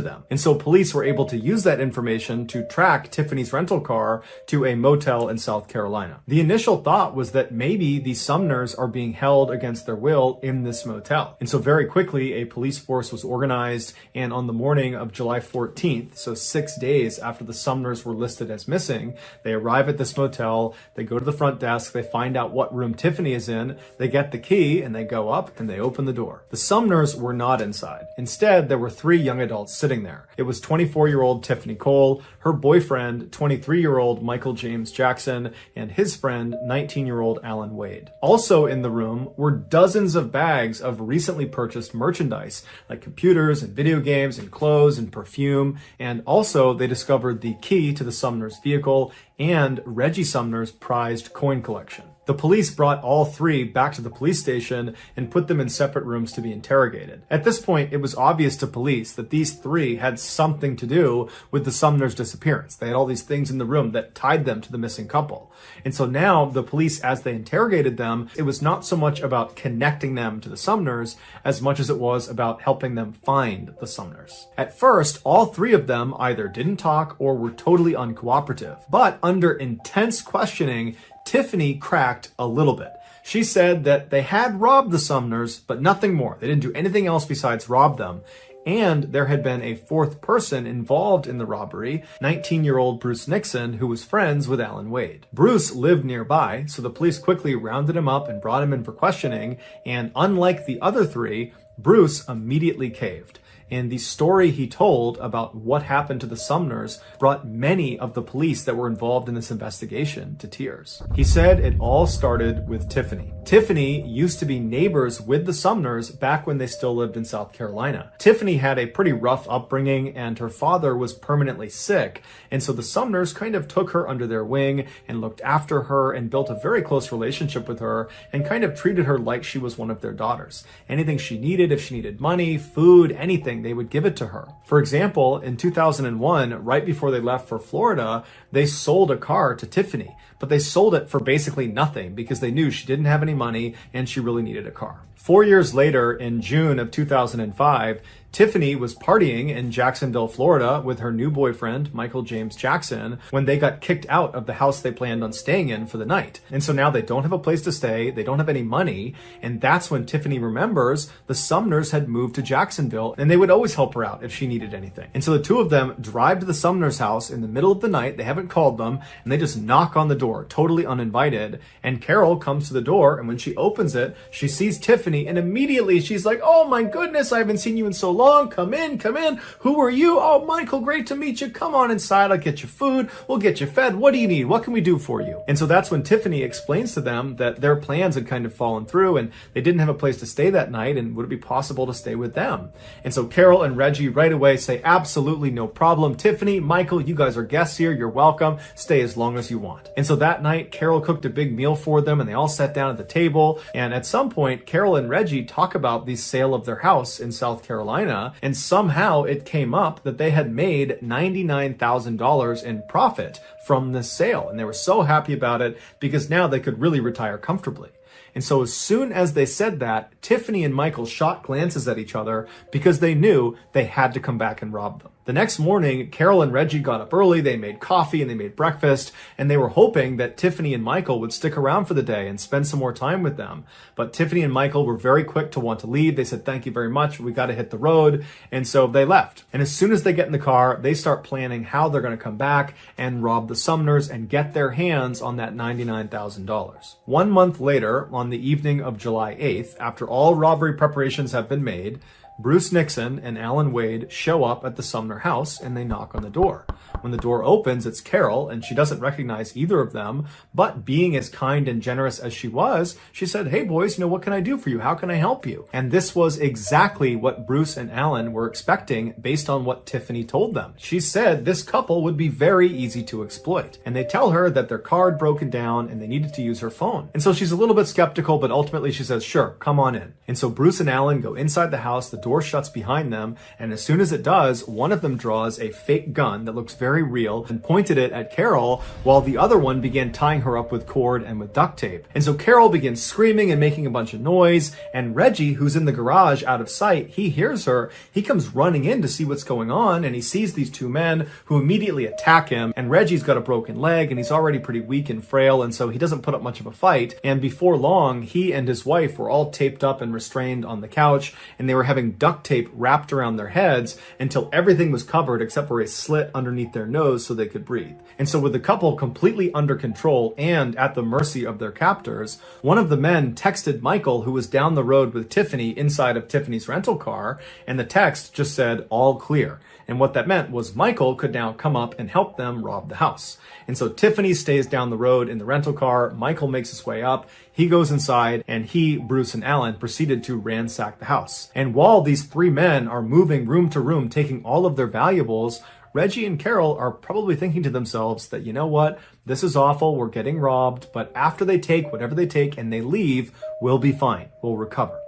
them. And so police were able to use that information to track Tiffany's rental car to a motel in South Carolina. The initial thought was that maybe the Sumners are being held against their will in this motel. And so very quickly, a police force was organized, and on the morning of July 14th, so 6 days after the Sumners were listed as missing, they arrive at this motel, they go to the front desk, they find out what room Tiffany is in, they get the key, and they go up and they open the door. The Sumners were not inside. Instead, there were 3 young adults sitting there. It was 24-year-old Tiffany Cole, her boyfriend, 23-year-old Michael James Jackson, and his friend, 19-year-old Alan Wade. Also in the room were dozens of bags of recently purchased merchandise, like computers and video games and clothes and perfume. And also they discovered the key to the Sumners' vehicle and Reggie Sumner's prized coin collection. The police brought all 3 back to the police station and put them in separate rooms to be interrogated. At this point, it was obvious to police that these 3 had something to do with the Sumners' disappearance. They had all these things in the room that tied them to the missing couple. And so now the police, as they interrogated them, it was not so much about connecting them to the Sumners as much as it was about helping them find the Sumners. At first, all 3 of them either didn't talk or were totally uncooperative. But under intense questioning, Tiffany cracked a little bit. She said that they had robbed the Sumners, but nothing more. They didn't do anything else besides rob them. And there had been a 4th person involved in the robbery, 19-year-old Bruce Nixon, who was friends with Alan Wade. Bruce lived nearby, so the police quickly rounded him up and brought him in for questioning. And unlike the other 3, Bruce immediately caved. And the story he told about what happened to the Sumners brought many of the police that were involved in this investigation to tears. He said it all started with Tiffany. Tiffany used to be neighbors with the Sumners back when they still lived in South Carolina. Tiffany had a pretty rough upbringing and her father was permanently sick. And so the Sumners kind of took her under their wing and looked after her and built a very close relationship with her and kind of treated her like she was one of their daughters. Anything she needed, if she needed money, food, anything, they would give it to her. For example, in 2001, right before they left for Florida, they sold a car to Tiffany, but they sold it for basically nothing because they knew she didn't have any money and she really needed a car. 4 years later, in June of 2005, Tiffany was partying in Jacksonville, Florida with her new boyfriend, Michael James Jackson, when they got kicked out of the house they planned on staying in for the night. And so now they don't have a place to stay, they don't have any money, and that's when Tiffany remembers the Sumners had moved to Jacksonville and they would always help her out if she needed anything. And so the 2 of them drive to the Sumners' house in the middle of the night, they haven't called them, and they just knock on the door. door, totally uninvited. And Carol comes to the door, and when she opens it, she sees Tiffany, and immediately she's like, oh my goodness, I haven't seen you in so long. Come in, come in. Who are you? Oh, Michael, great to meet you. Come on inside. I'll get you food. We'll get you fed. What do you need? What can we do for you? And so that's when Tiffany explains to them that their plans had kind of fallen through and they didn't have a place to stay that night, and would it be possible to stay with them? And so Carol and Reggie right away say, absolutely no problem. Tiffany, Michael, you guys are guests here. You're welcome. Stay as long as you want. And so that night, Carol cooked a big meal for them and they all sat down at the table. And at some point, Carol and Reggie talk about the sale of their house in South Carolina. And somehow it came up that they had made $99,000 in profit from this sale. And they were so happy about it because now they could really retire comfortably. And so as soon as they said that, Tiffany and Michael shot glances at each other because they knew they had to come back and rob them. The next morning, Carol and Reggie got up early, they made coffee and they made breakfast, and they were hoping that Tiffany and Michael would stick around for the day and spend some more time with them. But Tiffany and Michael were very quick to want to leave. They said, thank you very much, we got to hit the road. And so they left. And as soon as they get in the car, they start planning how they're going to come back and rob the Sumners and get their hands on that $99,000. 1 month later, on the evening of July 8th, after all robbery preparations have been made, Bruce Nixon and Alan Wade show up at the Sumner house and they knock on the door. When the door opens, it's Carol, and she doesn't recognize either of them, but being as kind and generous as she was, she said, hey boys, what can I do for you? How can I help you? And this was exactly what Bruce and Alan were expecting based on what Tiffany told them. She said this couple would be very easy to exploit. And they tell her that their car had broken down and they needed to use her phone. And so she's a little bit skeptical, but ultimately she says, sure, come on in. And so Bruce and Alan go inside the house, the door shuts behind them, and as soon as it does, one of them draws a fake gun that looks very real and pointed it at Carol, while the other one began tying her up with cord and with duct tape. And so Carol begins screaming and making a bunch of noise, and Reggie, who's in the garage out of sight, he hears her. He comes running in to see what's going on, and he sees these two men who immediately attack him, and Reggie's got a broken leg and he's already pretty weak and frail, and so he doesn't put up much of a fight. And before long, he and his wife were all taped up and restrained on the couch, and they were having duct tape wrapped around their heads until everything was covered except for a slit underneath their nose so they could breathe. And so with the couple completely under control and at the mercy of their captors, one of the men texted Michael, who was down the road with Tiffany inside of Tiffany's rental car, and the text just said, all clear. And what that meant was Michael could now come up and help them rob the house. And so Tiffany stays down the road in the rental car. Michael makes his way up. He goes inside, and he, Bruce, and Alan proceeded to ransack the house. And while these three men are moving room to room, taking all of their valuables, Reggie and Carol are probably thinking to themselves that, you know what, this is awful, we're getting robbed, but after they take whatever they take and they leave, we'll be fine, we'll recover.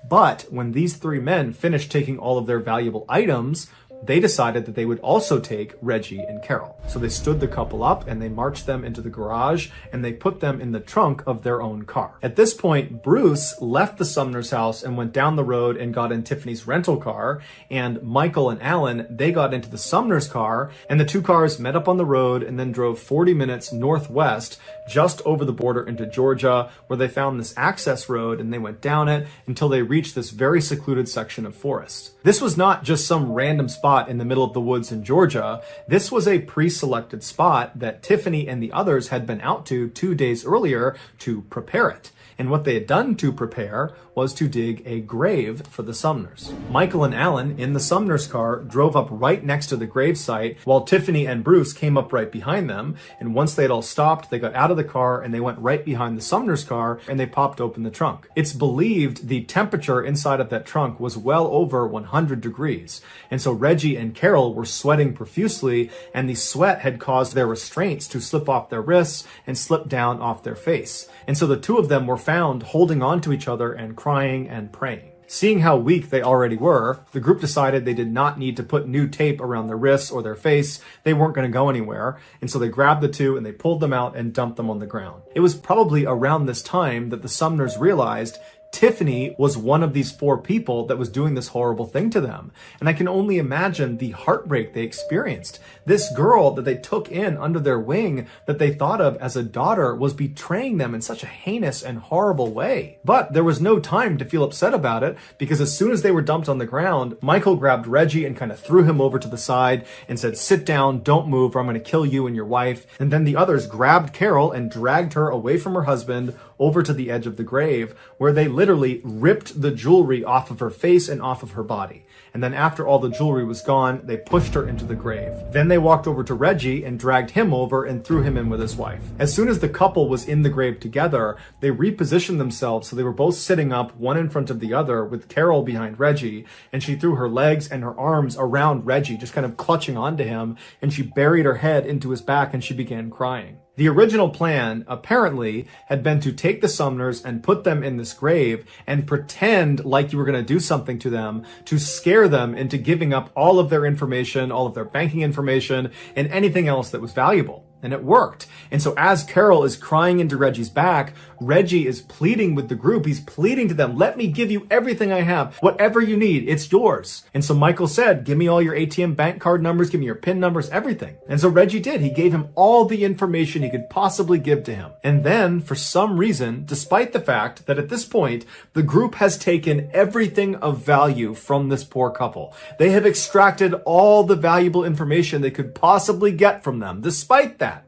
But when these three men finished taking all of their valuable items, they decided that they would also take Reggie and Carol. So they stood the couple up and they marched them into the garage and they put them in the trunk of their own car. At this point, Bruce left the Sumner's house and went down the road and got in Tiffany's rental car, and Michael and Alan, they got into the Sumner's car, and the two cars met up on the road and then drove 40 minutes northwest just over the border into Georgia, where they found this access road and they went down it until they reached this very secluded section of forest. This was not just some random spot in the middle of the woods in Georgia. This was a pre-selected spot that Tiffany and the others had been out to 2 days earlier to prepare it. And what they had done to prepare was to dig a grave for the Sumners. Michael and Alan, in the Sumners car, drove up right next to the grave site, while Tiffany and Bruce came up right behind them. And once they had all stopped, they got out of the car and they went right behind the Sumners car and they popped open the trunk. It's believed the temperature inside of that trunk was well over 100 degrees. And so Reggie and Carol were sweating profusely, and the sweat had caused their restraints to slip off their wrists and slip down off their face. And so the two of them were found holding on to each other and crying and praying. Seeing how weak they already were, the group decided they did not need to put new tape around their wrists or their face. They weren't going to go anywhere. And so they grabbed the two and they pulled them out and dumped them on the ground. It was probably around this time that the Sumners realized Tiffany was one of these 4 people that was doing this horrible thing to them. And I can only imagine the heartbreak they experienced. This girl that they took in under their wing, that they thought of as a daughter, was betraying them in such a heinous and horrible way. But there was no time to feel upset about it, because as soon as they were dumped on the ground, Michael grabbed Reggie and kind of threw him over to the side and said, "Sit down, don't move, or I'm going to kill you and your wife." And then the others grabbed Carol and dragged her away from her husband over to the edge of the grave, where they literally ripped the jewelry off of her face and off of her body. And then after all the jewelry was gone, they pushed her into the grave. Then they walked over to Reggie and dragged him over and threw him in with his wife. As soon as the couple was in the grave together, they repositioned themselves so they were both sitting up, one in front of the other, with Carol behind Reggie, and she threw her legs and her arms around Reggie, just kind of clutching onto him, and she buried her head into his back and she began crying. The original plan, apparently, had been to take the Sumners and put them in this grave and pretend like you were going to do something to them to scare them into giving up all of their information, all of their banking information, and anything else that was valuable. And it worked. And so as Carol is crying into Reggie's back, Reggie is pleading with the group. He's pleading to them, "Let me give you everything I have. Whatever you need, it's yours." And so Michael said, "Give me all your ATM bank card numbers, give me your PIN numbers, everything." And so Reggie did. He gave him all the information he could possibly give to him. And then, for some reason, despite the fact that at this point, the group has taken everything of value from this poor couple. They have extracted all the valuable information they could possibly get from them. Despite that,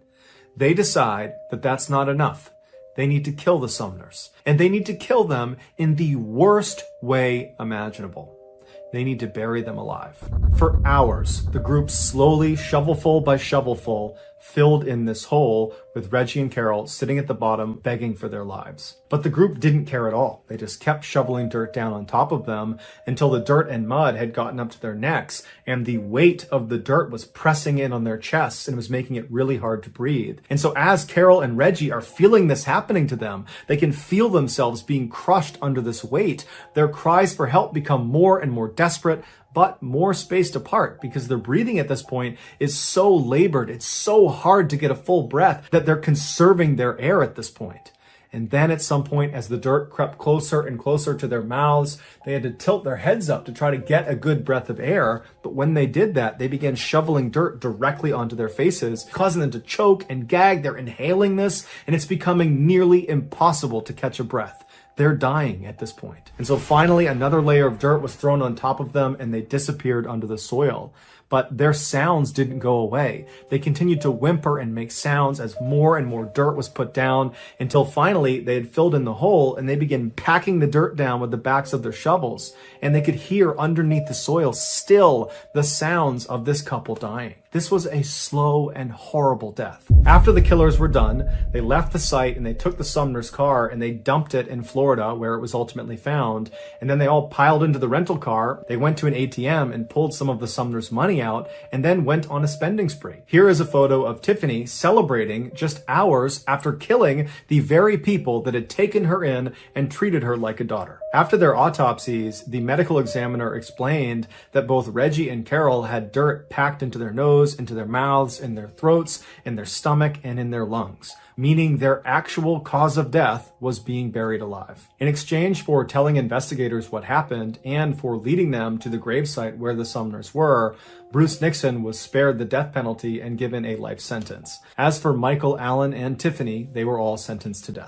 they decide that that's not enough. They need to kill the Sumners. And they need to kill them in the worst way imaginable. They need to bury them alive. For hours, the group slowly, shovelful by shovelful, filled in this hole with Reggie and Carol sitting at the bottom begging for their lives. But the group didn't care at all. They just kept shoveling dirt down on top of them until the dirt and mud had gotten up to their necks, and the weight of the dirt was pressing in on their chests and was making it really hard to breathe. And so as Carol and Reggie are feeling this happening to them, they can feel themselves being crushed under this weight. Their cries for help become more and more desperate, but more spaced apart, because their breathing at this point is so labored, it's so hard to get a full breath that they're conserving their air at this point. And then at some point, as the dirt crept closer and closer to their mouths, they had to tilt their heads up to try to get a good breath of air. But when they did that, they began shoveling dirt directly onto their faces, causing them to choke and gag. They're inhaling this, and it's becoming nearly impossible to catch a breath. They're dying at this point. And so finally, another layer of dirt was thrown on top of them, and they disappeared under the soil. But their sounds didn't go away. They continued to whimper and make sounds as more and more dirt was put down, until finally they had filled in the hole, and they began packing the dirt down with the backs of their shovels. And they could hear underneath the soil still the sounds of this couple dying. This was a slow and horrible death. After the killers were done, they left the site and they took the Sumner's car and they dumped it in Florida, where it was ultimately found. And then they all piled into the rental car. They went to an ATM and pulled some of the Sumner's money out, and then went on a spending spree. Here is a photo of Tiffany celebrating just hours after killing the very people that had taken her in and treated her like a daughter. After their autopsies, the medical examiner explained that both Reggie and Carol had dirt packed into their nose, into their mouths, in their throats, in their stomach, and in their lungs, meaning their actual cause of death was being buried alive. In exchange for telling investigators what happened and for leading them to the gravesite where the Sumners were, Bruce Nixon was spared the death penalty and given a life sentence. As for Michael, Alan, and Tiffany, they were all sentenced to death.